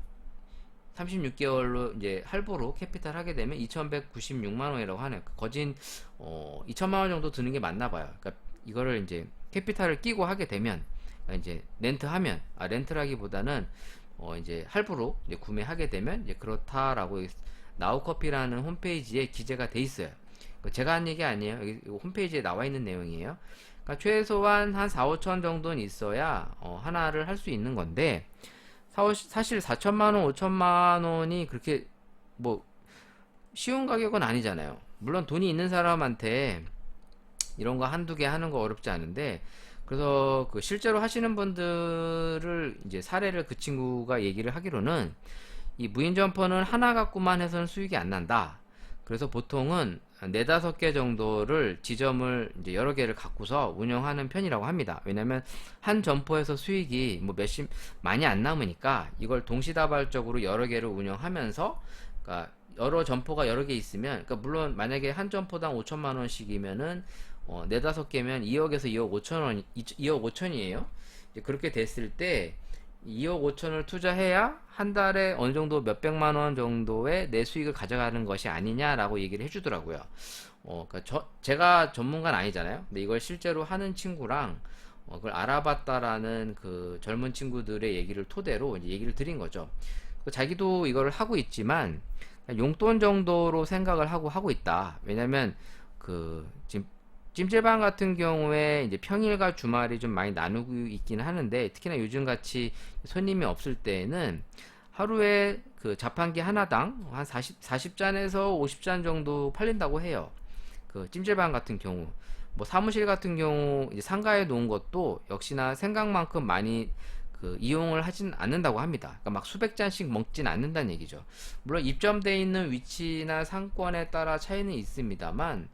36개월로 이제 할부로 캐피탈 하게 되면 2196만 원이라고 하네요. 거진 2천만 원 정도 드는 게 맞나 봐요. 그러니까 이거를 이제 캐피탈을 끼고 하게 되면, 이제 렌트하면, 렌트라기보다는 이제 할부로 이제 구매하게 되면 이제 그렇다라고 나우커피라는 홈페이지에 기재가 돼 있어요. 제가 한 얘기 아니에요. 여기 홈페이지에 나와 있는 내용이에요. 그러니까 최소한 한 4, 5천 정도는 있어야 하나를 할 수 있는 건데, 사실 4천만원, 5천만원이 그렇게 뭐 쉬운 가격은 아니잖아요. 물론 돈이 있는 사람한테 이런 거 한두 개 하는 거 어렵지 않은데, 그래서 그 실제로 하시는 분들을 이제 사례를 그 친구가 얘기를 하기로는 이 무인 점퍼는 하나 갖고만 해서는 수익이 안 난다. 그래서 보통은 4, 5개 정도를 지점을 이제 여러 개를 갖고서 운영하는 편이라고 합니다. 왜냐면 한 점포에서 수익이 뭐 많이 안 남으니까 이걸 동시다발적으로 여러 개를 운영하면서, 그러니까 여러 점포가 여러 개 있으면, 그러니까 물론 만약에 한 점포당 5천만 원씩이면은 4, 5개면 2억에서 2억 5천원, 2억 5천이에요. 그렇게 됐을 때 2억 5천을 투자해야 한 달에 어느 정도 몇백만 원 정도의 내 수익을 가져가는 것이 아니냐라고 얘기를 해주더라고요. 그러니까 제가 전문가는 아니잖아요. 근데 이걸 실제로 하는 친구랑 그걸 알아봤다라는 그 젊은 친구들의 얘기를 토대로 이제 얘기를 드린 거죠. 자기도 이걸 하고 있지만 용돈 정도로 생각을 하고 있다. 왜냐면 그 지금 찜질방 같은 경우에 이제 평일과 주말이 좀 많이 나누고 있기는 하는데, 특히나 요즘 같이 손님이 없을 때에는 하루에 그 자판기 하나당 한 40잔에서 50잔 정도 팔린다고 해요. 그 찜질방 같은 경우, 뭐 사무실 같은 경우 이제 상가에 놓은 것도 역시나 생각만큼 많이 그 이용을 하진 않는다고 합니다. 그러니까 막 수백 잔씩 먹진 않는다는 얘기죠. 물론 입점되어 있는 위치나 상권에 따라 차이는 있습니다만,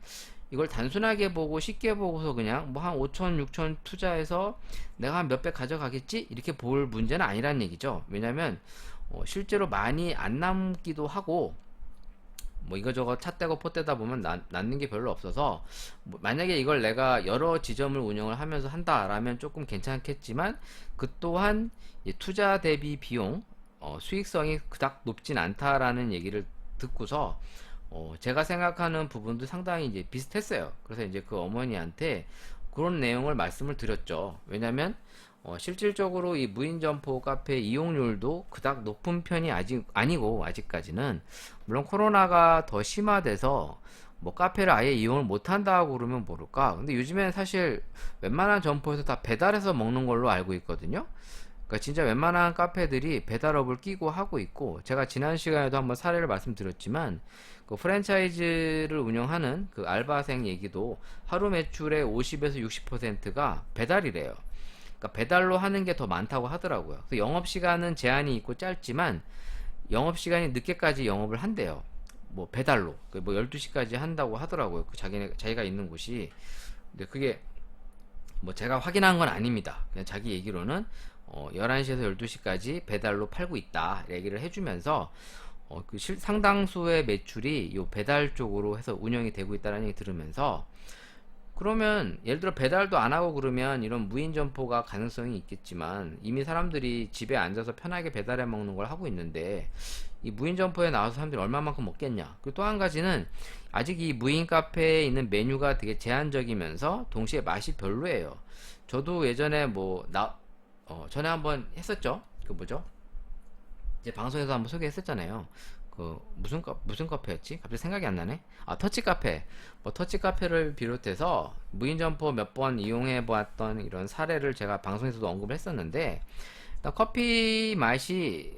이걸 단순하게 보고 쉽게 보고서 그냥 뭐 한 5천, 6천 투자해서 내가 한 몇백 가져가겠지? 이렇게 볼 문제는 아니란 얘기죠. 왜냐면 실제로 많이 안 남기도 하고, 뭐 이거저거 차 떼고 포 떼다 보면 남는 게 별로 없어서, 뭐 만약에 이걸 내가 여러 지점을 운영을 하면서 한다라면 조금 괜찮겠지만, 그 또한 투자 대비 비용 수익성이 그닥 높진 않다라는 얘기를 듣고서 제가 생각하는 부분도 상당히 이제 비슷했어요. 그래서 이제 그 어머니한테 그런 내용을 말씀을 드렸죠. 왜냐면 실질적으로 이 무인 점포 카페 이용률도 그닥 높은 편이 아니고, 아직까지는. 물론 코로나가 더 심화돼서 뭐 카페를 아예 이용을 못 한다고 그러면 모를까. 근데 요즘엔 사실 웬만한 점포에서 다 배달해서 먹는 걸로 알고 있거든요. 그러니까 진짜 웬만한 카페들이 배달업을 끼고 하고 있고, 제가 지난 시간에도 한번 사례를 말씀드렸지만, 그 프랜차이즈를 운영하는 그 알바생 얘기도 하루 매출의 50에서 60%가 배달이래요. 그러니까 배달로 하는 게 더 많다고 하더라고요. 그래서 영업시간은 제한이 있고 짧지만 영업시간이 늦게까지 영업을 한대요. 뭐 배달로 뭐 12시까지 한다고 하더라고요. 그 자기가 있는 곳이. 근데 그게 뭐 제가 확인한 건 아닙니다. 그냥 자기 얘기로는 11시에서 12시까지 배달로 팔고 있다 얘기를 해주면서 그 상당수의 매출이 요 배달 쪽으로 해서 운영이 되고 있다는 얘기 들으면서, 그러면 예를 들어 배달도 안 하고 그러면 이런 무인 점포가 가능성이 있겠지만, 이미 사람들이 집에 앉아서 편하게 배달해 먹는 걸 하고 있는데 이 무인 점포에 나와서 사람들이 얼마만큼 먹겠냐. 그리고 또 한 가지는 아직 이 무인 카페에 있는 메뉴가 되게 제한적이면서 동시에 맛이 별로예요. 저도 예전에 전에 한번 했었죠. 그 뭐죠? 이제 방송에서 한번 소개했었잖아요. 그 무슨 카페였지? 갑자기 생각이 안 나네. 터치 카페. 뭐 터치 카페를 비롯해서 무인 점포 몇 번 이용해 보았던 이런 사례를 제가 방송에서도 언급을 했었는데, 일단 커피 맛이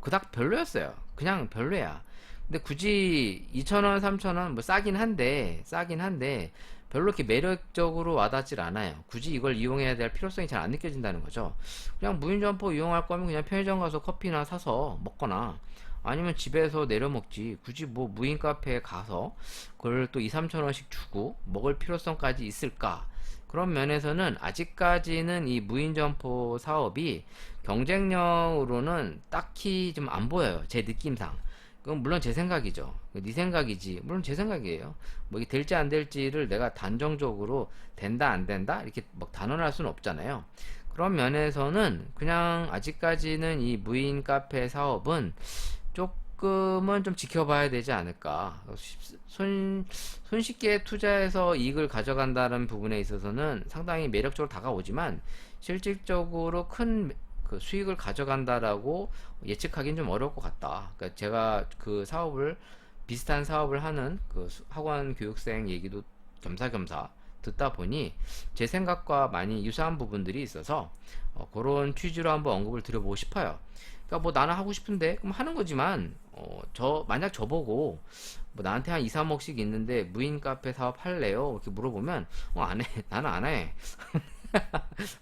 그닥 별로였어요. 그냥 별로야. 근데 굳이 2,000원, 3,000원 뭐 싸긴 한데 별로 이렇게 매력적으로 와닿질 않아요. 굳이 이걸 이용해야 될 필요성이 잘 안 느껴진다는 거죠. 그냥 무인 점포 이용할 거면 그냥 편의점 가서 커피나 사서 먹거나 아니면 집에서 내려 먹지, 굳이 뭐 무인 카페에 가서 그걸 또 2, 3,000원씩 주고 먹을 필요성까지 있을까? 그런 면에서는 아직까지는 이 무인 점포 사업이 경쟁력으로는 딱히 좀 안 보여요. 제 느낌상. 그건 물론 제 생각이죠. 네 생각이지. 물론 제 생각이에요. 뭐 이게 될지 안 될지를 내가 단정적으로 된다 안 된다 이렇게 막 단언할 수는 없잖아요. 그런 면에서는 그냥 아직까지는 이 무인 카페 사업은 조금은 좀 지켜봐야 되지 않을까. 손쉽게 투자해서 이익을 가져간다는 부분에 있어서는 상당히 매력적으로 다가오지만, 실질적으로 큰 그 수익을 가져간다라고 예측하기는 좀 어려울 것 같다. 그러니까 제가 그 비슷한 사업을 하는 그 학원 교육생 얘기도 겸사겸사 듣다 보니 제 생각과 많이 유사한 부분들이 있어서 그런 취지로 한번 언급을 드려보고 싶어요. 그러니까 뭐 나는 하고 싶은데 그럼 하는 거지만, 만약 저보고 뭐 나한테 한 2, 3억씩 있는데 무인 카페 사업 할래요? 이렇게 물어보면 안 해. 나는 안 해.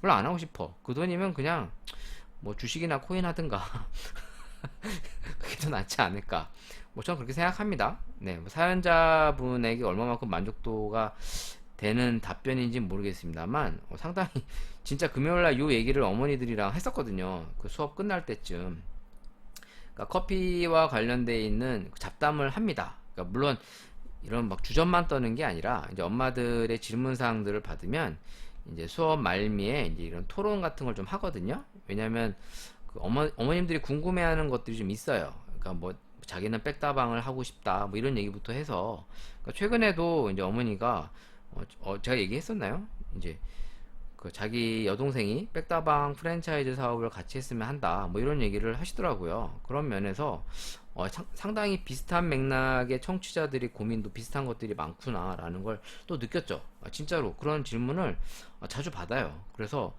별로 안 하고 싶어. 그 돈이면 그냥 뭐 주식이나 코인 하든가 그게 더 낫지 않을까. 뭐 저는 그렇게 생각합니다. 네, 뭐 사연자분에게 얼마만큼 만족도가 되는 답변인지 모르겠습니다만, 상당히 진짜 금요일날 요 얘기를 어머니들이랑 했었거든요. 그 수업 끝날 때쯤. 그러니까 커피와 관련돼 있는 잡담을 합니다. 그러니까 물론 이런 막 주전만 떠는 게 아니라 이제 엄마들의 질문 사항들을 받으면 이제 수업 말미에 이제 이런 토론 같은 걸 좀 하거든요. 왜냐면 그 어머님들이 궁금해하는 것들이 좀 있어요. 그러니까 뭐 자기는 백다방을 하고 싶다 뭐 이런 얘기부터 해서, 그러니까 최근에도 이제 어머니가 제가 얘기했었나요? 이제 그 자기 여동생이 백다방 프랜차이즈 사업을 같이 했으면 한다 뭐 이런 얘기를 하시더라고요. 그런 면에서 상당히 비슷한 맥락의 청취자들이 고민도 비슷한 것들이 많구나 라는 걸 또 느꼈죠. 진짜로 그런 질문을 자주 받아요. 그래서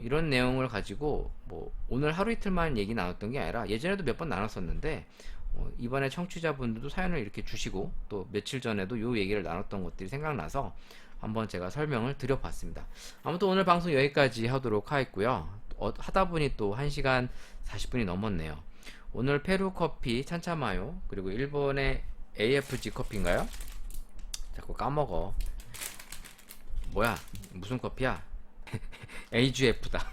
이런 내용을 가지고 뭐 오늘 하루 이틀만 얘기 나눴던 게 아니라 예전에도 몇 번 나눴었는데, 이번에 청취자분들도 사연을 이렇게 주시고 또 며칠 전에도 요 얘기를 나눴던 것들이 생각나서 한번 제가 설명을 드려봤습니다. 아무튼 오늘 방송 여기까지 하도록 하겠고요. 하다 보니 또 1시간 40분이 넘었네요. 오늘 페루 커피 찬차마요, 그리고 일본의 AFG 커피인가요? 자꾸 까먹어. 뭐야, 무슨 커피야? AGF다.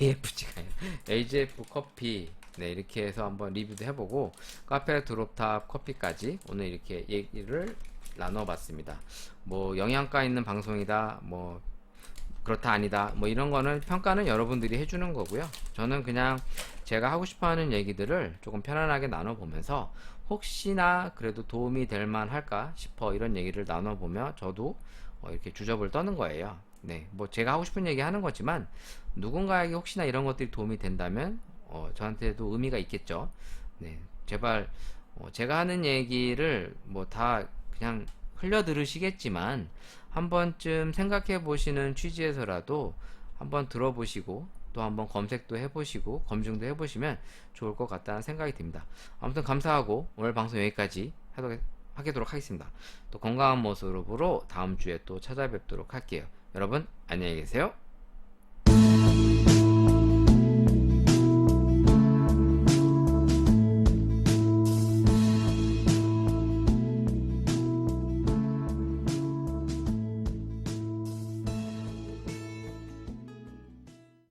AFG가 AGF 커피. 네, 이렇게 해서 한번 리뷰도 해보고 카페 드롭탑 커피까지 오늘 이렇게 얘기를 나눠봤습니다. 뭐 영양가 있는 방송이다, 뭐 그렇다 아니다, 뭐 이런 거는 평가는 여러분들이 해주는 거고요. 저는 그냥 제가 하고 싶어하는 얘기들을 조금 편안하게 나눠보면서 혹시나 그래도 도움이 될 만할까 싶어 이런 얘기를 나눠보며 저도 이렇게 주접을 떠는 거예요. 네, 뭐 제가 하고 싶은 얘기 하는 거지만 누군가에게 혹시나 이런 것들이 도움이 된다면 저한테도 의미가 있겠죠. 네, 제발 제가 하는 얘기를 뭐 다 그냥 흘려 들으시겠지만 한 번쯤 생각해 보시는 취지에서라도 한번 들어보시고 또 한번 검색도 해보시고 검증도 해보시면 좋을 것 같다는 생각이 듭니다. 아무튼 감사하고 오늘 방송 여기까지 하도록 하겠습니다. 또 건강한 모습으로 다음 주에 또 찾아뵙도록 할게요. 여러분 안녕히 계세요.